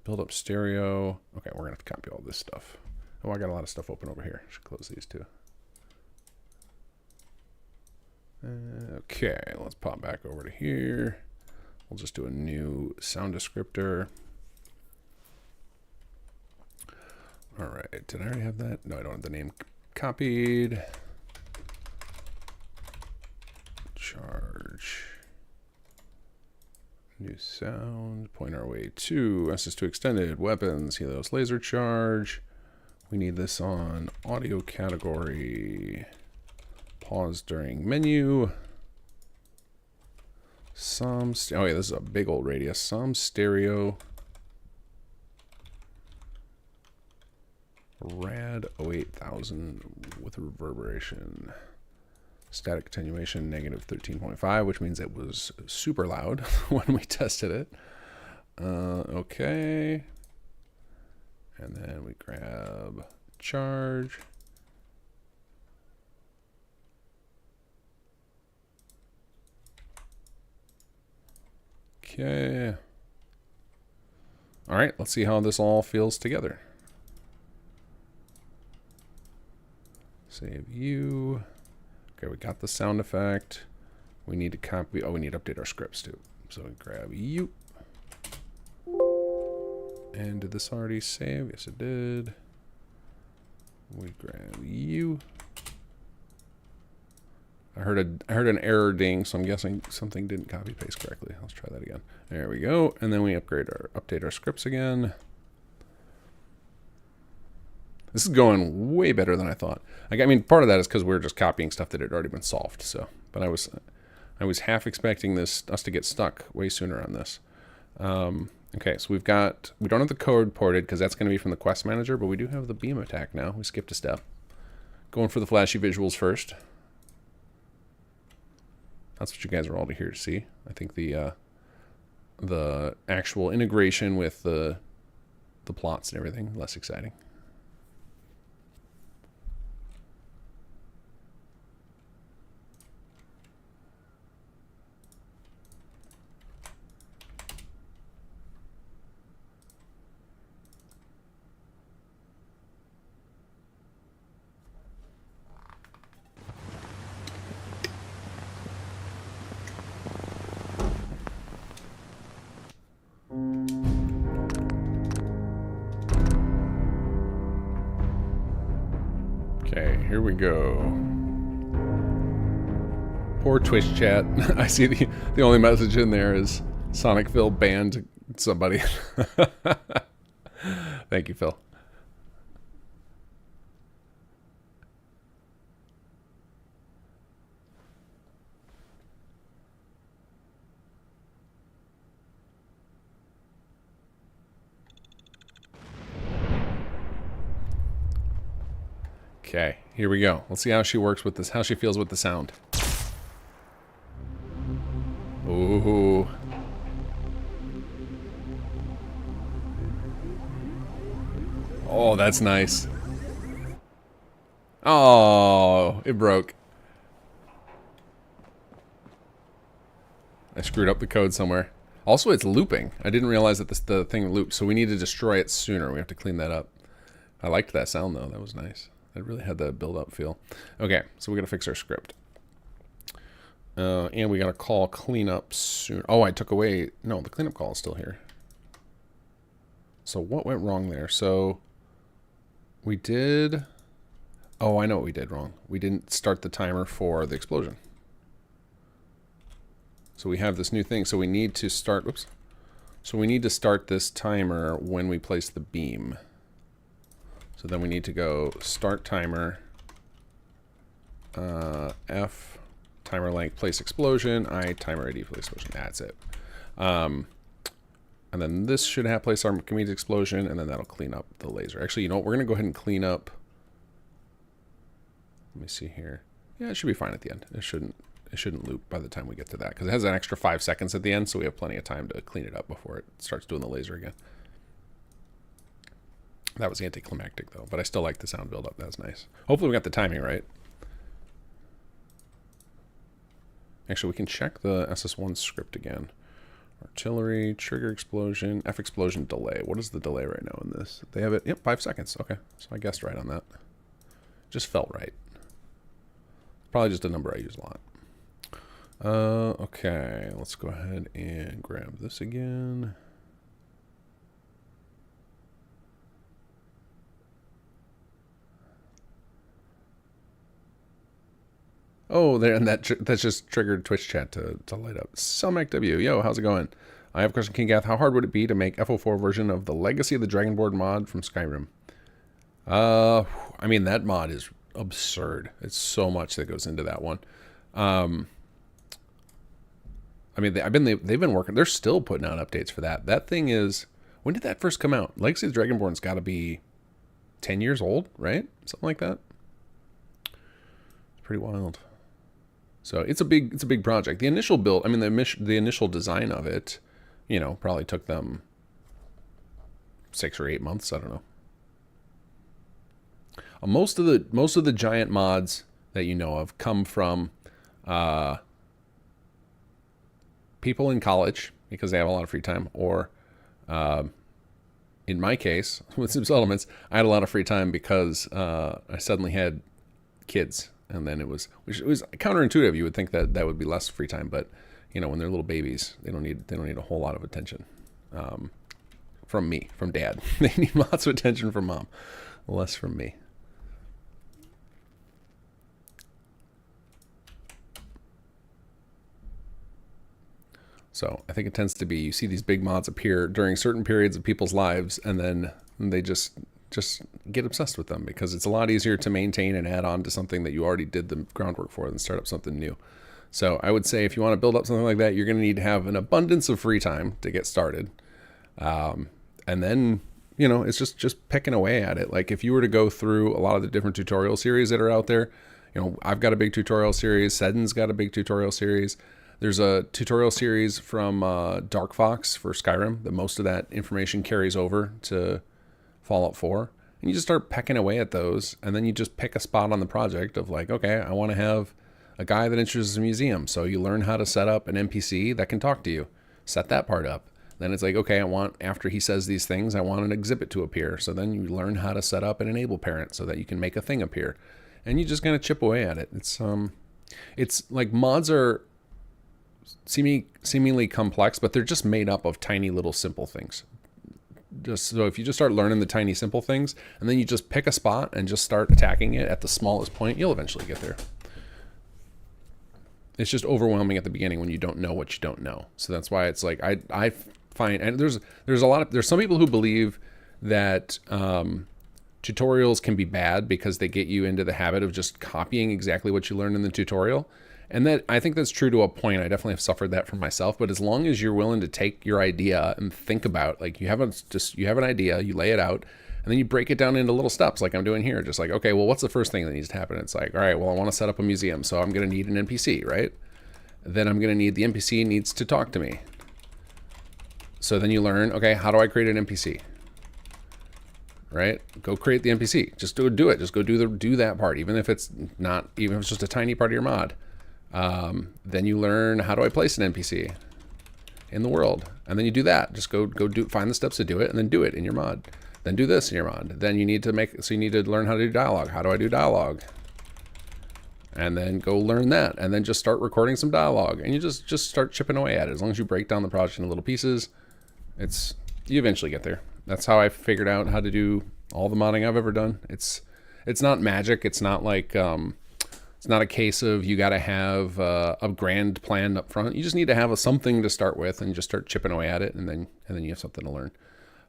Build up stereo. Okay, we're gonna have to copy all this stuff. Oh, I got a lot of stuff open over here. Should close these too. Okay, let's pop back over to here. We'll just do a new sound descriptor. All right, did I already have that? No, I don't have the name copied. Charge. New sound, point our way to SS2 extended, weapons, Helios laser charge. We need this on audio category. Pause during menu. Oh yeah, this is a big old radius. Some stereo. Rad 08000 with reverberation. Static attenuation negative 13.5, which means it was super loud when we tested it. Okay. And then we grab charge. Okay. All right, let's see how this all feels together. Save you. Okay, we got the sound effect. We need to copy. Oh, we need to update our scripts too. So we grab you. And did this already save? Yes, it did. We grab you. I heard an error ding, so I'm guessing something didn't copy paste correctly. Let's try that again. There we go. And then we update our scripts again. This is going way better than I thought. I mean, part of that is because we're just copying stuff that had already been solved. So, but I was half expecting us to get stuck way sooner on this. Okay, so we don't have the code ported because that's going to be from the quest manager, but we do have the beam attack now. We skipped a step. Going for the flashy visuals first. That's what you guys are all here to see. I think the actual integration with the plots and everything, less exciting. Okay, here we go. Poor Twitch chat. I see the only message in there is Sonic Phil banned somebody. Thank you, Phil. Okay, here we go. Let's see how she works with this, how she feels with the sound. Ooh. Oh, that's nice. Oh, it broke. I screwed up the code somewhere. Also, it's looping. I didn't realize that the thing looped, so we need to destroy it sooner. We have to clean that up. I liked that sound, though. That was nice. It really had that build-up feel. Okay, so we got to fix our script. And we got to call cleanup soon. Oh, I took away... No, the cleanup call is still here. So what went wrong there? So we did... Oh, I know what we did wrong. We didn't start the timer for the explosion. So we have this new thing. So we need to start... Whoops. So we need to start this timer when we place the beam. So then we need to go start timer, F, timer length, place explosion, I, timer ID, place explosion. That's it. And then this should have place our community explosion, and then that'll clean up the laser. Actually, you know what? We're going to go ahead and clean up. Let me see here. Yeah, it should be fine at the end. It shouldn't loop by the time we get to that, because it has an extra 5 seconds at the end, so we have plenty of time to clean it up before it starts doing the laser again. That was anticlimactic, though, but I still like the sound build-up. That's nice. Hopefully we got the timing right. Actually, we can check the SS1 script again. Artillery, trigger explosion, F explosion, delay. What is the delay right now in this? They have it, yep, 5 seconds. Okay, so I guessed right on that. Just felt right. Probably just a number I use a lot. Okay, let's go ahead and grab this again. Oh, there, and that's just triggered Twitch chat to light up. SelmacW, yo, how's it going? I have a question, kinggath. How hard would it be to make FO4 version of the Legacy of the Dragonboard mod from Skyrim? I mean, that mod is absurd. It's so much that goes into that one. I mean, they've been working. They're still putting out updates for that. That thing is, when did that first come out? Legacy of the Dragonborn's got to be 10 years old, right? Something like that. It's pretty wild. So it's a big project. The initial build, I mean, the initial design of it, you know, probably took them 6 or 8 months. I don't know. Most of the giant mods that you know of come from people in college because they have a lot of free time, or in my case with Sim Settlements, I had a lot of free time because I suddenly had kids. And then it was counterintuitive. You would think that that would be less free time, but you know, when they're little babies, they don't need a whole lot of attention from me, from Dad. They need lots of attention from Mom, less from me. So I think it tends to be, you see these big mods appear during certain periods of people's lives, and then they just get obsessed with them because it's a lot easier to maintain and add on to something that you already did the groundwork for than start up something new. So I would say if you want to build up something like that, you're going to need to have an abundance of free time to get started. And then, you know, it's just picking away at it. Like if you were to go through a lot of the different tutorial series that are out there, you know, I've got a big tutorial series. Seddon's got a big tutorial series. There's a tutorial series from Dark Fox for Skyrim that most of that information carries over to Fallout 4, and you just start pecking away at those, and then you just pick a spot on the project of like, okay, I want to have a guy that introduces a museum, so you learn how to set up an NPC that can talk to you. Set that part up. Then it's like, okay, after he says these things, I want an exhibit to appear. So then you learn how to set up an enable parent so that you can make a thing appear, and you just kind of chip away at it. It's like mods are seemingly complex, but they're just made up of tiny little simple things. So if you just start learning the tiny simple things, and then you just pick a spot and just start attacking it at the smallest point, you'll eventually get there. it's just overwhelming at the beginning when you don't know what you don't know. So that's why it's like I find, and there's some people who believe that tutorials can be bad because they get you into the habit of just copying exactly what you learned in the tutorial. And that, I think that's true to a point. I definitely have suffered that for myself. But as long as you're willing to take your idea and think about, like, you have an idea, you lay it out, and then you break it down into little steps, like I'm doing here. Just like, okay, well, what's the first thing that needs to happen? It's like, all right, well, I want to set up a museum, so I'm going to need an NPC, right? Then I'm going to need, the NPC needs to talk to me. So then you learn, okay, how do I create an NPC? Right? Go create the NPC. Just do it. Just go do that part, even if it's just a tiny part of your mod. Then you learn, how do I place an NPC in the world? And then you do that. Just find the steps to do it, and then do it in your mod. Then do this in your mod. Then you need to learn how to do dialogue. How do I do dialogue? And then go learn that, and then just start recording some dialogue, and you just start chipping away at it. As long as you break down the project into little pieces, you eventually get there. That's how I figured out how to do all the modding I've ever done. It's not magic. It's not like it's not a case of you got to have a grand plan up front. You just need to have something to start with, and just start chipping away at it, and then you have something to learn.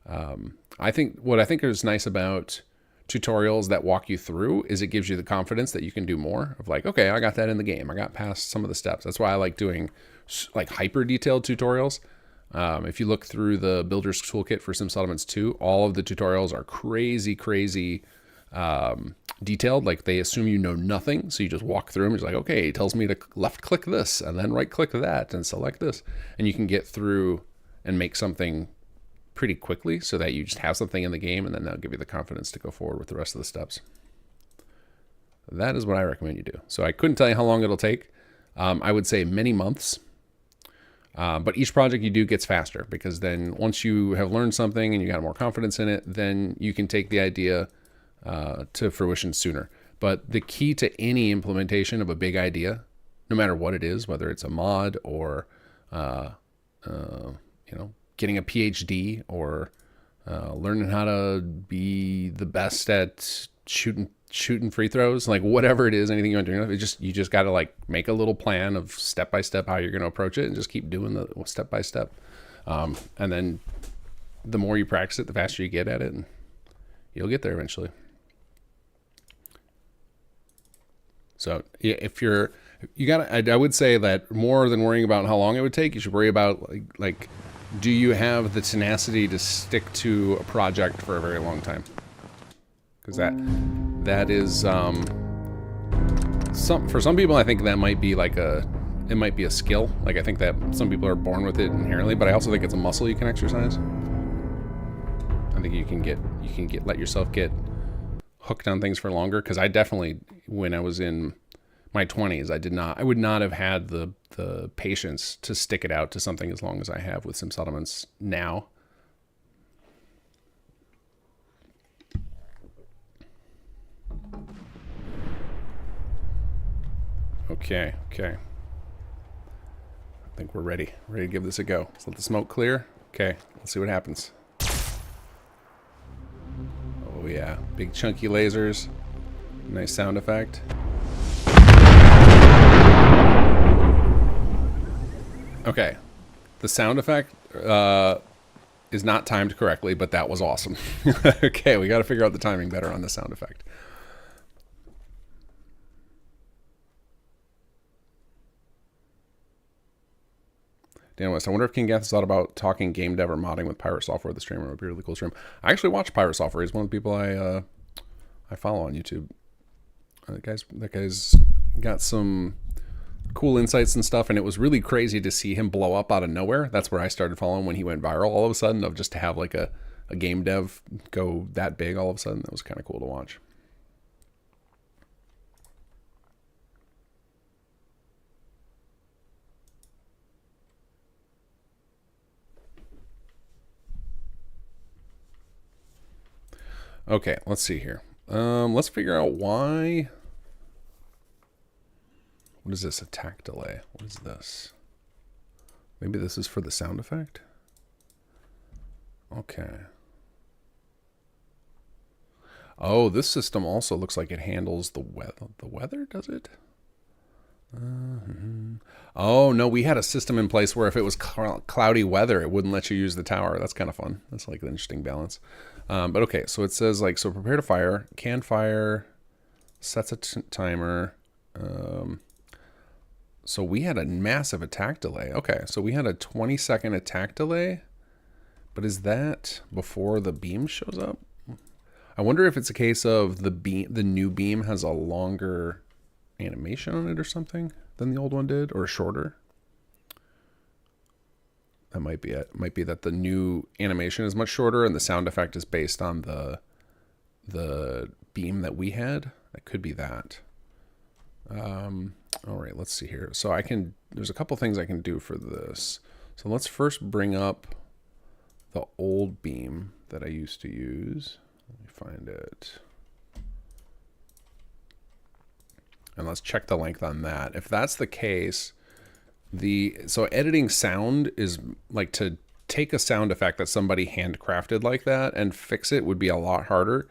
What I think is nice about tutorials that walk you through is it gives you the confidence that you can do more, of like, okay, I got that in the game. I got past some of the steps. That's why I like doing like hyper detailed tutorials. If you look through the Builder's Toolkit for Sim Settlements 2, all of the tutorials are crazy detailed. Like, they assume you know nothing, so you just walk through them. It's like, okay, it tells me to left click this and then right click that and select this, and you can get through and make something pretty quickly, so that you just have something in the game, and then that'll give you the confidence to go forward with the rest of the steps. That is what I recommend you do. So I couldn't tell you how long it'll take. I would say many months. But each project you do gets faster, because then once you have learned something and you got more confidence in it, then you can take the idea to fruition sooner. But the key to any implementation of a big idea, no matter what it is, whether it's a mod or getting a PhD, or learning how to be the best at shooting free throws, like whatever it is, anything you want to do, you just got to like make a little plan of step by step how you're going to approach it, and just keep doing the step by step. And then the more you practice it, the faster you get at it, and you'll get there eventually. So I would say that more than worrying about how long it would take, you should worry about like do you have the tenacity to stick to a project for a very long time? Because that is for some people, I think that might be it might be a skill. Like, I think that some people are born with it inherently, but I also think it's a muscle you can exercise. I think you can let yourself get hooked on things for longer. Because I definitely, when I was in my 20s, I would not have had the patience to stick it out to something as long as I have with Sim Settlements now. Okay. I think we're ready to give this a go. Let's let the smoke clear. Okay, let's see what happens. Oh yeah, big chunky lasers. Nice sound effect. Okay, the sound effect is not timed correctly, but that was awesome. Okay, we got to figure out the timing better on the sound effect. Dan West, I wonder if kinggath has thought about talking game dev or modding with Pirate Software, the streamer. It would be a really cool stream. I actually watch Pirate Software. He's one of the people I follow on YouTube. That guy's got some cool insights and stuff, and it was really crazy to see him blow up out of nowhere. That's where I started following when he went viral all of a sudden, of just to have like a game dev go that big all of a sudden. That was kind of cool to watch. Okay, let's see here. Let's figure out why. What is this? Attack delay. What is this? Maybe this is for the sound effect? Okay. Oh, this system also looks like it handles the weather. The weather, does it? Oh, no, we had a system in place where if it was cloudy weather, it wouldn't let you use the tower. That's kind of fun. That's like an interesting balance. But okay, so it says like, so prepare to fire, can fire, sets a timer. So we had a massive attack delay. Okay, so we had a 20-second attack delay, but is that before the beam shows up? I wonder if it's a case of the new beam has a longer animation on it or something than the old one did, or shorter. That might be it. It might be that the new animation is much shorter and the sound effect is based on the beam that we had. That could be that. All right, let's see here. So there's a couple things I can do for this. So let's first bring up the old beam that I used to use. Let me find it. And let's check the length on that. If that's the case, so editing sound is like, to take a sound effect that somebody handcrafted like that and fix it would be a lot harder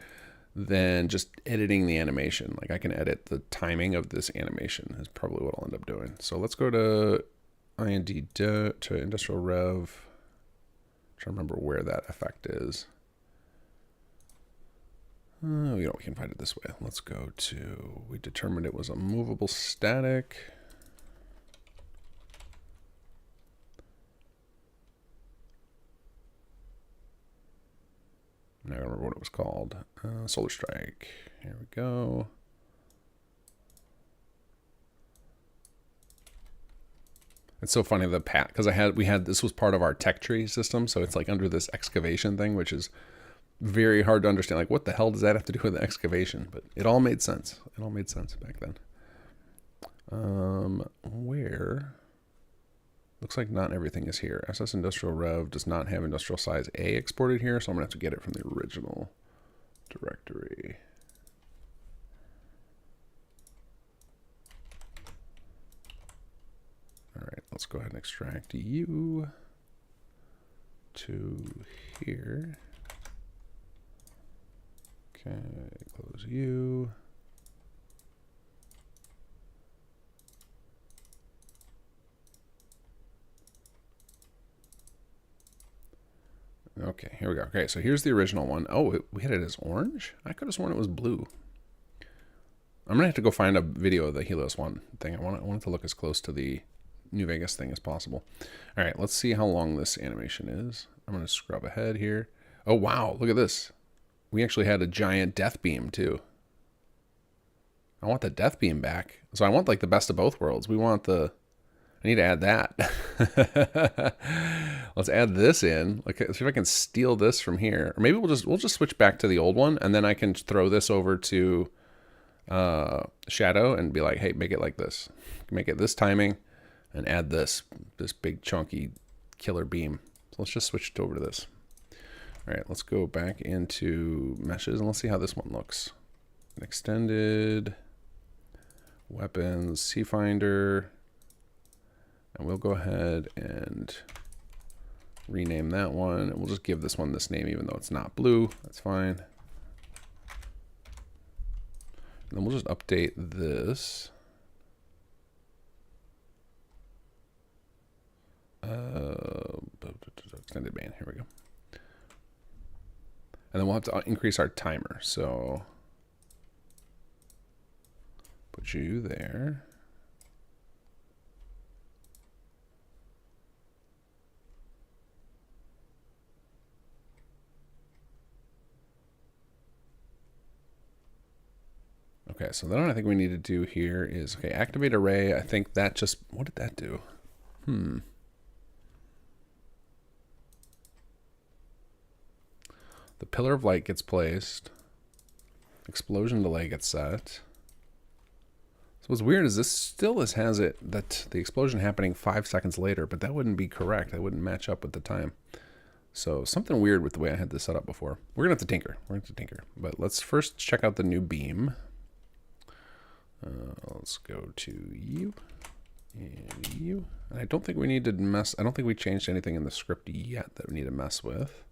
than just editing the animation. Like, I can edit the timing of this animation is probably what I'll end up doing. So let's go to IND to Industrial Rev. I'm trying to remember where that effect is. We can find it this way. Let's go to, we determined it was a movable static. I don't remember what it was called. Solar Strike. Here we go. It's so funny, the path, because this was part of our tech tree system, so it's like under this excavation thing, which is very hard to understand. Like, what the hell does that have to do with the excavation? But it all made sense. It all made sense back then. Where? Looks like not everything is here. SS Industrial Rev does not have industrial size A exported here, so I'm going to have to get it from the original directory. All right, let's go ahead and extract you to here. Okay, close you. Okay, here we go. Okay, so here's the original one. Oh, we had it as orange? I could have sworn it was blue. I'm gonna have to go find a video of the Helios One thing. I want it to look as close to the New Vegas thing as possible. All right, let's see how long this animation is. I'm gonna scrub ahead here. Oh wow, look at this. We actually had a giant death beam too. I want the death beam back. So I want like the best of both worlds. We want I need to add that. Let's add this in. Like, see if I can steal this from here. Or maybe we'll just switch back to the old one, and then I can throw this over to Shadow and be like, hey, make it like this. Make it this timing and add this big chunky killer beam. So let's just switch it over to this. All right, let's go back into meshes and let's see how this one looks. Extended, weapons, C-Finder, and we'll go ahead and rename that one. And we'll just give this one this name even though it's not blue. That's fine. And then we'll just update this. Extended band, here we go. And then we'll have to increase our timer. So put you there. Okay, so then what I think we need to do here is, okay, activate array. I think that just, what did that do? The pillar of light gets placed. Explosion delay gets set. So what's weird is this still has it that the explosion happening 5 seconds later, but that wouldn't be correct. That wouldn't match up with the time. So something weird with the way I had this set up before. We're gonna have to tinker. But let's first check out the new beam. Let's go to you and you. And I don't think we need to I don't think we changed anything in the script yet that we need to mess with.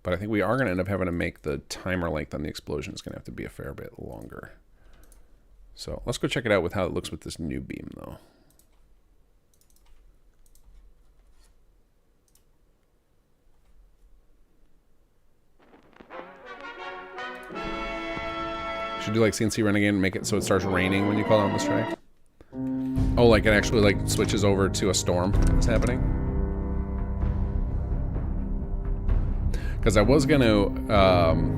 But I think we are going to end up having to make the timer length on the explosion is going to have to be a fair bit longer. So let's go check it out with how it looks with this new beam though. Should do like CNC Renegade and make it so it starts raining when you call on the strike. Oh, like it actually like switches over to a storm that's happening. Because I was gonna,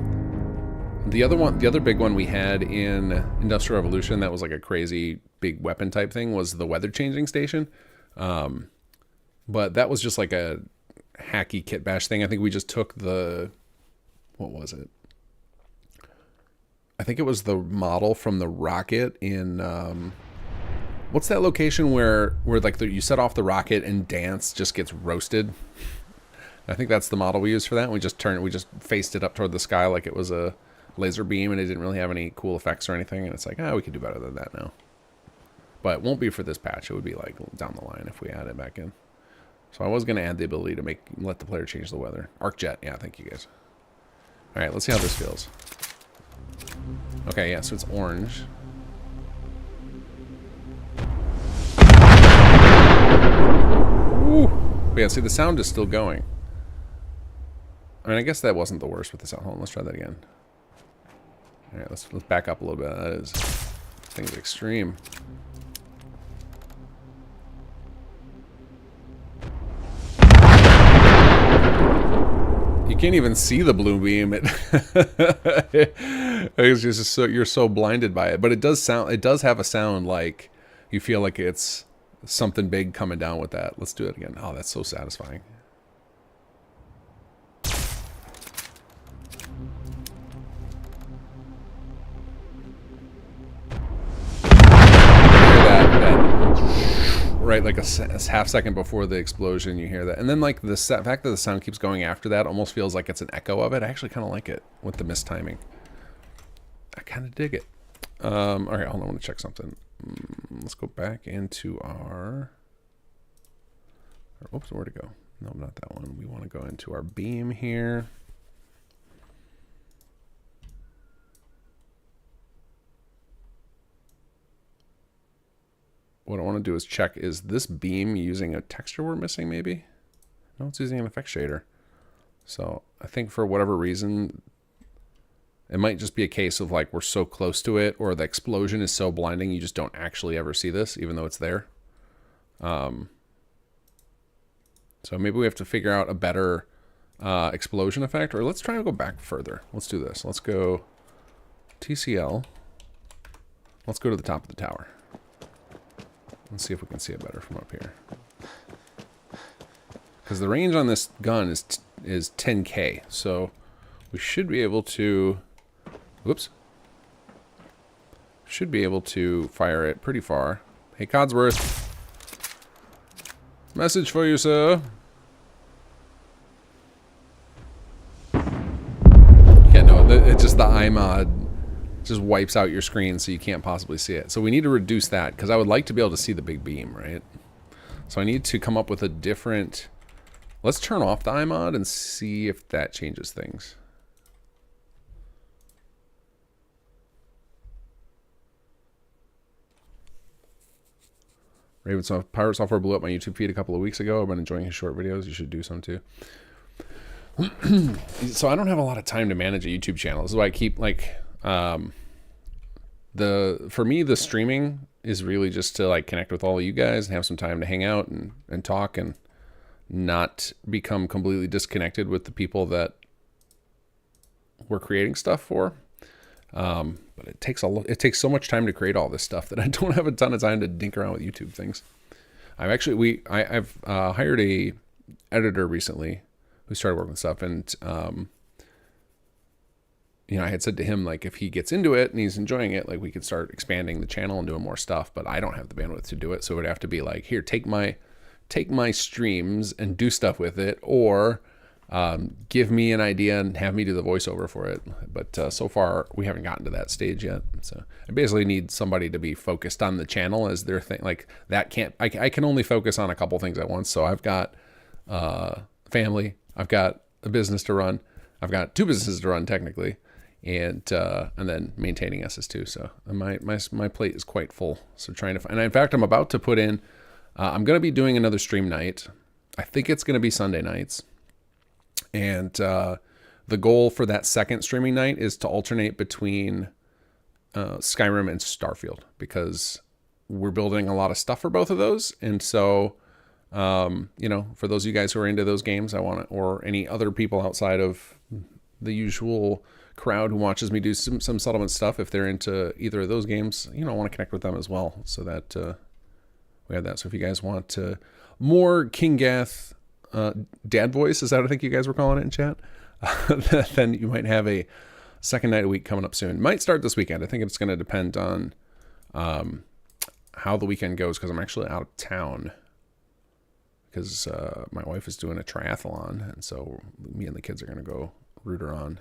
the other big one we had in Industrial Revolution that was like a crazy big weapon type thing was the weather changing station. But that was just like a hacky kit bash thing. I think we just took the, what was it? I think it was the model from the rocket in, what's that location where like you set off the rocket and Dance just gets roasted? I think that's the model we used for that. We just faced it up toward the sky like it was a laser beam, and it didn't really have any cool effects or anything. And it's like, oh, we could do better than that now. But it won't be for this patch. It would be like down the line if we add it back in. So I was going to add the ability to let the player change the weather. ArcJet, yeah, thank you guys. All right, let's see how this feels. Okay, yeah, so it's orange. Ooh. But yeah, see, the sound is still going. I mean, I guess that wasn't the worst with the sound. Hold on, let's try that again. All right, let's back up a little bit. This thing's extreme. You can't even see the blue beam. It's just so you're so blinded by it. But it does sound. It does have a sound like you feel like it's something big coming down with that. Let's do it again. Oh, that's so satisfying. Right, like a half second before the explosion, you hear that. And then like the fact that the sound keeps going after that almost feels like it's an echo of it. I actually kind of like it with the mistiming. I kind of dig it. All right, hold on, I want to check something. Let's go back into our... Oops, where'd it go? No, not that one. We want to go into our beam here. What I want to do is check, is this beam using a texture we're missing maybe? No, it's using an effect shader. So I think for whatever reason, it might just be a case of like we're so close to it, or the explosion is so blinding you just don't actually ever see this, even though it's there. So maybe we have to figure out a better explosion effect, or let's try to go back further. Let's do this. Let's go TCL. Let's go to the top of the tower. Let's see if we can see it better from up here. Because the range on this gun is 10K, so we should be able to... Whoops. Should be able to fire it pretty far. Hey, Codsworth. Message for you, sir. Yeah, no, it's just the iMod just wipes out your screen so you can't possibly see it. So we need to reduce that, because I would like to be able to see the big beam, right? So I need to come up with a different... Let's turn off the iMod and see if that changes things. Ravensoft Pirate Software blew up my YouTube feed a couple of weeks ago. I've been enjoying his short videos. You should do some too. So I don't have a lot of time to manage a YouTube channel. This is why I keep like... for me, the streaming is really just to like connect with all of you guys and have some time to hang out and talk and not become completely disconnected with the people that we're creating stuff for. But it takes so much time to create all this stuff that I don't have a ton of time to dink around with YouTube things. I've hired a editor recently who started working with stuff, and you know, I had said to him, like, if he gets into it and he's enjoying it, like, we could start expanding the channel and doing more stuff, but I don't have the bandwidth to do it. So it would have to be like, here, take my streams and do stuff with it, or give me an idea and have me do the voiceover for it. But so far, we haven't gotten to that stage yet. So I basically need somebody to be focused on the channel as their thing. Like, that can't, I can only focus on a couple things at once. So I've got family, I've got a business to run, I've got 2 businesses to run technically. and then maintaining SS2. So my plate is quite full. So trying to find, and in fact, I'm about to put in. I'm going to be doing another stream night. I think it's going to be Sunday nights, and the goal for that second streaming night is to alternate between Skyrim and Starfield, because we're building a lot of stuff for both of those. And so, you know, for those of you guys who are into those games, I want to, or any other people outside of the usual crowd who watches me do some settlement stuff, if they're into either of those games, you know, I want to connect with them as well, so that we have that. So if you guys want more kinggath dad voice, is that what I think you guys were calling it in chat? Then you might have a second night a week coming up soon. Might start this weekend. I think it's going to depend on how the weekend goes, because I'm actually out of town, because my wife is doing a triathlon, and so me and the kids are going to go root her on.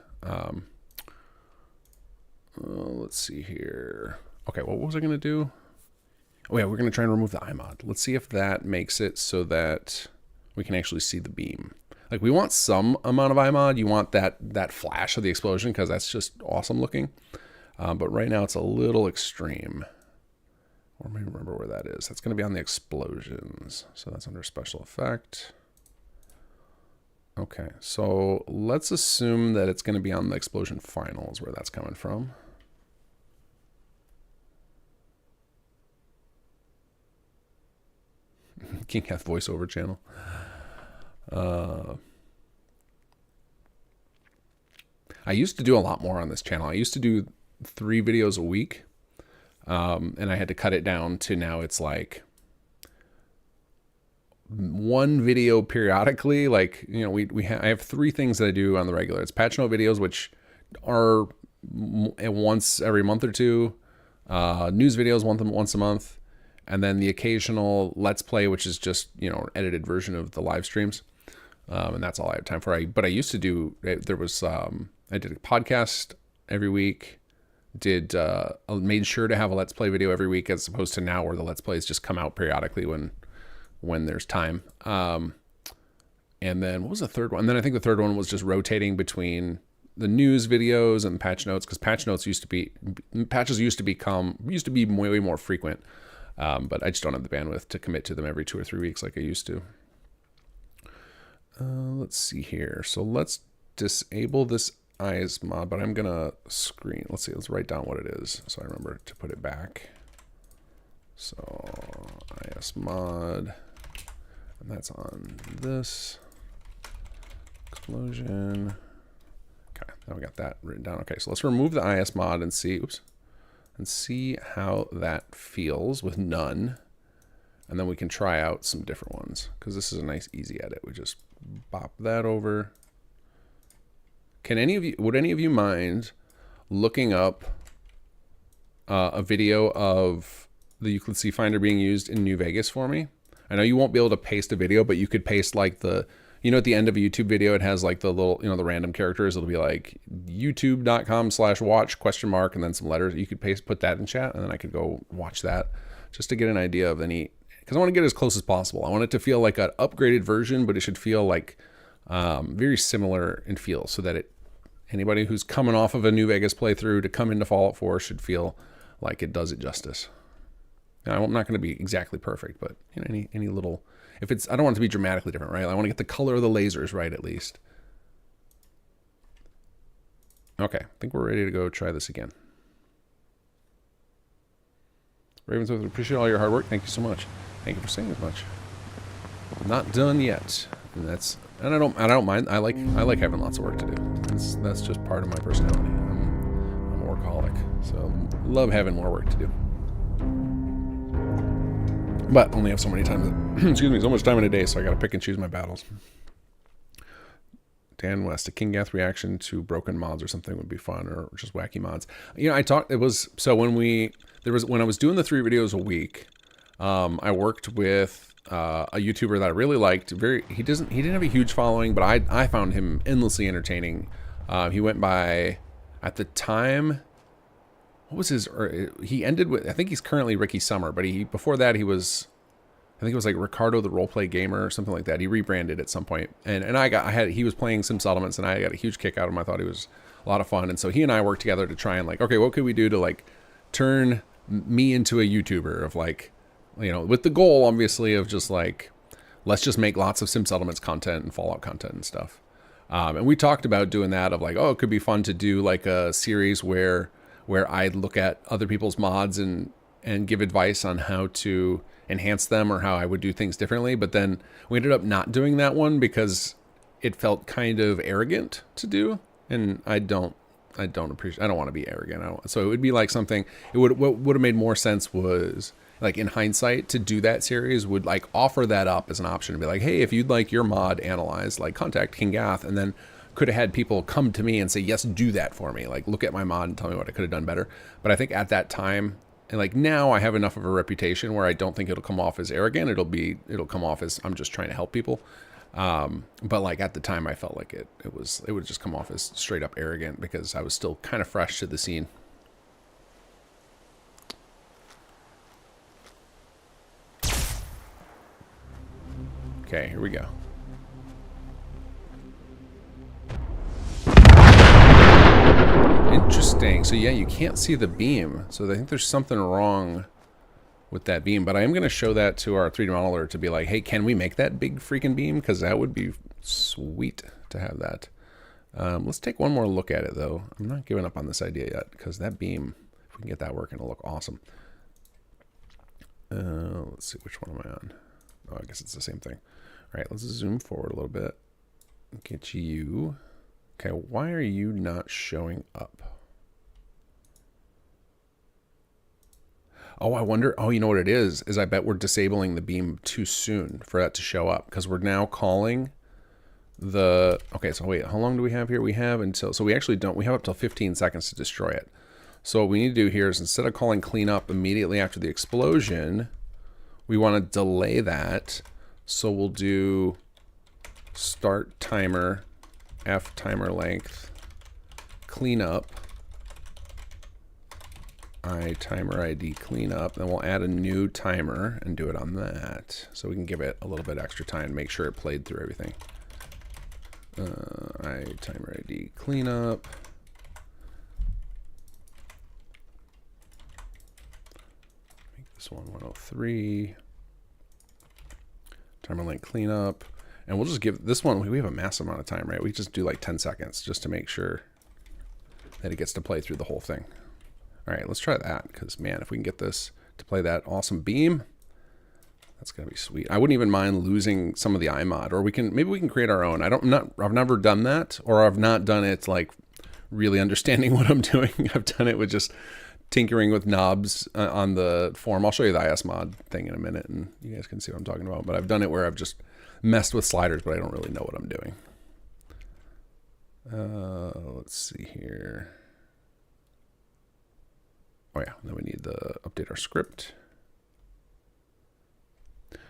Let's see here. Okay, what was I going to do? Oh yeah, we're going to try and remove the iMod. Let's see if that makes it so that we can actually see the beam. Like, we want some amount of iMod. You want that flash of the explosion, because that's just awesome looking. But right now it's a little extreme. Or maybe remember where that is. That's going to be on the explosions. So that's under special effect. Okay, so let's assume that it's going to be on the explosion finals, where that's coming from. kinggath voiceover channel. I used to do a lot more on this channel. I used to do 3 videos a week, and I had to cut it down to now it's like 1 video periodically. Like, you know, I have 3 things that I do on the regular. It's patch note videos, which are once every month or two, news videos once a month, and then the occasional Let's Play, which is just, you know, an edited version of the live streams. And that's all I have time for. But I used to do, there was, I did a podcast every week, made sure to have a Let's Play video every week, as opposed to now where the Let's Plays just come out periodically when there's time. And then what was the third one? And then I think the third one was just rotating between the news videos and patch notes, because patches used to be way more frequent. But I just don't have the bandwidth to commit to them every 2 or 3 weeks like I used to. Let's see here. So let's disable this IS mod, but I'm gonna screen. Let's see. Let's write down what it is, so I remember to put it back. So IS mod, and that's on this explosion. Okay, now we got that written down. Okay, so let's remove the IS mod and see. Oops. And see how that feels with none. And then we can try out some different ones, because this is a nice easy edit. We just bop that over. Would any of you mind looking up a video of the Euclid C Finder being used in New Vegas for me? I know you won't be able to paste a video, but you could paste like you know, at the end of a YouTube video, it has like the little, you know, the random characters. It'll be like youtube.com/watch ? And then some letters. You could put that in chat, and then I could go watch that just to get an idea of because I want to get as close as possible. I want it to feel like an upgraded version, but it should feel like very similar in feel, so that anybody who's coming off of a New Vegas playthrough to come into Fallout 4 should feel like it does it justice. Now, I'm not going to be exactly perfect, but you know, any little. I don't want it to be dramatically different, right? I want to get the color of the lasers right, at least. Okay, I think we're ready to go try this again. Ravensworth, appreciate all your hard work. Thank you so much. Thank you for saying as much. Not done yet. And I don't mind. I like having lots of work to do. That's just part of my personality. I'm a workaholic, so love having more work to do. But only have so many times, so much time in a day, so I got to pick and choose my battles. Dan West, a kinggath reaction to broken mods or something would be fun, or just wacky mods. You know, when I was doing the 3 videos a week, I worked with a YouTuber that I really liked. He didn't have a huge following, but I found him endlessly entertaining. He went by, at the time, what was he ended with, I think he's currently Ricky Summer, but before that he was, I think it was like Ricardo the Roleplay Gamer or something like that. He rebranded at some point, and he was playing Sim Settlements, and I got a huge kick out of him. I thought he was a lot of fun, and so he and I worked together to try and like, okay, what could we do to like turn me into a YouTuber of like, you know, with the goal obviously of just like, let's just make lots of Sim Settlements content and Fallout content and stuff. And we talked about doing that of like, oh, it could be fun to do like a series where I'd look at other people's mods and give advice on how to enhance them or how I would do things differently. But then we ended up not doing that one because it felt kind of arrogant to do. And I don't want to be arrogant. So it would be like something, what would have made more sense was like in hindsight to do that series would like offer that up as an option to be like, hey, if you'd like your mod analyzed, like contact kinggath, and then could have had people come to me and say, yes, do that for me. Like look at my mod and tell me what I could have done better. But I think at that time, and like now I have enough of a reputation where I don't think it'll come off as arrogant. It'll come off as I'm just trying to help people. But like at the time I felt like it would just come off as straight up arrogant because I was still kind of fresh to the scene. Okay, here we go. Interesting. So yeah, you can't see the beam. So I think there's something wrong with that beam, but I am going to show that to our 3D modeler to be like, hey, can we make that big freaking beam? Because that would be sweet to have that. Let's take one more look at it though. I'm not giving up on this idea yet because that beam, if we can get that working, it'll look awesome. Let's see, which one am I on? Oh, I guess it's the same thing. All right, let's zoom forward a little bit. Get you. Okay, why are you not showing up? Oh, I wonder. Oh, you know what it is I bet we're disabling the beam too soon for that to show up because we're now calling the. Okay, so wait, how long do we have here? We have until. So we actually don't. We have up till 15 seconds to destroy it. So what we need to do here is instead of calling cleanup immediately after the explosion, we want to delay that. So we'll do start timer, F timer length, cleanup. I timer ID cleanup, then we'll add a new timer and do it on that. So we can give it a little bit extra time, make sure it played through everything. I timer ID cleanup. Make this one 103. Timer length cleanup. And we'll just give this one, we have a massive amount of time, right? We just do like 10 seconds just to make sure that it gets to play through the whole thing. All right, let's try that because, man, if we can get this to play that awesome beam, that's going to be sweet. I wouldn't even mind losing some of the iMod, or maybe we can create our own. I've never done that, or I've not done it like really understanding what I'm doing. I've done it with just tinkering with knobs on the form. I'll show you the ISMod thing in a minute and you guys can see what I'm talking about. But I've done it where I've just messed with sliders, but I don't really know what I'm doing. Let's see here. Oh yeah, then we need to update our script.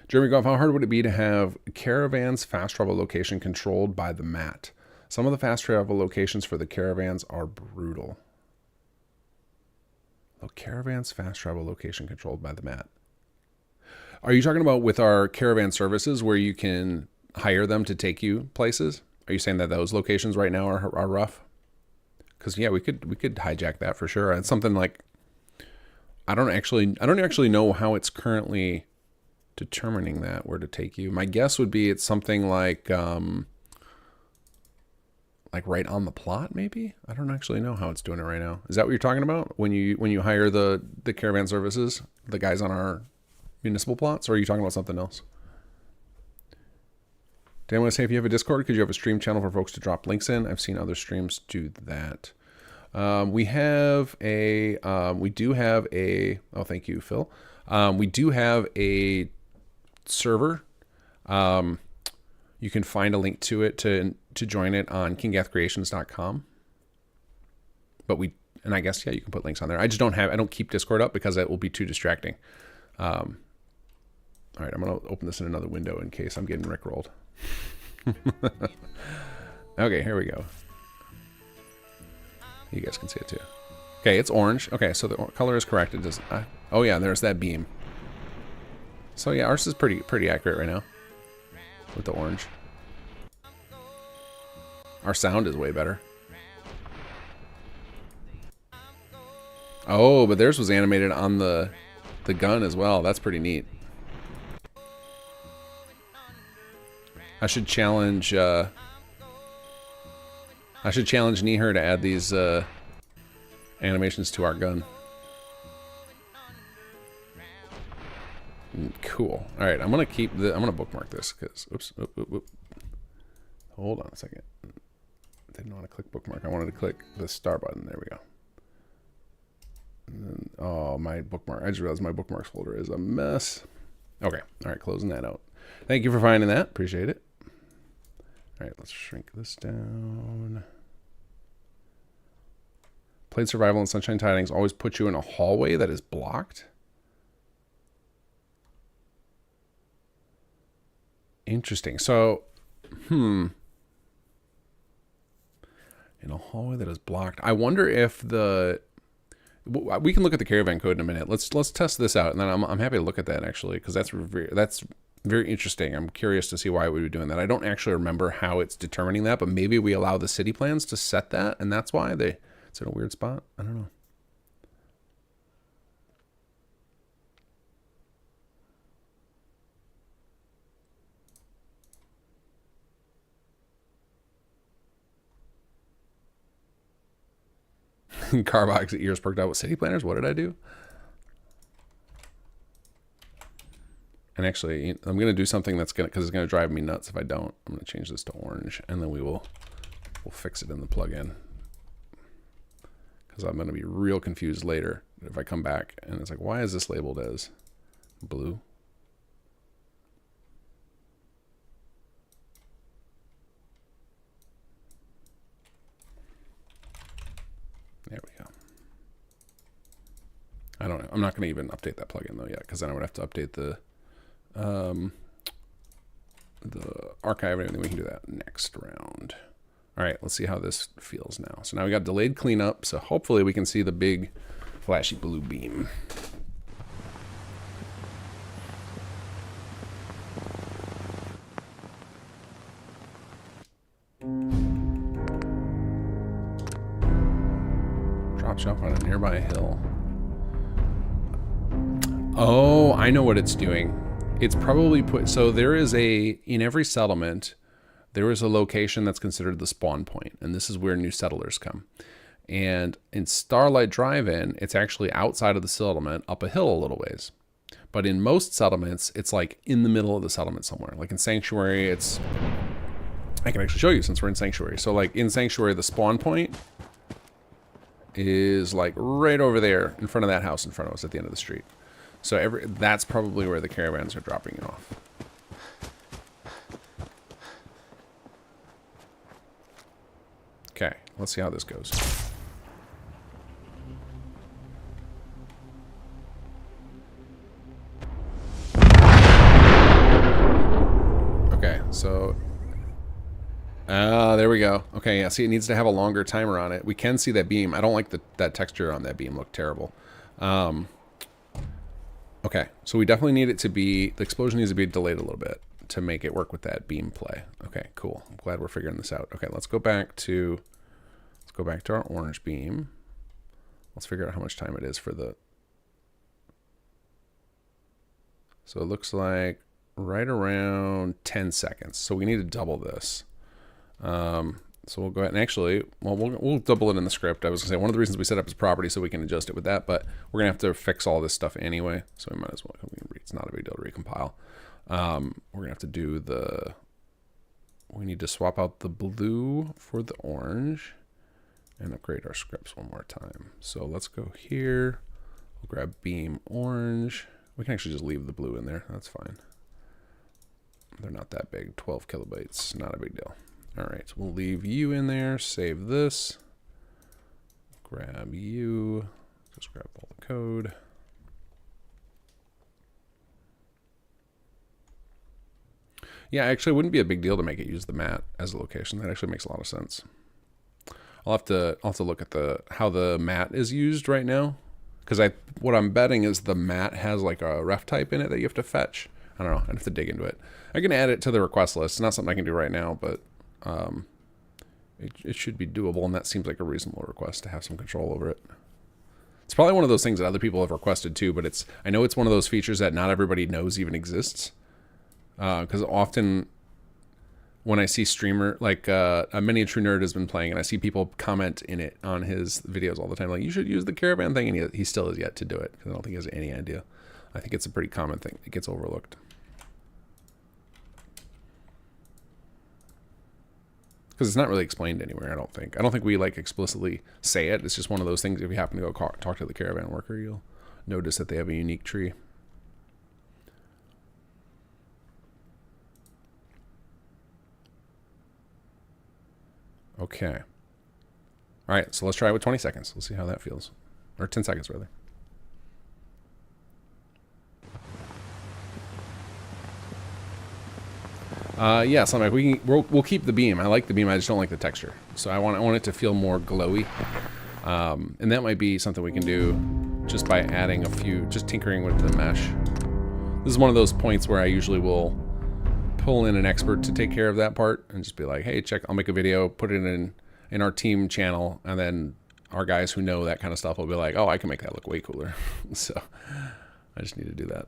Jeremy Goff, how hard would it be to have caravans fast travel location controlled by the mat? Some of the fast travel locations for the caravans are brutal. Oh, caravans fast travel location controlled by the mat. Are you talking about with our caravan services where you can hire them to take you places? Are you saying that those locations right now are rough? Because yeah, we could hijack that for sure. And something like I don't actually know how it's currently determining that where to take you. My guess would be it's something like right on the plot, maybe. I don't actually know how it's doing it right now. Is that what you're talking about when you hire the caravan services, the guys on our municipal plots, or are you talking about something else? Dan, I want to say if you have a Discord, could you have a stream channel for folks to drop links in? I've seen other streams do that. We do have a, oh, thank you, Phil. We do have a server. You can find a link to it to join it on kinggathcreations.com. And I guess, yeah, you can put links on there. I don't keep Discord up because it will be too distracting. All right, I'm going to open this in another window in case I'm getting rickrolled. Okay, here we go. You guys can see it too. Okay, it's orange. Okay, so the color is correct. It does. Oh yeah, there's that beam. So yeah, ours is pretty accurate right now with the orange. Our sound is way better. Oh, but theirs was animated on the gun as well. That's pretty neat. I should challenge Nihar to add these animations to our gun. Cool. All right, I'm gonna bookmark this because oops. Hold on a second. Didn't want to click bookmark. I wanted to click the star button. There we go. And then, oh, my bookmark. I just realized my bookmarks folder is a mess. Okay. All right, closing that out. Thank you for finding that. Appreciate it. All right, let's shrink this down. Played survival and Sunshine Tidings always put you in a hallway that is blocked. Interesting. So, in a hallway that is blocked. I wonder if we can look at the caravan code in a minute. Let's test this out, and then I'm happy to look at that actually, because that's very interesting. I'm curious to see why we would be doing that. I don't actually remember how it's determining that, but maybe we allow the city plans to set that, and that's why it's in a weird spot. I don't know. Carbox ears perked out with city planners. What did I do? And actually, I'm going to do something because it's going to drive me nuts if I don't. I'm going to change this to orange, and then we'll fix it in the plugin. Because I'm going to be real confused later if I come back and it's like, why is this labeled as blue? There we go. I don't know. I'm not going to even update that plugin though yet, because then I would have to update the archive and everything. We can do that next round. All right, let's see how this feels now. So now we got delayed cleanup, so hopefully we can see the big flashy blue beam. Drops you off on a nearby hill. Oh, I know what it's doing. It's probably so there is in every settlement, there is a location that's considered the spawn point, and this is where new settlers come. And in Starlight Drive-In, it's actually outside of the settlement, up a hill a little ways. But in most settlements, it's like in the middle of the settlement somewhere. Like in Sanctuary, I can actually show you since we're in Sanctuary. So like in Sanctuary, the spawn point is like right over there in front of that house in front of us at the end of the street. So that's probably where the caravans are dropping you off. Okay, let's see how this goes. Okay, so there we go. Okay, yeah, see, it needs to have a longer timer on it. We can see that beam. I don't like that texture on that beam. Looked terrible. Okay, so we definitely need it to be, the explosion needs to be delayed a little bit to make it work with that beam play. Okay, cool. I'm glad we're figuring this out. Okay, let's go back to our orange beam. Let's figure out how much time it is for the, so it looks like right around 10 seconds. So we need to double this. So we'll go ahead and actually, well, we'll double it in the script. I was gonna say, one of the reasons we set up is property so we can adjust it with that, but we're gonna have to fix all this stuff anyway. So we might as well, it's not a big deal to recompile. We're gonna have to do we need to swap out the blue for the orange and upgrade our scripts one more time. So let's go here. We'll grab beam orange. We can actually just leave the blue in there. That's fine. They're not that big. 12 kilobytes, not a big deal. All right, so we'll leave you in there, save this, grab you, just grab all the code. Yeah, actually it wouldn't be a big deal to make it use the mat as a location. That actually makes a lot of sense. I'll have to look at how the mat is used right now, because what I'm betting is the mat has like a ref type in it that you have to fetch. I don't know. I'd have to dig into it. I can add it to the request list. It's not something I can do right now, but it should be doable, and that seems like a reasonable request to have some control over it. It's probably one of those things that other people have requested too, but I know it's one of those features that not everybody knows even exists. Because often when I see streamer, like a Many a True Nerd has been playing, and I see people comment in it on his videos all the time, like, you should use the caravan thing, and he still has yet to do it, because I don't think he has any idea. I think it's a pretty common thing. It gets overlooked. Because it's not really explained anywhere, I don't think. I don't think we like explicitly say it. It's just one of those things, if you happen to go talk to the caravan worker, you'll notice that they have a unique tree. Okay. All right, so let's try it with 20 seconds. We'll see how that feels. Or 10 seconds, rather. Yeah, so like we'll keep the beam. I like the beam. I just don't like the texture. So I want it to feel more glowy. And that might be something we can do just by adding just tinkering with the mesh. This is one of those points where I usually will pull in an expert to take care of that part and just be like, hey, I'll make a video, put it in our team channel, and then our guys who know that kind of stuff will be like, oh, I can make that look way cooler. So I just need to do that.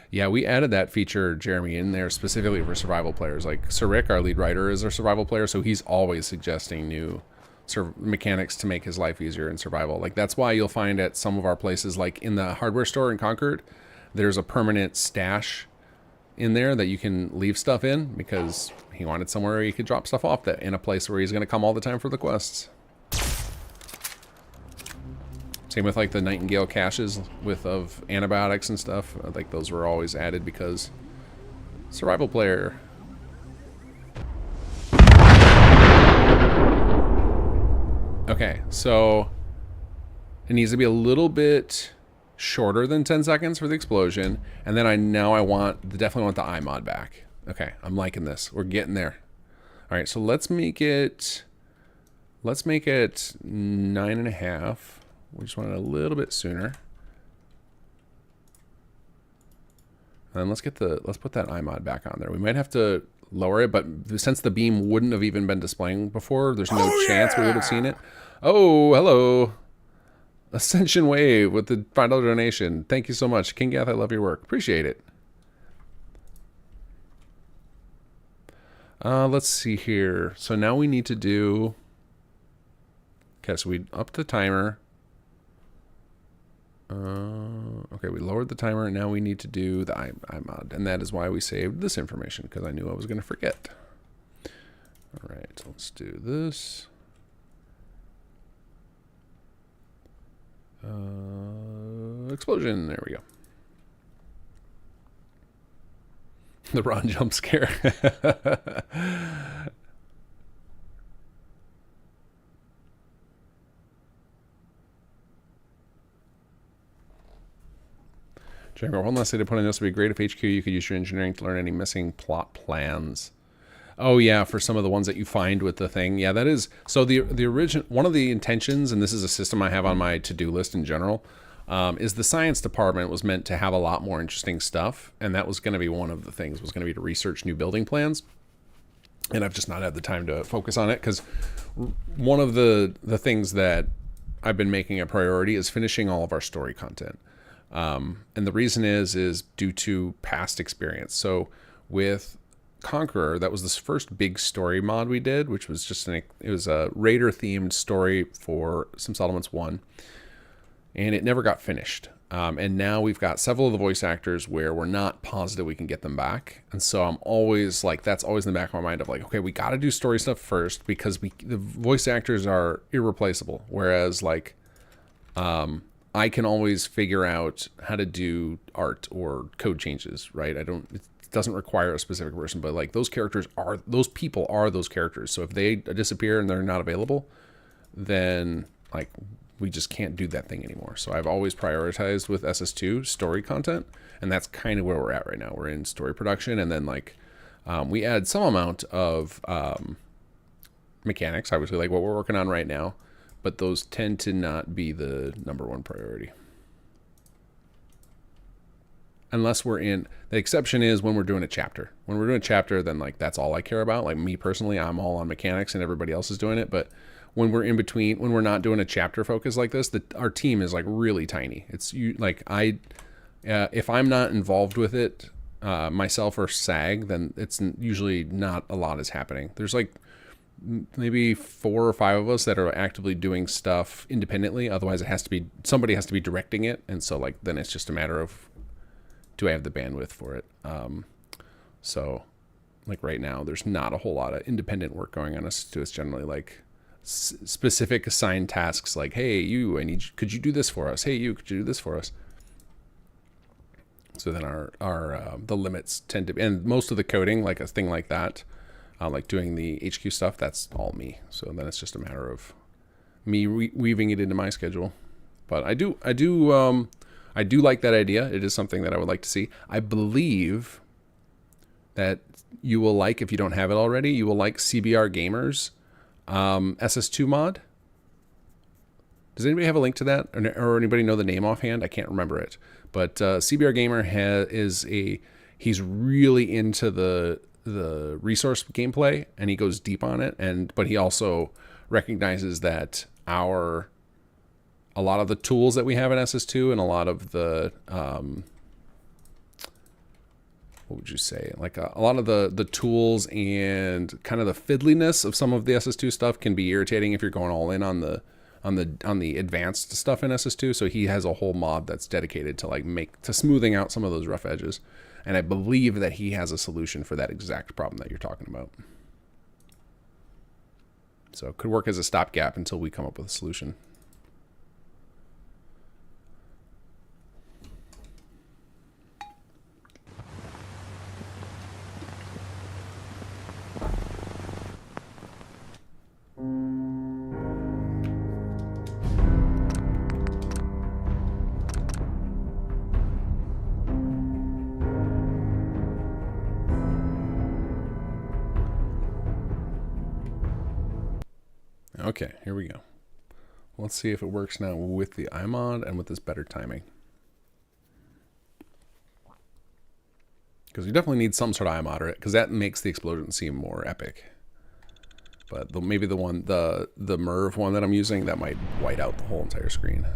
Yeah, we added that feature, Jeremy, in there specifically for survival players. Like Sir Rick, our lead writer, is a survival player, so he's always suggesting new mechanics to make his life easier in survival. Like that's why you'll find at some of our places, like in the hardware store in Concord, there's a permanent stash in there that you can leave stuff in, because he wanted somewhere where he could drop stuff off that in a place where he's going to come all the time for the quests. Same with like the Nightingale caches of antibiotics and stuff. Like those were always added because survival player. Okay, so it needs to be a little bit shorter than 10 seconds for the explosion, and then I definitely want the iMod back. Okay, I'm liking this. We're getting there. All right, so let's make it 9.5. We just want it a little bit sooner. And then let's put that iMod back on there. We might have to lower it, but since the beam wouldn't have even been displaying before, there's no chance we would have seen it. Oh, hello. Ascension Wave with the $5 donation. Thank you so much. Kinggath, I love your work. Appreciate it. Let's see here. So now we need to do... Okay, so we upped the timer. Okay, we lowered the timer, and now we need to do the iMod, and that is why we saved this information, because I knew I was going to forget. All right, so let's do this. Explosion, there we go. The Ron jump scare. Django, one last thing to put in this would be great if HQ you could use your engineering to learn any missing plot plans. Oh yeah, for some of the ones that you find with the thing. Yeah, that is. So the original, one of the intentions, and this is a system I have on my to-do list in general, is the science department was meant to have a lot more interesting stuff, and that was going to be one of the things, was going to be to research new building plans. And I've just not had the time to focus on it, because one of the things that I've been making a priority is finishing all of our story content. And the reason is due to past experience. So with Conqueror, that was this first big story mod we did, which was just it was a Raider themed story for Some Settlements 1, and it never got finished. And now we've got several of the voice actors where we're not positive we can get them back. And so I'm always like, that's always in the back of my mind of like, okay, we got to do story stuff first, because the voice actors are irreplaceable. Whereas like, I can always figure out how to do art or code changes, right? It doesn't require a specific person, but like those people are those characters. So if they disappear and they're not available, then like we just can't do that thing anymore. So I've always prioritized with SS2 story content, and that's kind of where we're at right now. We're in story production, and then like we add some amount of mechanics, obviously like what we're working on right now. but those tend to not be the #1 priority. Unless we're in, the exception is when we're doing a chapter. When we're doing a chapter, then like that's all I care about. Like me personally, I'm all on mechanics and everybody else is doing it. But when we're in between, when we're not doing a chapter focus like this, our team is like really tiny. It's like if I'm not involved with it myself or SAG, then it's usually not a lot is happening. There's like maybe 4 or 5 of us that are actively doing stuff independently. Otherwise, somebody has to be directing it, and so like then it's just a matter of, do I have the bandwidth for it? So like right now, there's not a whole lot of independent work going on us. It's generally like specific assigned tasks like, hey, you, could you do this for us? Hey, you, could you do this for us? So then the limits tend to, and most of the coding, like a thing like that, like doing the HQ stuff, that's all me. So then it's just a matter of me weaving it into my schedule. But I do like that idea. It is something that I would like to see. I believe that you will like, if you don't have it already, you will like CBR Gamer's SS2 mod. Does anybody have a link to that, or anybody know the name offhand? I can't remember it. But CBR Gamer he's really into the resource gameplay, and he goes deep on it. But he also recognizes that a lot of the tools that we have in SS2 and a lot of the what would you say? Like a lot of the tools and kind of the fiddliness of some of the SS2 stuff can be irritating if you're going all in on the advanced stuff in SS2. So he has a whole mod that's dedicated to smoothing out some of those rough edges. And I believe that he has a solution for that exact problem that you're talking about. So it could work as a stopgap until we come up with a solution. Okay, here we go. Let's see if it works now with the iMod and with this better timing. Because you definitely need some sort of iMod, because that makes the explosion seem more epic. But maybe the Merv one that I'm using, that might white out the whole entire screen.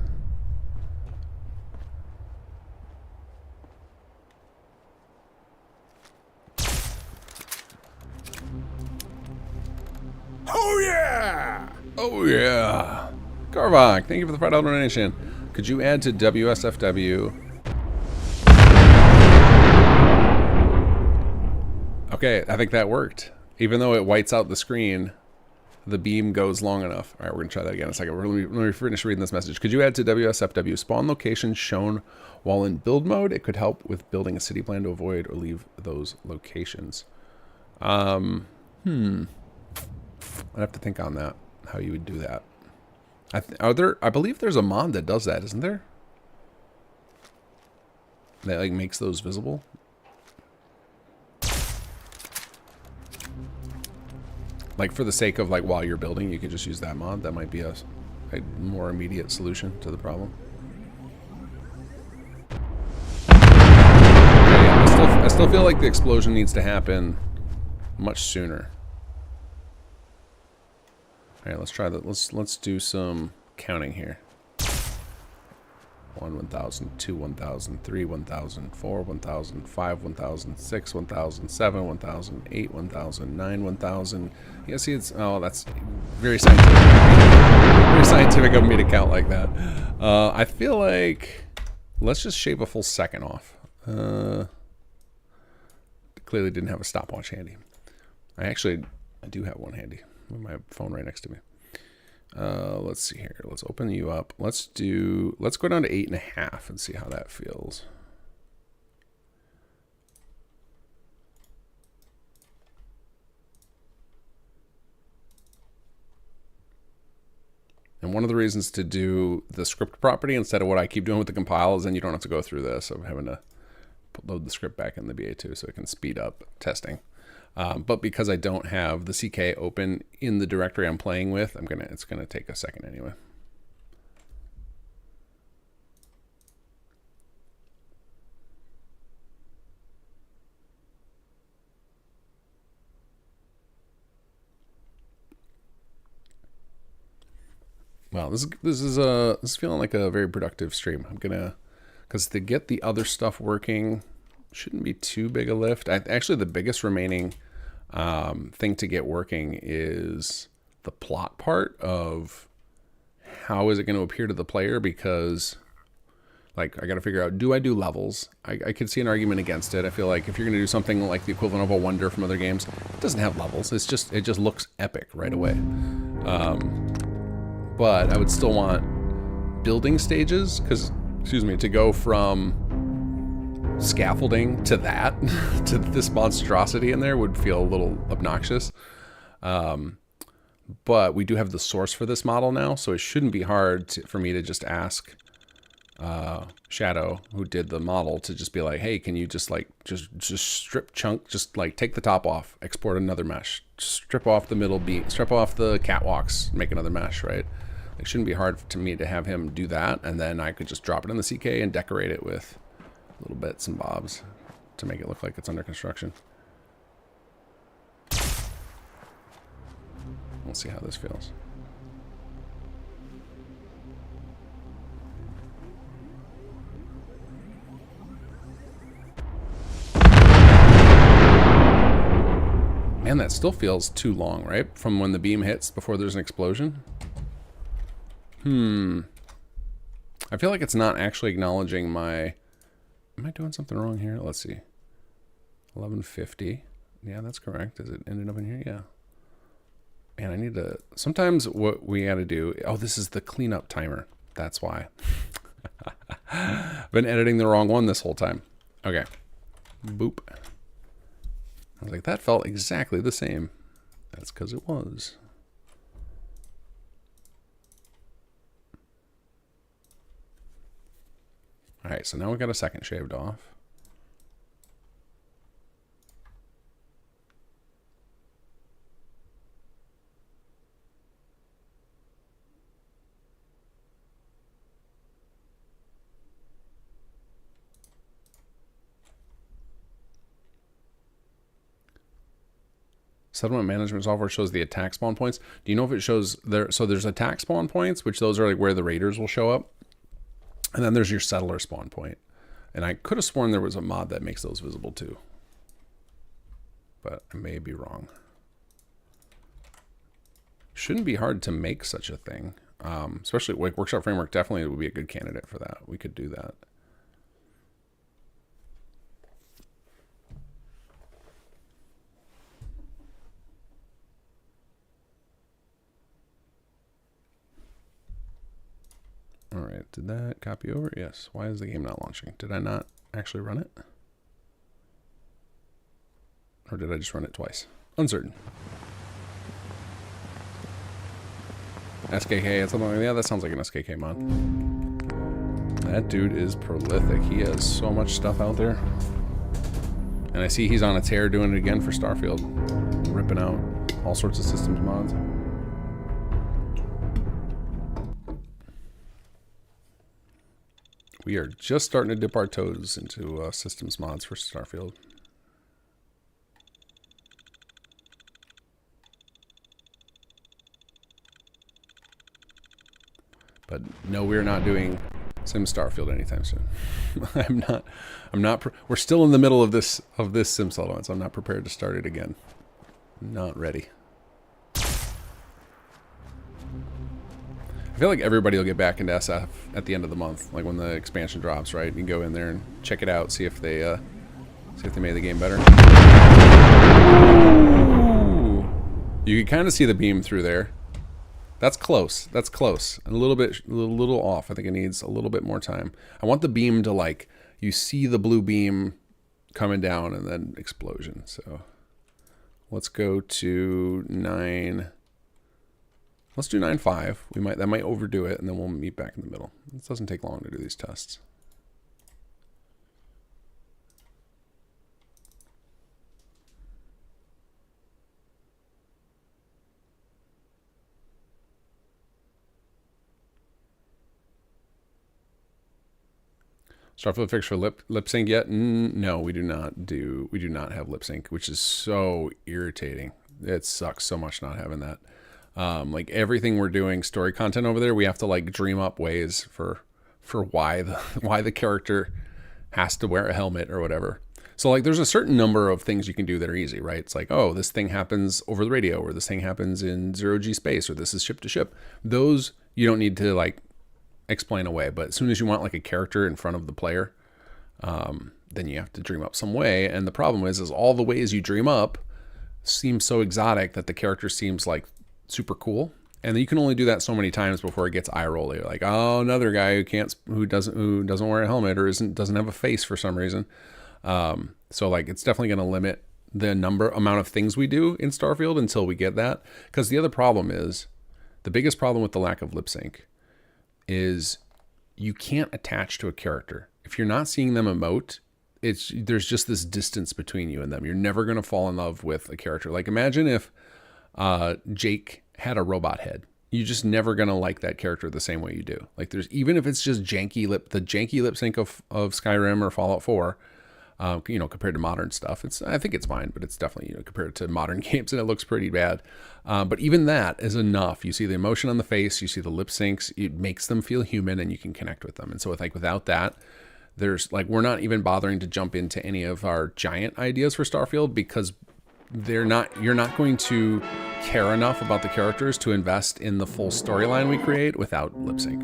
Oh yeah! Oh yeah! Carvok, thank you for the $5 donation. Could you add to WSFW? Okay, I think that worked. Even though it whites out the screen, the beam goes long enough. All right, we're gonna try that again in a second. Let me finish reading this message. Could you add to WSFW spawn locations shown while in build mode? It could help with building a city plan to avoid or leave those locations. I'd have to think on that, how you would do that. I believe there's a mod that does that, isn't there? That like makes those visible. Like for the sake of like while you're building, you could just use that mod. That might be a more immediate solution to the problem. I still feel like the explosion needs to happen much sooner. All right, let's try that. Let's do some counting here. 1, 1,000, 2, 1,000, 3, 1,000, 4, 1,000, 5, 1,000, 6, 1,000, 7, 1,000, 8, 1,000, 9, 1,000. Yeah, see, that's very scientific. Very scientific of me to count like that. I feel like let's just shave a full second off. Clearly didn't have a stopwatch handy. I do have one handy. With my phone right next to me. Let's see here. Let's open you up. Let's go down to 8.5 and see how that feels. And one of the reasons to do the script property instead of what I keep doing with the compile is then you don't have to go through this of having to load the script back in the BA2 so it can speed up testing. But because I don't have the CK open in the directory I'm playing with, it's gonna take a second anyway. Well, this is feeling like a very productive stream. Because to get the other stuff working shouldn't be too big a lift. Actually, the biggest remaining thing to get working is the plot part of how is it going to appear to the player, because like I got to figure out, do I do levels? I could see an argument against it. I feel like if you're going to do something like the equivalent of a Wonder from other games, it doesn't have levels. It just looks epic right away. But I would still want building stages, because, excuse me, to go from scaffolding to that, to this monstrosity in there would feel a little obnoxious. But we do have the source for this model now, so it shouldn't be hard for me to just ask Shadow, who did the model, to just be like, hey, can you just like, just strip chunk, just like take the top off, export another mesh, strip off the middle beam, strip off the catwalks, make another mesh, right? It shouldn't be hard to me to have him do that, and then I could just drop it in the CK and decorate it with little bits and bobs to make it look like it's under construction. We'll see how this feels. Man, that still feels too long, right? From when the beam hits before there's an explosion. I feel like it's not actually acknowledging my... Am I doing something wrong here? Let's see. 1150. Yeah, that's correct. Is it ended up in here? Yeah. Man, I need to... Sometimes what we gotta do... Oh, this is the cleanup timer. That's why. Been editing the wrong one this whole time. Okay. Boop. I was like, that felt exactly the same. That's because it was. All right, so now we got a second shaved off. Settlement management software shows the attack spawn points. Do you know if it shows there? So there's attack spawn points, which those are like where the raiders will show up. And then there's your settler spawn point. And I could have sworn there was a mod that makes those visible too. But I may be wrong. Shouldn't be hard to make such a thing. Especially like Workshop Framework definitely would be a good candidate for that. We could do that. All right, did that copy over? Yes. Why is the game not launching? Did I not actually run it? Or did I just run it twice? Uncertain. SKK, something like that. Yeah, that sounds like an SKK mod. That dude is prolific. He has so much stuff out there. And I see he's on a tear doing it again for Starfield. Ripping out all sorts of systems mods. We are just starting to dip our toes into systems mods for Starfield. But no, we're not doing Sim Starfield anytime soon. We're still in the middle of this Sim settlement, so I'm not prepared to start it again. Not ready. I feel like everybody will get back into SF at the end of the month, like when the expansion drops, right? You can go in there and check it out, see if they made the game better. Ooh. You can kind of see the beam through there. That's close. That's close. A little off. I think it needs a little bit more time. I want the beam to, like, you see the blue beam coming down and then explosion. So let's go to 9. Let's do 9.5. That might overdo it, and then we'll meet back in the middle. This doesn't take long to do these tests. Starfield fix for lip sync yet? No, we do not have lip sync, which is so irritating. It sucks so much not having that. Like everything we're doing story content over there, we have to like dream up ways for why the character has to wear a helmet or whatever. So like there's a certain number of things you can do that are easy, right? It's like, oh, this thing happens over the radio, or this thing happens in 0G space, or this is ship to ship. Those you don't need to like explain away. But as soon as you want like a character in front of the player, then you have to dream up some way. And the problem is all the ways you dream up seem so exotic that the character seems like super cool. And you can only do that so many times before it gets eye rolly. Like, oh, another guy who doesn't wear a helmet or doesn't have a face for some reason. So like it's definitely going to limit the amount of things we do in Starfield until we get that. Because the other problem is, the biggest problem with the lack of lip sync is you can't attach to a character. If you're not seeing them emote, there's just this distance between you and them. You're never going to fall in love with a character. Like imagine if Jake had a robot head. You're just never going to like that character the same way you do. Like even if it's just the janky lip sync of Skyrim or Fallout 4, compared to modern stuff, I think it's fine, but it's definitely, compared to modern games, and it looks pretty bad. But even that is enough. You see the emotion on the face, you see the lip syncs, it makes them feel human and you can connect with them. And so without that, we're not even bothering to jump into any of our giant ideas for Starfield because you're not going to care enough about the characters to invest in the full storyline we create without lip sync.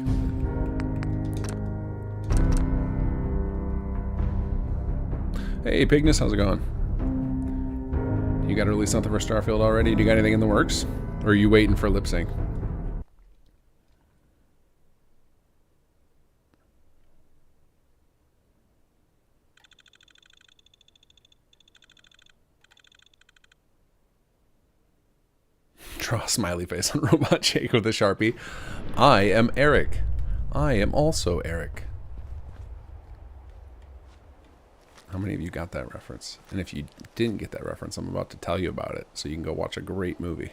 Hey, Pignus, how's it going? You got to release something for Starfield already? Do you got anything in the works? Or are you waiting for lip sync? Draw a smiley face on Robot Jake with a Sharpie. I am Eric. I am also Eric. How many of you got that reference? And if you didn't get that reference, I'm about to tell you about it so you can go watch a great movie.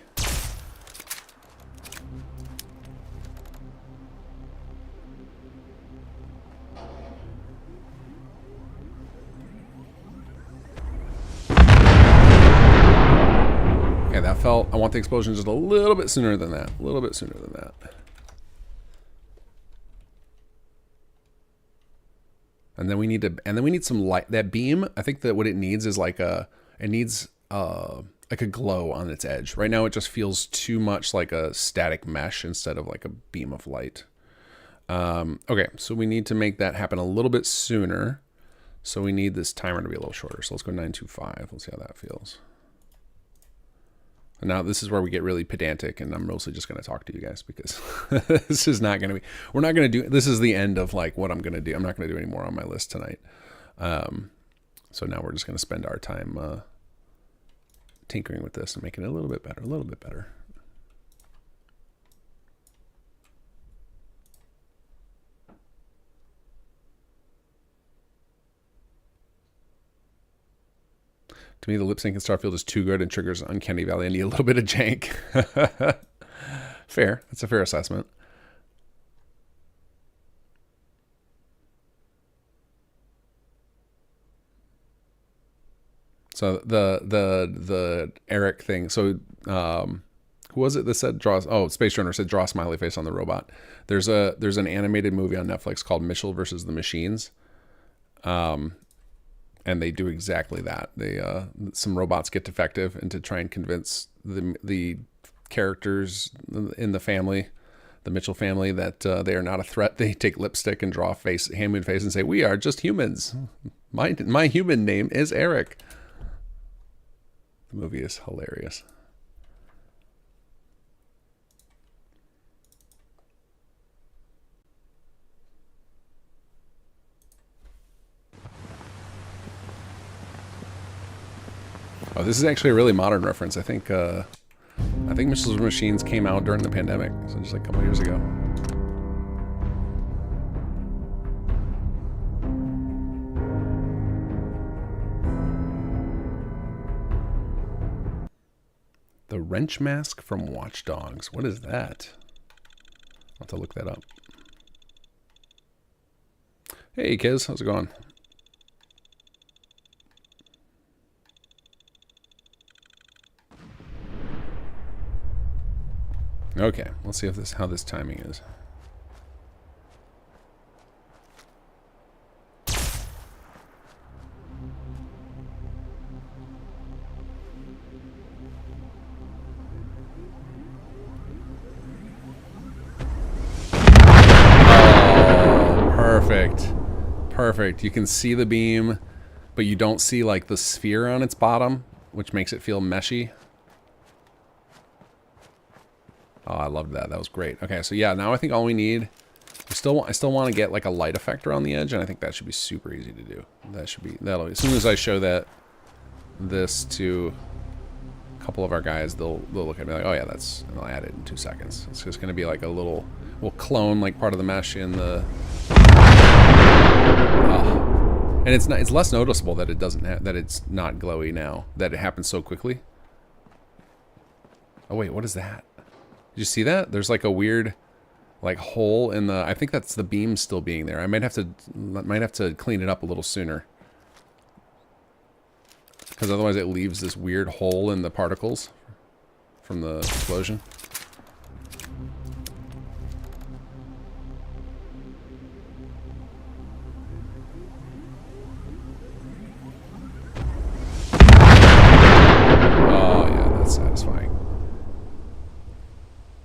Okay, that felt... I want the explosion just a little bit sooner than that. A little bit sooner than that. And then we need some light. That beam, I think that what it needs is like a glow on its edge. Right now it just feels too much like a static mesh instead of like a beam of light. Okay, so we need to make that happen a little bit sooner. So we need this timer to be a little shorter. So let's go 925. Let's see how that feels. And now this is where we get really pedantic, and I'm mostly just going to talk to you guys because this is not going to be, we're not going to do, this is the end of like what I'm going to do. I'm not going to do any more on my list tonight. So now we're just going to spend our time tinkering with this and making it a little bit better, a little bit better. To me, the lip sync in Starfield is too good and triggers Uncanny Valley. I need a little bit of jank. Fair. That's a fair assessment. So the Eric thing. So who was it that said draw? Oh, Space Runner said draw a smiley face on the robot. There's an animated movie on Netflix called Mitchell versus the Machines. And they do exactly that. They some robots get defective, and to try and convince the characters in the family, the Mitchell family, that they are not a threat, they take lipstick and draw a face, hand-moon face, and say, "We are just humans. My human name is Eric." The movie is hilarious. Oh, this is actually a really modern reference. I think Mitchell's Machines came out during the pandemic, so just like a couple years ago. The wrench mask from Watch Dogs. What is that? I'll have to look that up. Hey, Kiz, how's it going? Okay, let's see if how this timing is. Perfect. Perfect. You can see the beam, but you don't see like the sphere on its bottom, which makes it feel meshy. Oh, I loved that. That was great. Okay, so yeah, now I think all we need, I still want to get like a light effect around the edge, and I think that should be super easy to do. That'll as soon as I show this to a couple of our guys, they'll look at me like, oh yeah, and I'll add it in 2 seconds. It's just gonna be like we'll clone like part of the mesh in the. And it's less noticeable that it's not glowy now, that it happens so quickly. Oh wait, what is that? Did you see that? There's like a weird like hole in the, I think that's the beam still being there. I might have to clean it up a little sooner, because otherwise it leaves this weird hole in the particles from the explosion. Satisfying.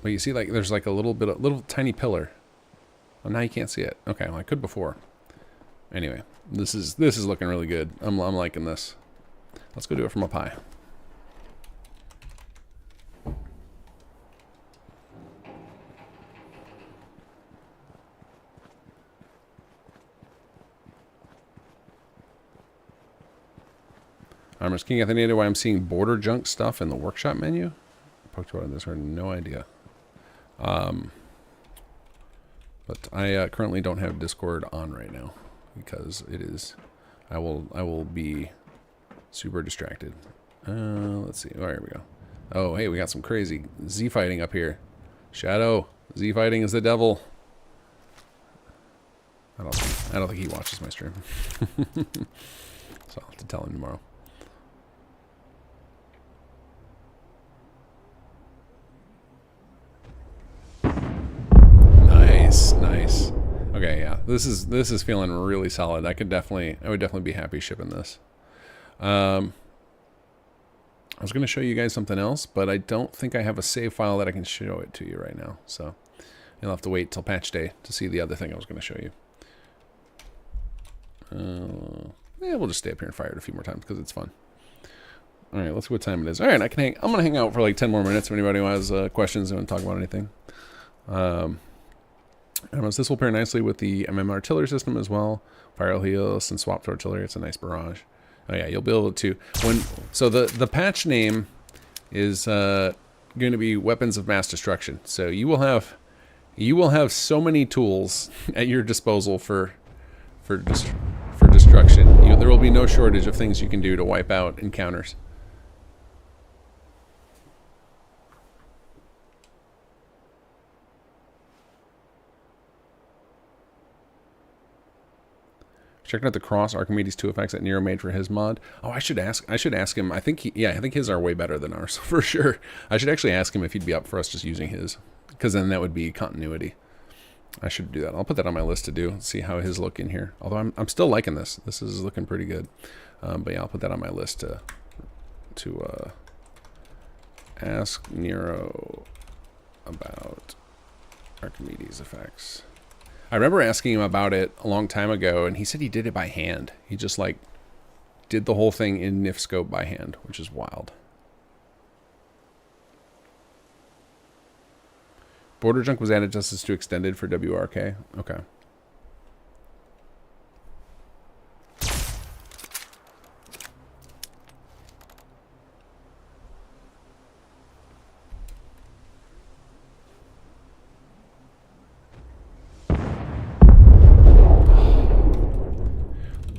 But you see, like, there's like a little tiny pillar. Oh, now you can't see it. Okay, well, I could before. Anyway, this is looking really good. I'm liking this. Let's go do it from up high. Armor's King Athena, why I'm seeing border junk stuff in the workshop menu. I poked about this, I had no idea. But I currently don't have Discord on right now because it is. I will be super distracted. Let's see. Oh, here we go. Oh, hey, we got some crazy Z fighting up here. Shadow, Z fighting is the devil. I don't think he watches my stream. So I'll have to tell him tomorrow. Nice. Okay, yeah. This is feeling really solid. I would definitely be happy shipping this. I was going to show you guys something else, but I don't think I have a save file that I can show it to you right now. So you'll have to wait till patch day to see the other thing I was going to show you. Yeah, we'll just stay up here and fire it a few more times because it's fun. All right, let's see what time it is. All right, I'm going to hang out for like 10 more minutes if anybody has questions and want to talk about anything. This will pair nicely with the MM artillery system as well. Fire Helios and swap to artillery. It's a nice barrage. Oh yeah, you'll be able to so the patch name is going to be Weapons of Mass Destruction. So you will have so many tools at your disposal for destruction. There will be no shortage of things you can do to wipe out encounters. Checking out the cross Archimedes 2 effects that Nero made for his mod. Oh, I should ask him. I think his are way better than ours for sure. I should actually ask him if he'd be up for us just using his, because then that would be continuity. I should do that. I'll put that on my list to do. See how his look in here. Although I'm still liking this. This is looking pretty good. But yeah, I'll put that on my list to ask Nero about Archimedes effects. I remember asking him about it a long time ago, and he said he did it by hand. He just like did the whole thing in NIF scope by hand, which is wild. Border junk was added just as to extended for WRK. Okay.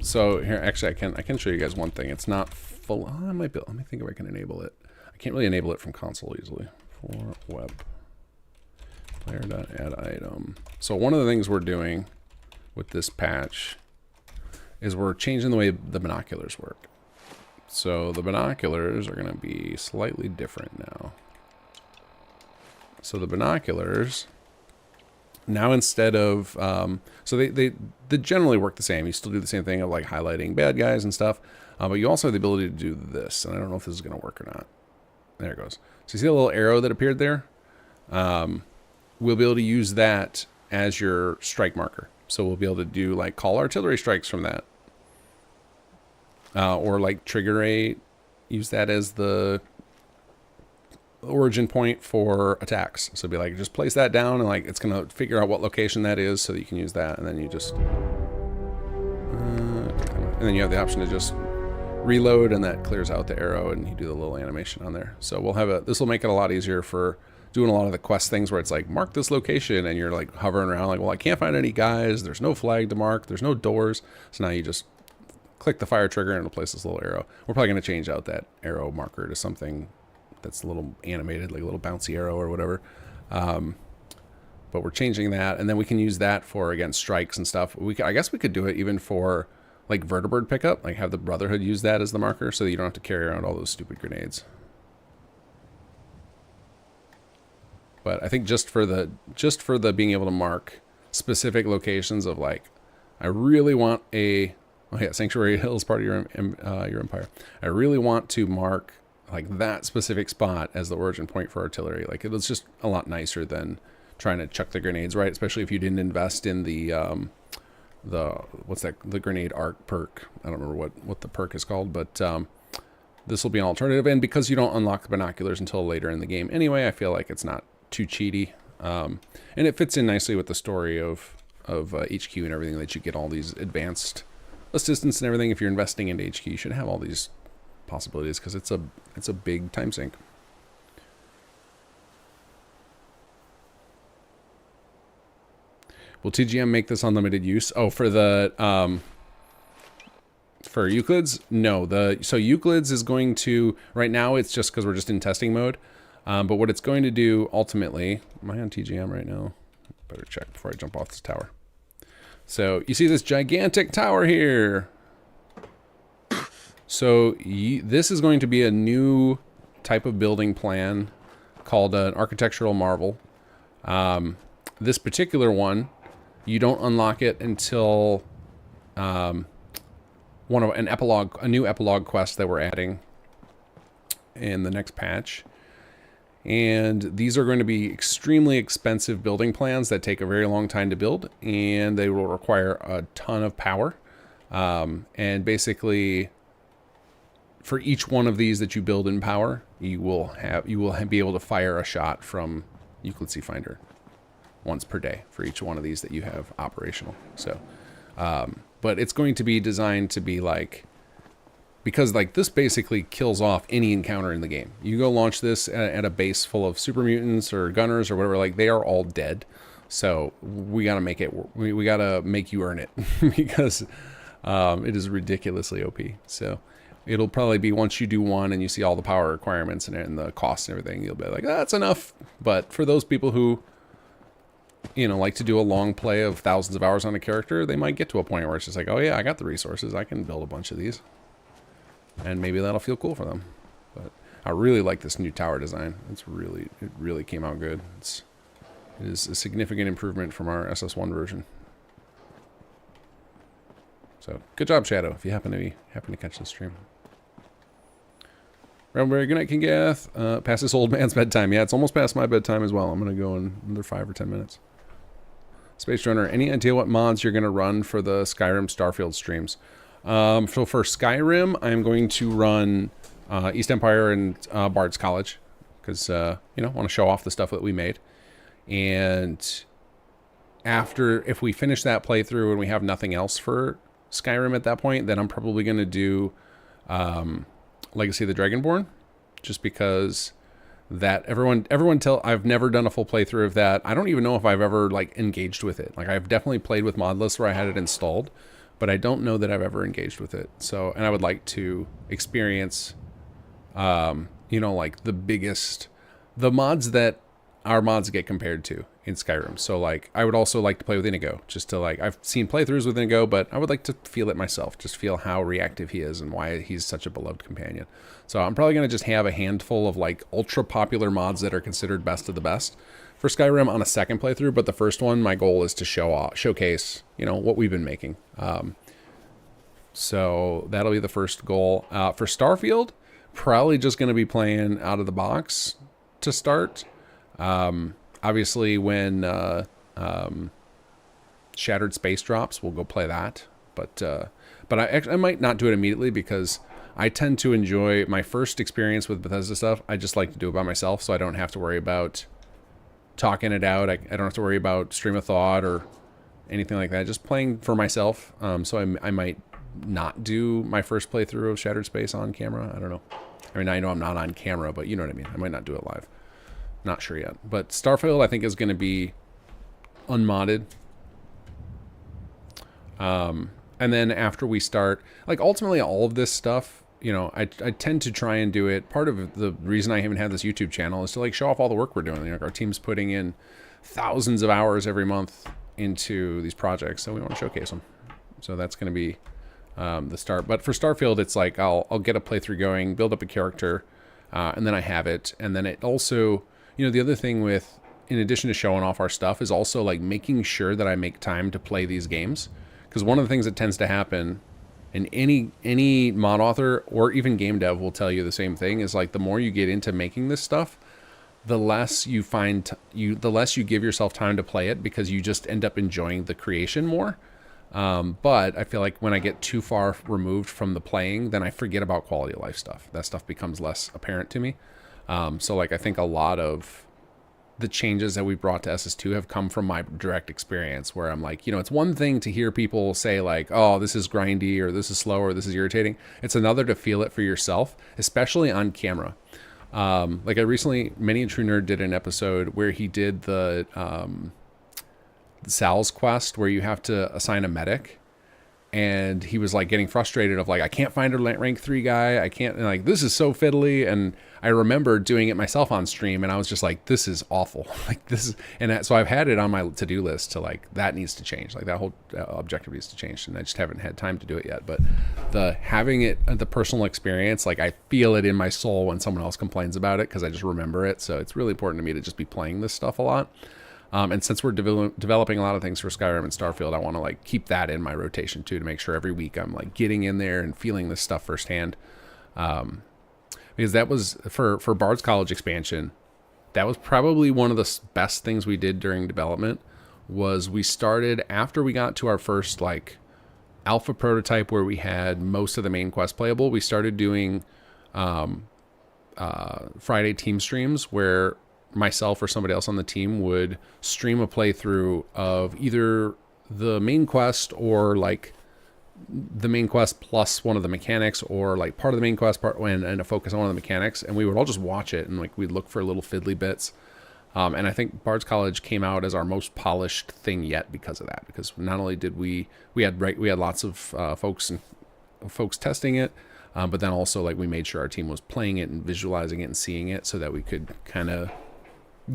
So here, actually, I can show you guys one thing. It's not full. Oh, I might be. Let me think if I can enable it. I can't really enable it from console easily. For web player.add item. So one of the things we're doing with this patch is we're changing the way the binoculars work. So the binoculars are going to be slightly different now. So the binoculars now, instead of so they generally work the same. You still do the same thing of like highlighting bad guys and stuff, but you also have the ability to do this, and I don't know if this is going to work or not. There it goes. So you see the little arrow that appeared there? We'll be able to use that as your strike marker. So we'll be able to do like call artillery strikes from that, or like trigger use that as the origin point for attacks. So be like, just place that down, and like it's gonna figure out what location that is, so that you can use that, and then you just and then you have the option to just reload, and that clears out the arrow, and you do the little animation on there. So we'll have this will make it a lot easier for doing a lot of the quest things where it's like mark this location, and you're like hovering around like, well, I can't find any guys, there's no flag to mark, there's no doors. So now you just click the fire trigger and it'll place this little arrow. We're probably going to change out that arrow marker to something that's a little animated, like a little bouncy arrow or whatever. But we're changing that, and then we can use that for, again, strikes and stuff. I guess we could do it even for like vertibird pickup, like have the Brotherhood use that as the marker so that you don't have to carry around all those stupid grenades. But I think just for the being able to mark specific locations of like, I really want a, oh yeah, Sanctuary Hill is part of your empire. I really want to mark like that specific spot as the origin point for artillery. Like it was just a lot nicer than trying to chuck the grenades right, especially if you didn't invest in the what's that, the grenade arc perk. I don't remember what the perk is called, but this will be an alternative. And because you don't unlock the binoculars until later in the game anyway, I feel like it's not too cheaty, and it fits in nicely with the story of HQ and everything, that you get all these advanced assistance and everything. If you're investing into HQ, you should have all these possibilities, because it's a big time sink. Will TGM make this unlimited use? Oh, for the for Euclids? No, so Euclids is going to, right now it's just because we're just in testing mode. But what it's going to do ultimately, am I on TGM right now? Better check before I jump off this tower. So you see this gigantic tower here. So this is going to be a new type of building plan called an architectural marvel. This particular one, you don't unlock it until a new epilogue quest that we're adding in the next patch. And these are going to be extremely expensive building plans that take a very long time to build, and they will require a ton of power. And basically, for each one of these that you build in power, you will be able to fire a shot from Euclid Sea Finder once per day for each one of these that you have operational. So, but it's going to be designed to be like, because like this basically kills off any encounter in the game. You go launch this at a base full of super mutants or gunners or whatever, like they are all dead. So we got to make it, we got to make you earn it because it is ridiculously OP. So it'll probably be once you do one and you see all the power requirements and the costs and everything, you'll be like, that's enough. But for those people who, you know, like to do a long play of thousands of hours on a character, they might get to a point where it's just like, oh yeah, I got the resources, I can build a bunch of these. And maybe that'll feel cool for them. But I really like this new tower design. It really came out good. It is a significant improvement from our SS1 version. So good job, Shadow, if you happen to catch this stream. Remember, good night, Kinggath. Past this old man's bedtime. Yeah, it's almost past my bedtime as well. I'm gonna go in another 5 or 10 minutes. Space Runner, any idea what mods you're gonna run for the Skyrim Starfield streams? So for Skyrim, I'm going to run East Empire and Bard's College, because you know, want to show off the stuff that we made. And if we finish that playthrough and we have nothing else for Skyrim at that point, then I'm probably going to do Legacy of the Dragonborn, just because that I've never done a full playthrough of that. I don't even know if I've ever like engaged with it. Like I've definitely played with mod lists where I had it installed, but I don't know that I've ever engaged with it. So, and I would like to experience, you know, like the mods that our mods get compared to in Skyrim. So like, I would also like to play with Inigo, just to like, I've seen playthroughs with Inigo, but I would like to feel it myself, just feel how reactive he is and why he's such a beloved companion. So I'm probably going to just have a handful of like ultra popular mods that are considered best of the best for Skyrim on a second playthrough. But the first one, my goal is to showcase, you know, what we've been making. So that'll be the first goal. For Starfield, probably just going to be playing out of the box to start. Obviously when Shattered Space drops, we'll go play that. But I might not do it immediately because I tend to enjoy my first experience with Bethesda stuff. I just like to do it by myself, so I don't have to worry about talking it out. I don't have to worry about stream of thought or anything like that. Just playing for myself. So I might not do my first playthrough of Shattered Space on camera. I don't know. I mean, I know I'm not on camera, but you know what I mean. I might not do it live. Not sure yet. But Starfield, I think, is going to be unmodded. And then after we start, like, ultimately all of this stuff, you know, I tend to try and do it. Part of the reason I haven't had this YouTube channel is to like show off all the work we're doing. Like, our team's putting in thousands of hours every month into these projects, so we want to showcase them. So that's going to be the start. But for Starfield, it's like I'll get a playthrough going, build up a character, and then I have it. And then it also, you know, the other thing with, in addition to showing off our stuff, is also like making sure that I make time to play these games. Because one of the things that tends to happen, and any mod author or even game dev will tell you the same thing, is like the more you get into making this stuff, the less you the less you give yourself time to play it, because you just end up enjoying the creation more. But I feel like when I get too far removed from the playing, then I forget about quality of life stuff. That stuff becomes less apparent to me. So like, I think a lot of the changes that we brought to SS2 have come from my direct experience, where I'm like, you know, it's one thing to hear people say like, oh, this is grindy, or this is slow, or this is irritating. It's another to feel it for yourself, especially on camera. Like I recently, Many a True Nerd did an episode where he did the Sal's quest, where you have to assign a medic. And he was like getting frustrated of like, I can't find a rank 3 guy. I can't, and like, this is so fiddly. And I remember doing it myself on stream, and I was just like, this is awful. Like, this is, and so I've had it on my to-do list to like, that needs to change. Like, that whole objective needs to change, and I just haven't had time to do it yet. But having it, the personal experience, like, I feel it in my soul when someone else complains about it, because I just remember it. So it's really important to me to just be playing this stuff a lot. And since we're developing a lot of things for Skyrim and Starfield, I want to like keep that in my rotation too, to make sure every week I'm like getting in there and feeling this stuff firsthand. Because that was for Bard's College expansion, that was probably one of the best things we did during development. Was we started after we got to our first like alpha prototype where we had most of the main quest playable. We started doing Friday team streams where myself or somebody else on the team would stream a playthrough of either the main quest, or like the main quest plus one of the mechanics, or like part of the main quest part and a focus on one of the mechanics, and we would all just watch it and like we'd look for little fiddly bits. And I think Bard's College came out as our most polished thing yet because of that, because not only did we had lots of folks testing it, but then also like we made sure our team was playing it and visualizing it and seeing it, so that we could kind of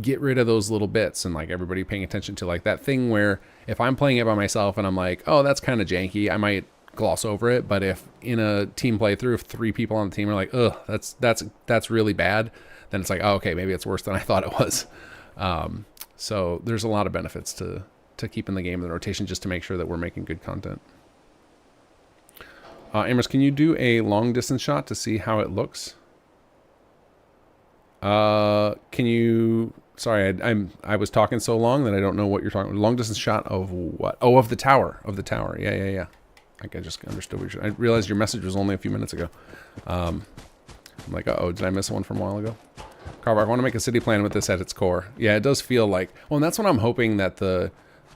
get rid of those little bits, and like everybody paying attention to like that thing where if I'm playing it by myself and I'm like, oh, that's kind of janky, I might gloss over it. But if in a team playthrough, if 3 people on the team are like, ugh, that's really bad, then it's like, oh, okay, maybe it's worse than I thought it was. So there's a lot of benefits to keeping the game in the rotation, just to make sure that we're making good content. Amos, can you do a long distance shot to see how it looks? Can you? Sorry, I was talking so long that I don't know what you're talking. Long distance shot of what? Oh, of the tower. Of the tower. Yeah. Like I just understood what I realized your message was only a few minutes ago. I'm like, uh-oh, did I miss one from a while ago? Carver, I want to make a city plan with this at its core. Yeah, it does feel like. Well, and that's what I'm hoping that the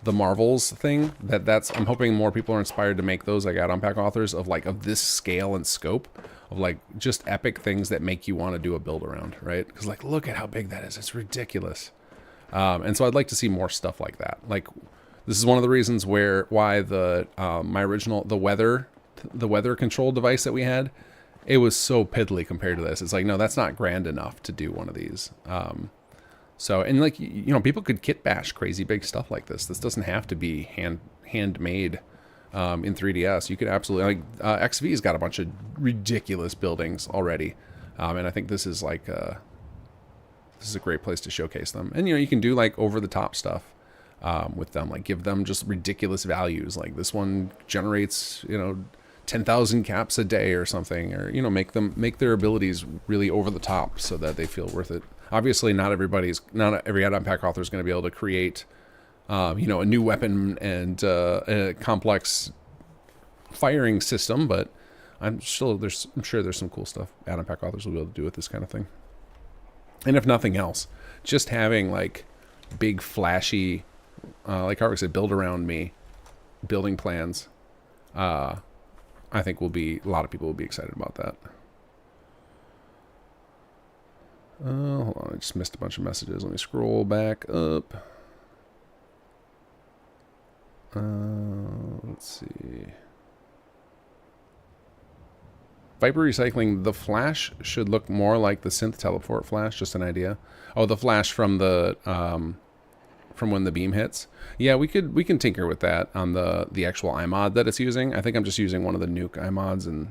Marvels thing, I'm hoping more people are inspired to make those like add-on pack authors of this scale and scope, of like just epic things that make you want to do a build around, right? Because like, look at how big that is. It's ridiculous. And so I'd like to see more stuff like that. Like, this is one of the reasons why my original, the weather control device that we had, it was so piddly compared to this. It's like, no, that's not grand enough to do one of these. So, and like, you know, people could kit bash crazy big stuff like this. This doesn't have to be handmade in 3DS. You could absolutely, like, XV's got a bunch of ridiculous buildings already. And I think this is like, this is a great place to showcase them. And, you know, you can do like over the top stuff with them, like give them just ridiculous values. Like this one generates, you know, 10,000 caps a day or something, or, you know, make their abilities really over the top so that they feel worth it. Obviously, not every add-on pack author is going to be able to create, you know, a new weapon and a complex firing system, but I'm sure there's some cool stuff add-on pack authors will be able to do with this kind of thing. And if nothing else, just having like big flashy, like Harvick said, build around me, building plans, I think a lot of people will be excited about that. Hold on, I just missed a bunch of messages. Let me scroll back up. Let's see. Viper Recycling, the flash should look more like the synth teleport flash, just an idea. Oh, the flash from the from when the beam hits. Yeah, we can tinker with that on the actual iMod that it's using. I think I'm just using one of the nuke iMods, and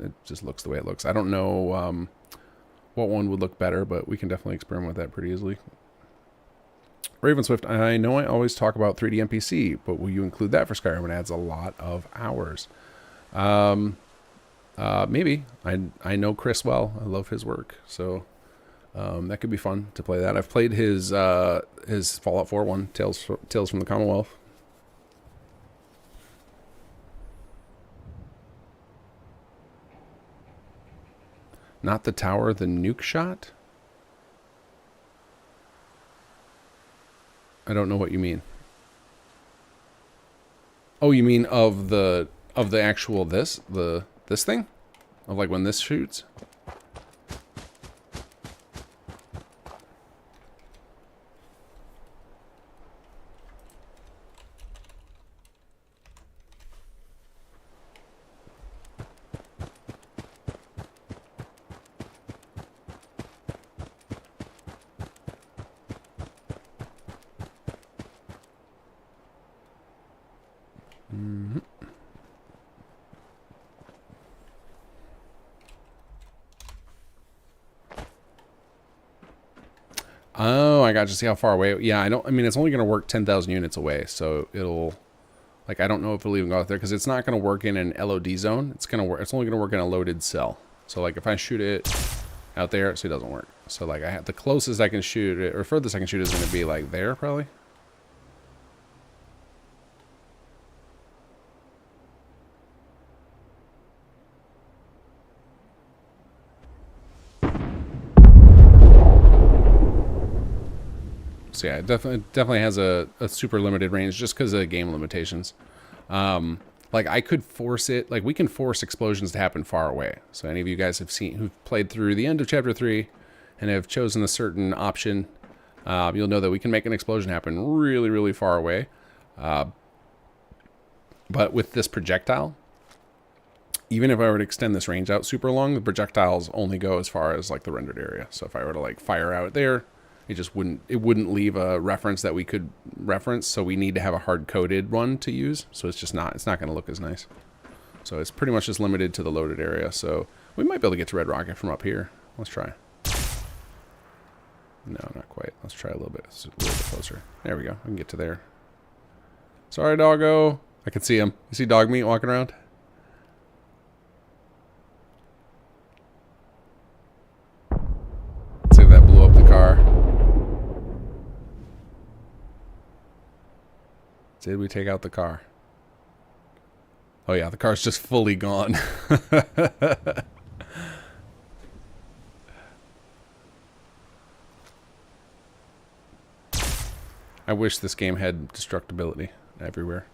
it just looks the way it looks. I don't know what one would look better, but we can definitely experiment with that pretty easily. Raven Swift, I know I always talk about 3D NPC, but will you include that for Skyrim? It adds a lot of hours. Maybe. I know Chris well. I love his work, so that could be fun to play that. I've played his Fallout 4 one, Tales from the Commonwealth. Not the tower, the nuke shot? I don't know what you mean. Oh, you mean of the actual this thing? Of like when this shoots? Oh, I got to see how far away. Yeah, I mean, it's only going to work 10,000 units away, so it'll, like, I don't know if it'll even go out there because it's not going to work in an LOD zone. It's only going to work in a loaded cell. So, like, if I shoot it out there, so it doesn't work. So, like, the closest I can shoot it, or furthest I can shoot is going to be like there, probably. So yeah, it definitely has a super limited range just because of the game limitations. Like I could force it, like we can force explosions to happen far away. So any of you guys who've played through the end of chapter 3 and have chosen a certain option, you'll know that we can make an explosion happen really, really far away. But with this projectile, even if I were to extend this range out super long, the projectiles only go as far as like the rendered area. So if I were to like fire out there, it wouldn't leave a reference that we could reference. So we need to have a hard coded one to use. So it's not going to look as nice. So it's pretty much just limited to the loaded area. So we might be able to get to Red Rocket from up here. Let's try. No, not quite. Let's try a little bit closer. There we go. I can get to there. Sorry, doggo. I can see him. You see dog meat walking around? Let's see if that blew up the car. Did we take out the car? Oh yeah, the car's just fully gone. I wish this game had destructibility everywhere.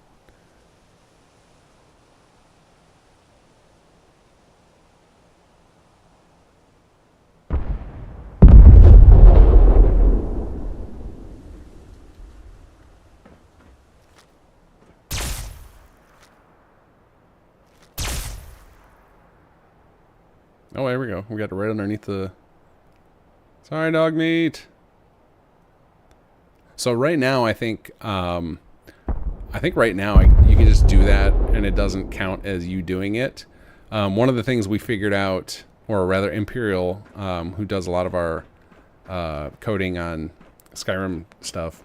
Oh, there we go. We got it right underneath the... Sorry, dog meat. So right now, I think right now you can just do that, and it doesn't count as you doing it. One of the things we figured out, or rather Imperial, who does a lot of our coding on Skyrim stuff,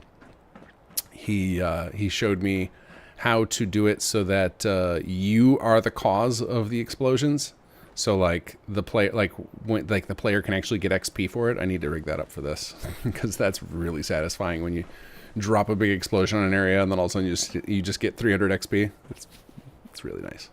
he showed me how to do it so that you are the cause of the explosions. So like the player, the player can actually get XP for it. I need to rig that up for this because that's really satisfying when you drop a big explosion on an area and then all of a sudden you just get 300 XP. It's really nice.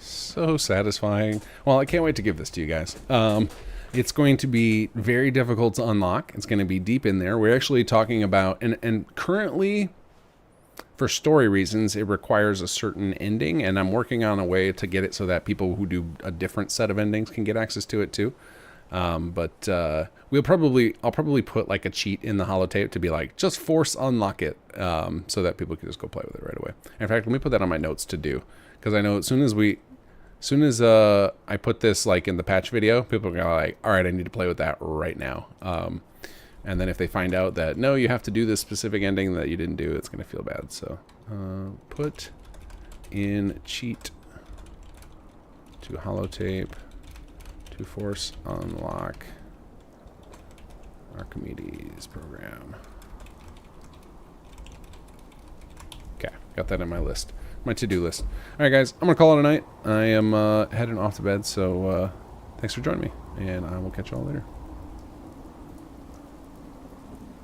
So satisfying. Well, I can't wait to give this to you guys. It's going to be very difficult to unlock. It's going to be deep in there. We're actually talking about, and currently, for story reasons, it requires a certain ending, and I'm working on a way to get it so that people who do a different set of endings can get access to it too. But I'll probably put like a cheat in the holotape to be like, just force unlock it, so that people can just go play with it right away. In fact, let me put that on my notes to do, because I know as soon as I put this like in the patch video, people are gonna like, all right, I need to play with that right now. And then if they find out that no, you have to do this specific ending that you didn't do, it's gonna feel bad. So put in cheat to holotape to force unlock Archimedes program. Okay, got that in my list. My to-do list. All right, guys, I'm gonna call it a night. I am heading off to bed, so thanks for joining me, and I will catch you all later.